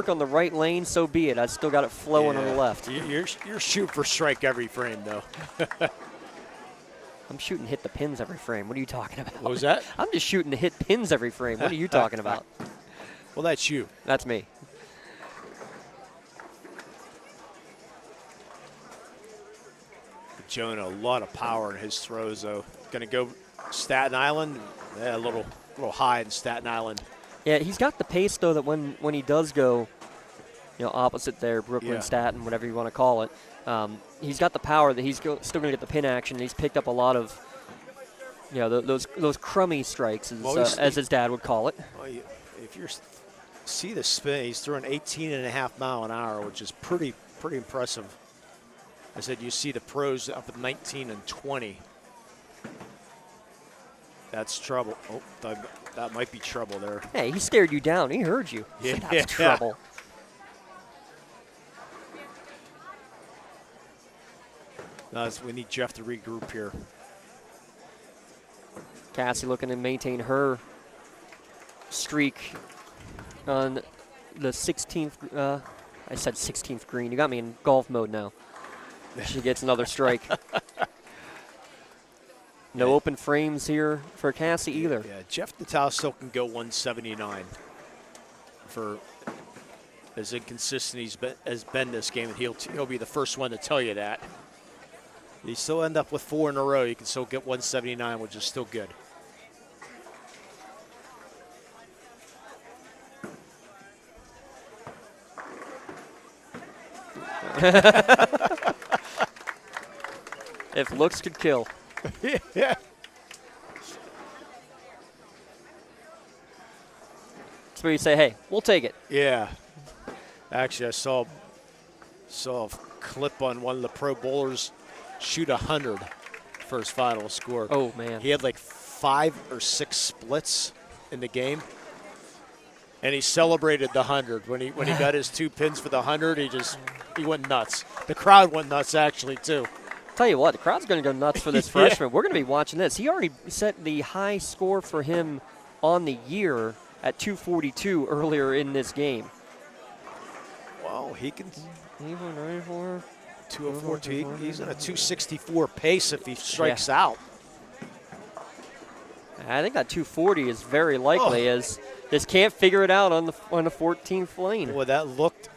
on the right lane, so be it. I still got it flowing on the left. You're shooting for strike every frame, though. I'm shooting to hit the pins every frame. What are you talking about? What was that? I'm just shooting to hit pins every frame. What are you talking about? Well, that's you. That's me. Jonah, a lot of power in his throws, though. Going to go Staten Island. Yeah, a little high in Staten Island. Yeah, he's got the pace, though, that when he does go, opposite there, Brooklyn, Staten, whatever you want to call it, he's got the power that he's still going to get the pin action. He's picked up a lot of, those crummy strikes, as his dad would call it. Well, if you see the spin, he's throwing 18.5 mile an hour, which is pretty impressive. I said you see the pros up at 19 and 20. That's trouble. Oh, that might be trouble there. Hey, he stared you down. He heard you. Yeah, that's trouble. No, we need Jeff to regroup here. Cassie looking to maintain her streak on the 16th. I said 16th green. You got me in golf mode now. She gets another strike. No open frames here for Cassie either. Yeah, Jeff Natal still can go 179 for as inconsistent as been this game, and he'll be the first one to tell you that. You still end up with 4 in a row. You can still get 179, which is still good. If looks could kill. Yeah. That's where you say, hey, we'll take it. Yeah. Actually, I saw a clip on one of the pro bowlers shoot 100 for his final score. Oh, man. He had like 5 or 6 splits in the game. And he celebrated the 100. When he got his 2 pins for the 100, he went nuts. The crowd went nuts, actually, too. Tell you what, the crowd's going to go nuts for this freshman. We're going to be watching this. He already set the high score for him on the year at 242 earlier in this game. Wow, he can. 204. 204. He's in a 264 pace if he strikes out. I think that 240 is very likely as this can't figure it out on the 14th lane. Well, that looked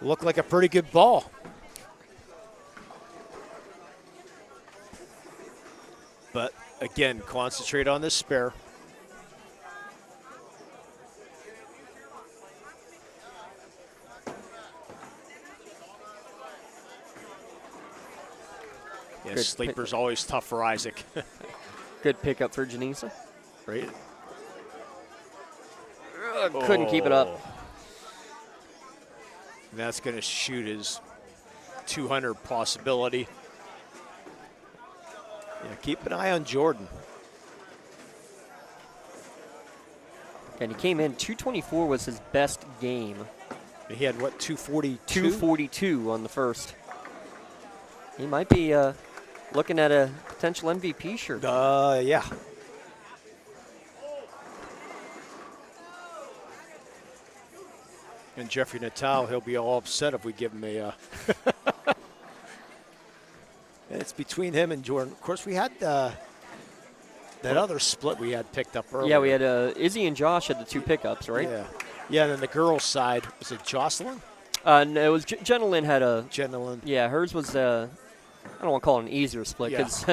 like a pretty good ball. But, again, concentrate on this spare. The sleeper's always tough for Isaac. Good pickup for Janisa. Right. Couldn't keep it up. And that's going to shoot his 200 possibility. Yeah, keep an eye on Jordan. And he came in, 224 was his best game. He had, what, 242? 242 on the first. He might be looking at a potential MVP shirt. Yeah. And Jeffrey Natal, he'll be all upset if we give him a... It's between him and Jordan. Of course, we had that other split we had picked up earlier. Yeah, we had Izzy and Josh had the 2 pickups, right? Yeah. Yeah, and then the girls' side, was it Jocelyn? No, it was Jenna Lynn had a... Jenna Lynn. Yeah, hers was, I don't want to call it an easier split because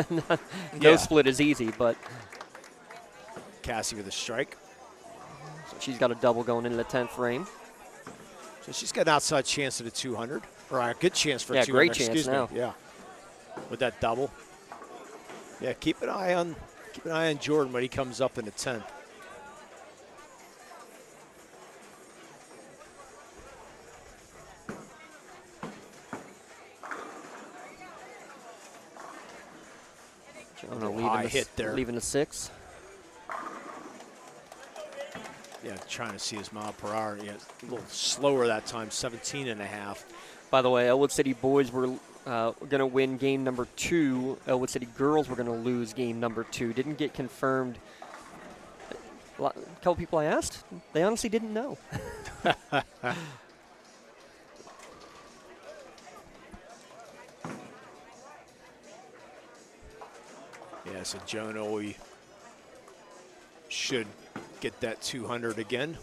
Yeah. split is easy, but... Cassie with a strike. So she's got a double going into the 10th frame. So she's got an outside chance at a 200, or a good chance for a 200. Great chance excuse now. Me. Yeah, with that double. Yeah, keep an eye on Jordan when he comes up in the 10th. Leaving the 6. Yeah, trying to see his mile per hour. Yeah, a little slower that time, 17.5. By the way, Elwood City boys were going to win game number 2. Elwood City girls were going to lose game number 2. Didn't get confirmed. A couple people I asked, they honestly didn't know. Yeah, so Jonah, we should get that 200 again.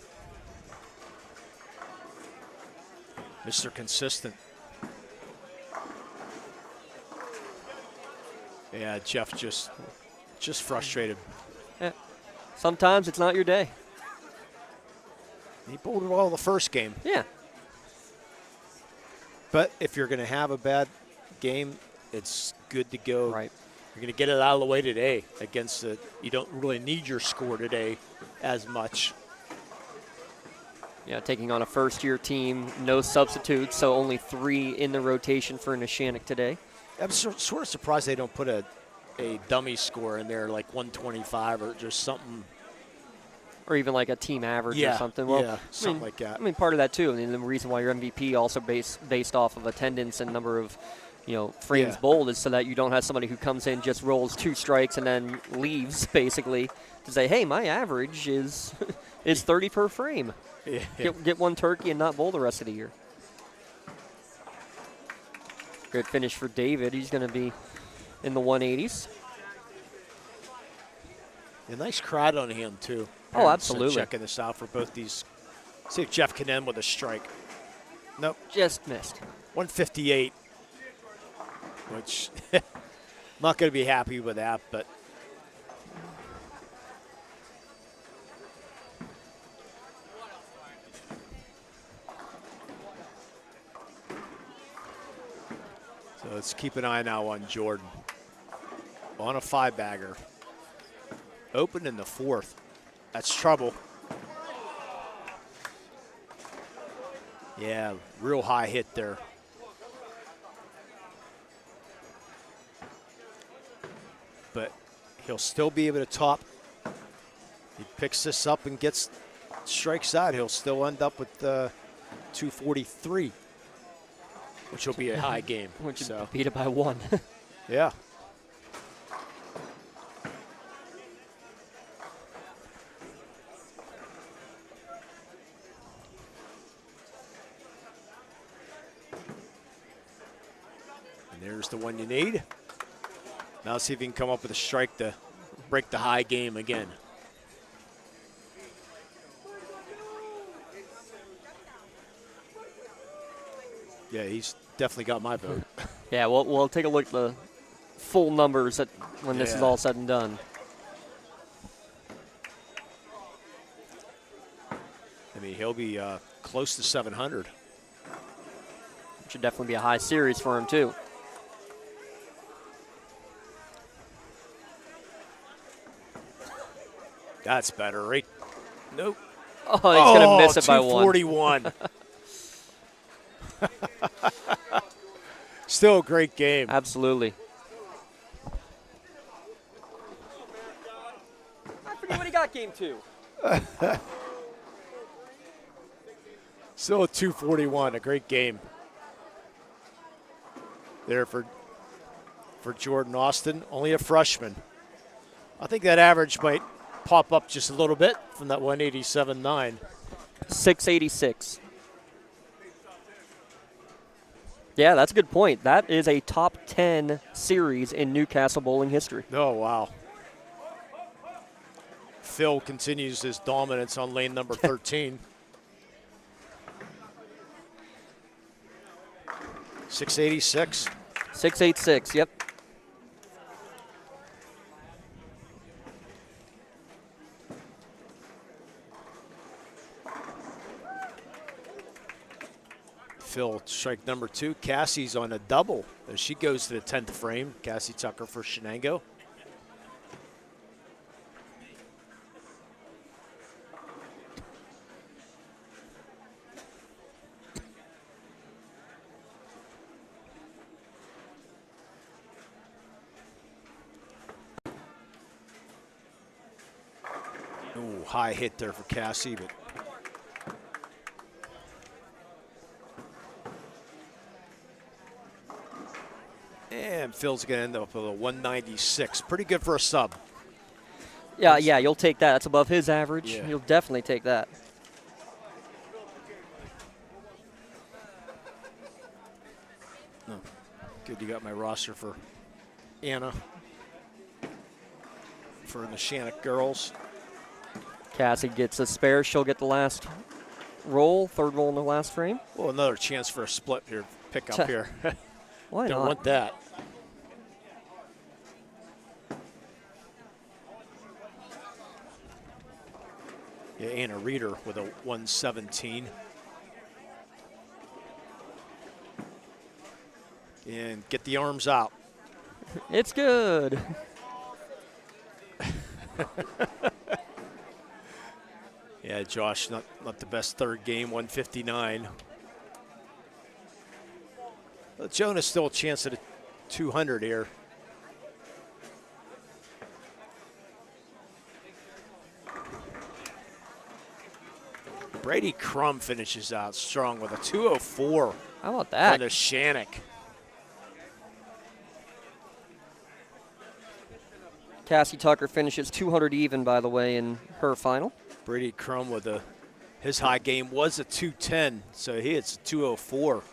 Mr. Consistent. Yeah, Jeff just frustrated. Yeah. Sometimes it's not your day. He bowled it well the first game. Yeah. But if you're going to have a bad game, it's good to go. Right. You're going to get it out of the way today against it. You don't really need your score today as much. Yeah, taking on a first-year team, no substitutes, so only 3 in the rotation for Neshannock today. I'm sort of surprised they don't put a dummy score in there, like 125 or just something. Or even like a team average or something. Well, something like that. I mean, part of that, too. I mean, the reason why your MVP also based off of attendance and number of frames bowled is so that you don't have somebody who comes in, just rolls 2 strikes and then leaves, basically, to say, hey, my average is 30 per frame. Yeah. Get 1 turkey and not bowl the rest of the year. Good finish for David. He's going to be in the 180s. A nice crowd on him, too. Oh, absolutely. Checking this out for both these. See if Jeff can end with a strike. Nope. Just missed. 158. Which I'm not going to be happy with that, but so let's keep an eye now on Jordan. On a 5-bagger. Open in the 4th. That's trouble. Yeah, real high hit there. But he'll still be able to top. He picks this up and strikes out. He'll still end up with 243, which will be a high game. Which will beat it by 1. Yeah. And there's the one you need. Now see if he can come up with a strike to break the high game again. Yeah, he's definitely got my vote. Yeah, we'll take a look at the full numbers when this is all said and done. I mean, he'll be close to 700. Should definitely be a high series for him, too. That's better, right? Nope. Oh, he's going to miss it by 241. Still a great game. Absolutely. I forget what he got game 2. Still a 241, a great game. There for Jordan Austin, only a freshman. I think that average might pop up just a little bit from that 187.9. 686. Yeah, that's a good point. That is a top 10 series in Newcastle bowling history. Oh, wow. Phil continues his dominance on lane number 13. 686. 686, yep. Phil, strike number 2. Cassie's on a double as she goes to the 10th frame. Cassie Tucker for Shenango. Ooh, high hit there for Cassie, but and Phil's going to end up with a 196. Pretty good for a sub. Yeah, you'll take that. That's above his average. Yeah. You'll definitely take that. Oh, good, you got my roster for Anna. For the Neshannock girls. Cassie gets a spare. She'll get the last roll, third roll in the last frame. Well, another chance for a split here, pick up here. Why Don't not? want that. Yeah, Anna Reeder with a 117. And get the arms out. It's good. Yeah, Josh, not the best third game, 159. Well, Jonah's still a chance at a 200 here. Brady Crum finishes out strong with a 204. How about that? For the Neshannock. Cassie Tucker finishes 200 even, by the way, in her final. Brady Crum with his high game was a 210, so he hits a 204.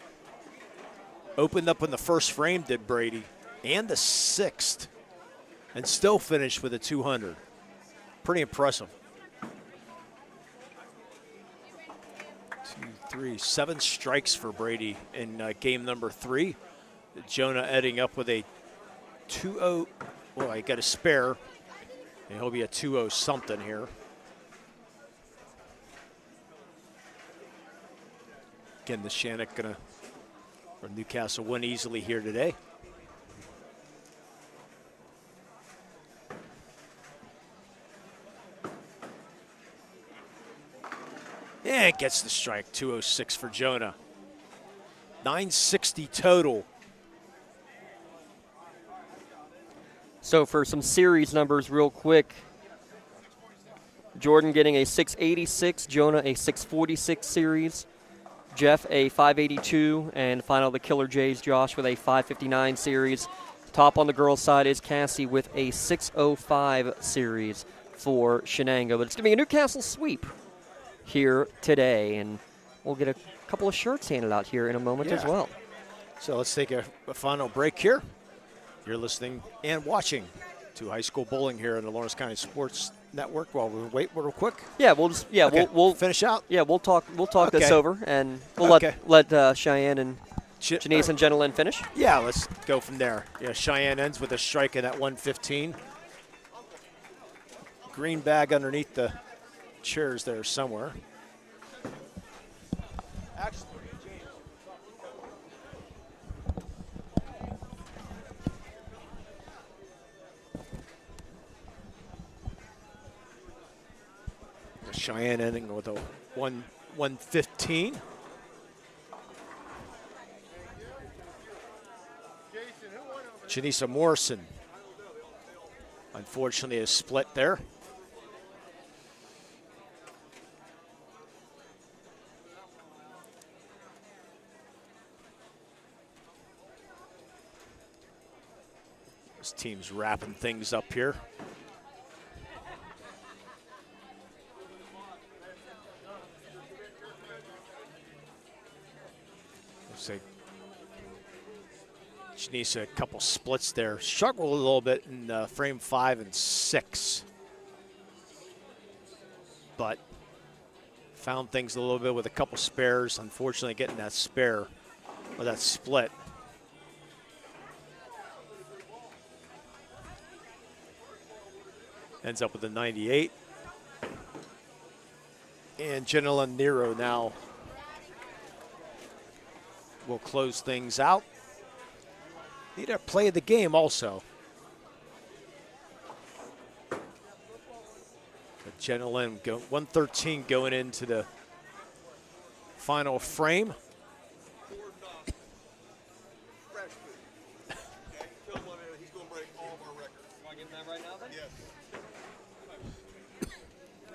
Opened up in the first frame, did Brady, and the sixth, and still finished with a 200. Pretty impressive. 2, 3, 7 strikes for Brady in game number 3. Jonah ending up with a 2-0. Well, I got a spare, and he'll be a 2-0 something here. Again, the Neshannock gonna, or Newcastle win easily here today. And gets the strike, 206 for Jonah. 960 total. So for some series numbers real quick, Jordan getting a 686, Jonah a 646 series, Jeff a 582, and final the Killer Jays, Josh, with a 559 series. Top on the girls' side is Cassie with a 605 series for Shenango. But it's going to be a Newcastle sweep here today, and we'll get a couple of shirts handed out here in a moment as well. So let's take a final break here. You're listening and watching to high school bowling here in the Lawrence County Sports Network. While we wait real quick. Yeah, we'll just we'll finish out. Yeah, we'll talk Okay. this over, and we'll let Cheyenne and Janice and Jenna Lynn finish. Yeah, let's go from there. Yeah, Cheyenne ends with a strike in at 115. Green bag underneath the chairs there somewhere. Cheyenne ending with a 115. Janisa Morrison, unfortunately, is split there. This team's wrapping things up here. Say Janisa, a couple splits there. Struggled a little bit in frame 5 and 6. But found things a little bit with a couple spares. Unfortunately, getting that spare or that split. Ends up with a 98. And Janela Nero now will close things out. Need a play of the game also. Janela 113 going into the final frame.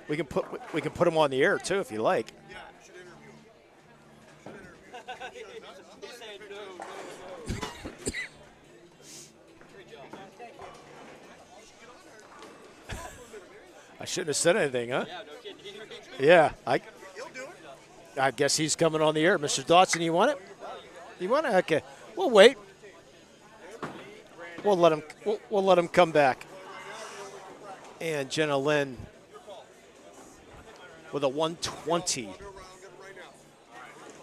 We can put him on the air too if you like. Yeah, should interview him. I shouldn't have said anything, huh? Yeah, I guess he's coming on the air. Mr. Dotson, you want it? You want it? Okay. We'll wait. We'll let him come back. And Jenna Lynn with a 120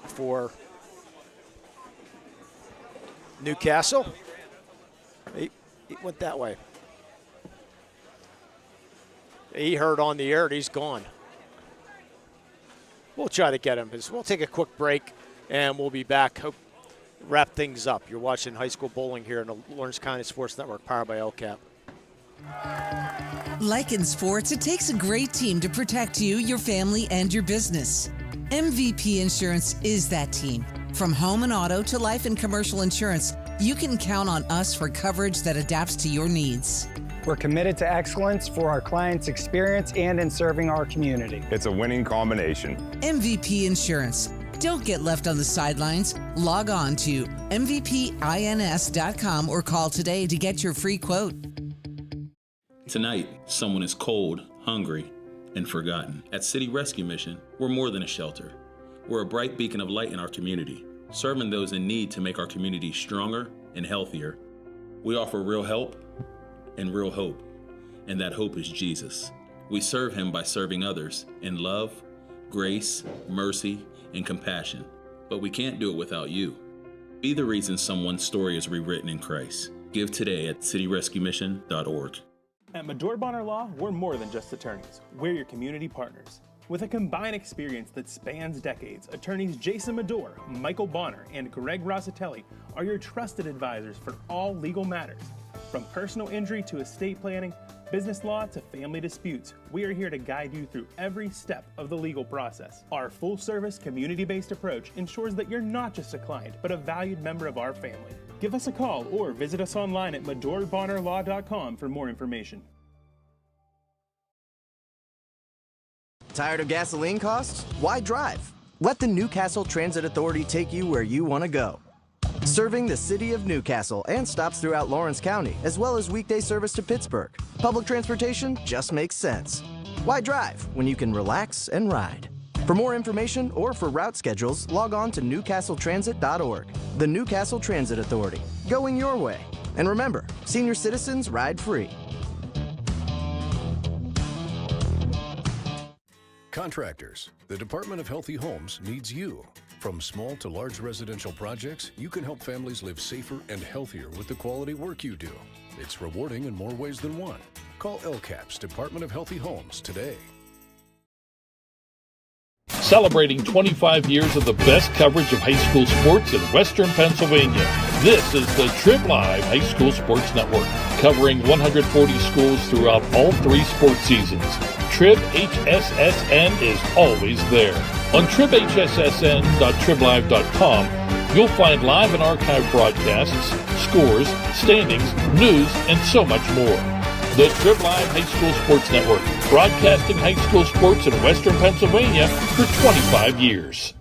for Newcastle. He went that way. He heard on the air and he's gone. We'll try to get him. We'll take a quick break and we'll be back. Hope wrap things up. You're watching high school bowling here on the Lawrence County Sports Network, powered by LCAP. Like in sports, it takes a great team to protect you, your family, and your business. MVP Insurance is that team. From home and auto to life and commercial insurance, you can count on us for coverage that adapts to your needs. We're committed to excellence for our clients' experience and in serving our community. It's a winning combination. MVP Insurance. Don't get left on the sidelines. Log on to mvpins.com or call today to get your free quote. Tonight, someone is cold, hungry, and forgotten. At City Rescue Mission, we're more than a shelter. We're a bright beacon of light in our community, serving those in need to make our community stronger and healthier. We offer real help and real hope, and that hope is Jesus. We serve him by serving others in love, grace, mercy, and compassion. But we can't do it without you. Be the reason someone's story is rewritten in Christ. Give today at cityrescuemission.org. At Medore Bonner Law, we're more than just attorneys. We're your community partners. With a combined experience that spans decades, attorneys Jason Medore, Michael Bonner, and Greg Rosatelli are your trusted advisors for all legal matters. From personal injury to estate planning, business law to family disputes, we are here to guide you through every step of the legal process. Our full-service, community-based approach ensures that you're not just a client, but a valued member of our family. Give us a call or visit us online at MedoreBonnerLaw.com for more information. Tired of gasoline costs? Why drive? Let the Newcastle Transit Authority take you where you want to go. Serving the city of Newcastle and stops throughout Lawrence County, as well as weekday service to Pittsburgh. Public transportation just makes sense. Why drive when you can relax and ride? For more information or for route schedules, log on to newcastletransit.org. The Newcastle Transit Authority, going your way. And remember, senior citizens ride free. Contractors, the Department of Healthy Homes needs you. From small to large residential projects, you can help families live safer and healthier with the quality work you do. It's rewarding in more ways than one. Call LCAP's Department of Healthy Homes today. Celebrating 25 years of the best coverage of high school sports in Western Pennsylvania. This is the Trib Live High School Sports Network, covering 140 schools throughout all 3 sports seasons. Trib HSSN is always there. On tribhssn.triblive.com, you'll find live and archive broadcasts, scores, standings, news, and so much more. The Trib Live High School Sports Network, broadcasting high school sports in Western Pennsylvania for 25 years.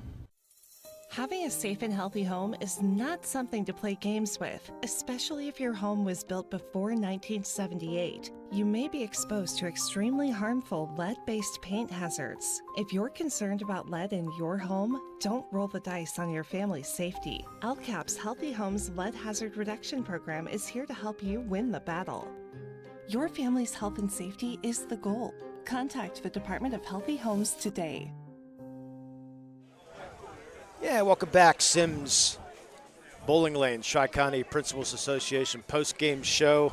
Having a safe and healthy home is not something to play games with, especially if your home was built before 1978. You may be exposed to extremely harmful lead-based paint hazards. If you're concerned about lead in your home, don't roll the dice on your family's safety. LCAP's Healthy Homes Lead Hazard Reduction Program is here to help you win the battle. Your family's health and safety is the goal. Contact the Department of Healthy Homes today. Yeah, welcome back, Sims Bowling Lane, Tri-County Principals Association post-game show.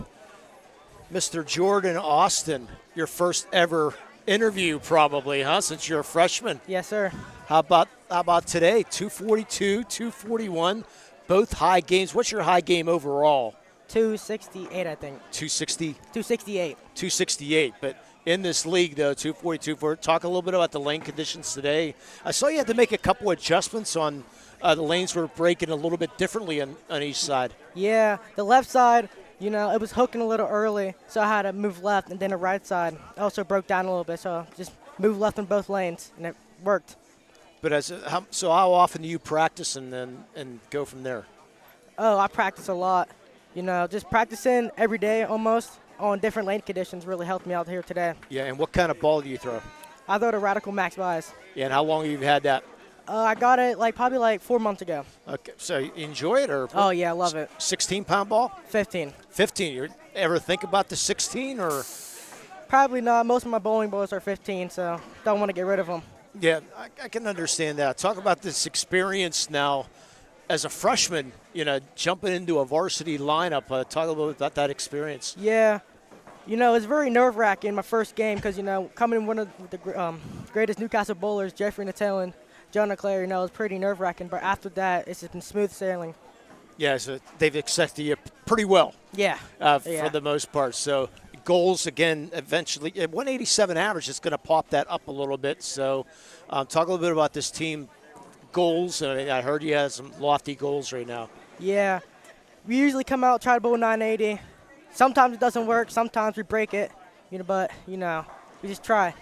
Mr. Jordan Austin, your first ever interview probably, huh, since you're a freshman? Yes, sir. How about today? 242, 241, both high games. What's your high game overall? 268, I think. 260? 268. 268, but in this league, though, 242. Talk a little bit about the lane conditions today. I saw you had to make a couple adjustments on the lanes were breaking a little bit differently on each side. Yeah, the left side, you know, it was hooking a little early, so I had to move left, and then the right side also broke down a little bit, so just move left in both lanes, and it worked. But so how often do you practice and go from there? Oh, I practice a lot. You know, just practicing every day almost on different lane conditions really helped me out here today. Yeah, and what kind of ball do you throw? I throw the Radical Max Buys. Yeah, and how long have you had that? I got it probably 4 months ago. Okay, so you enjoy it? Or oh, yeah, I love it. 16-pound ball? 15. 15. You ever think about the 16 or? Probably not. Most of my bowling balls are 15, so don't want to get rid of them. Yeah, I can understand that. Talk about this experience now as a freshman, you know, jumping into a varsity lineup. Talk a little bit about that experience. Yeah. You know, it's very nerve-wracking my first game because, you know, coming in one of the greatest Newcastle bowlers, Jeffrey Natel and John Leclerc, you know, it was pretty nerve-wracking. But after that, it's just been smooth sailing. Yeah, so they've accepted you pretty well. Yeah. For the most part. So goals, again, eventually, at 187 average, it's going to pop that up a little bit. So talk a little bit about this team goals. I heard you have some lofty goals right now. Yeah. We usually come out, try to bowl 980. Sometimes it doesn't work. Sometimes we break it. You know, but, you know, we just try.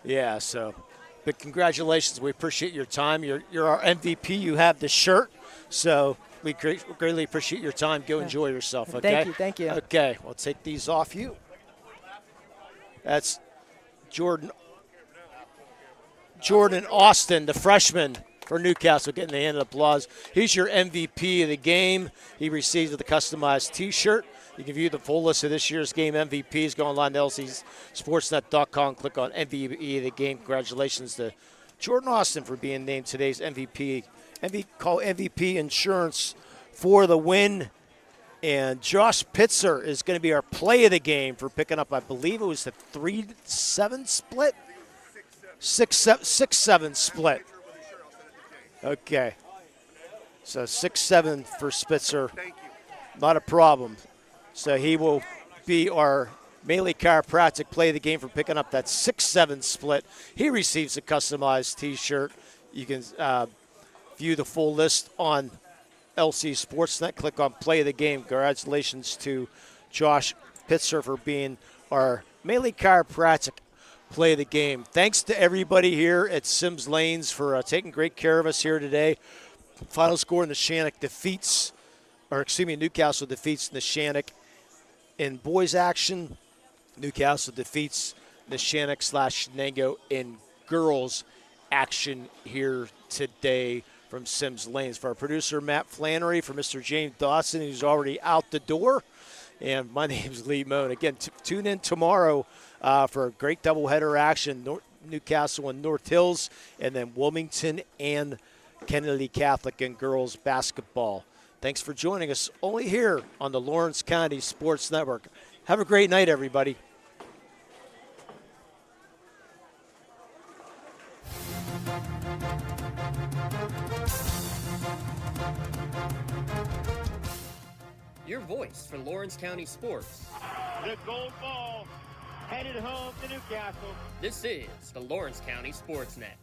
Yeah, so, but congratulations. We appreciate your time. You're our MVP. You have the shirt. So we greatly appreciate your time. Go enjoy yourself, okay? Thank you. Okay, we'll take these off you. That's Jordan Austin, the freshman for Newcastle, getting the hand of applause. He's your MVP of the game. He receives with a customized T-shirt. You can view the full list of this year's game MVPs. Go online to LCSportsNet.com. Click on MVP of the game. Congratulations to Jordan Austin for being named today's MVP. Call MVP Insurance for the win. And Josh Pitzer is going to be our play of the game for picking up, I believe it was the 3-7 split? 6-7 split. Okay. So 6-7 for Spitzer. Not a problem. So he will be our Melee Chiropractic play of the game for picking up that 6-7 split. He receives a customized T-shirt. You can view the full list on LC Sportsnet. Click on play of the game. Congratulations to Josh Pitzer for being our Melee Chiropractic play of the game. Thanks to everybody here at Sims Lanes for taking great care of us here today. Final score, Newcastle defeats Neshannock. In boys action, Newcastle defeats Neshannock/Shenango in girls action here today from Sims Lanes. For our producer, Matt Flannery, for Mr. James Dawson, who's already out the door, and my name's Lee Moan. Again, tune in tomorrow for a great doubleheader action, Newcastle and North Hills, and then Wilmington and Kennedy Catholic in girls basketball. Thanks for joining us only here on the Lawrence County Sports Network. Have a great night, everybody. Your voice for Lawrence County sports. The gold ball headed headed home to Newcastle. This is the Lawrence County SportsNet.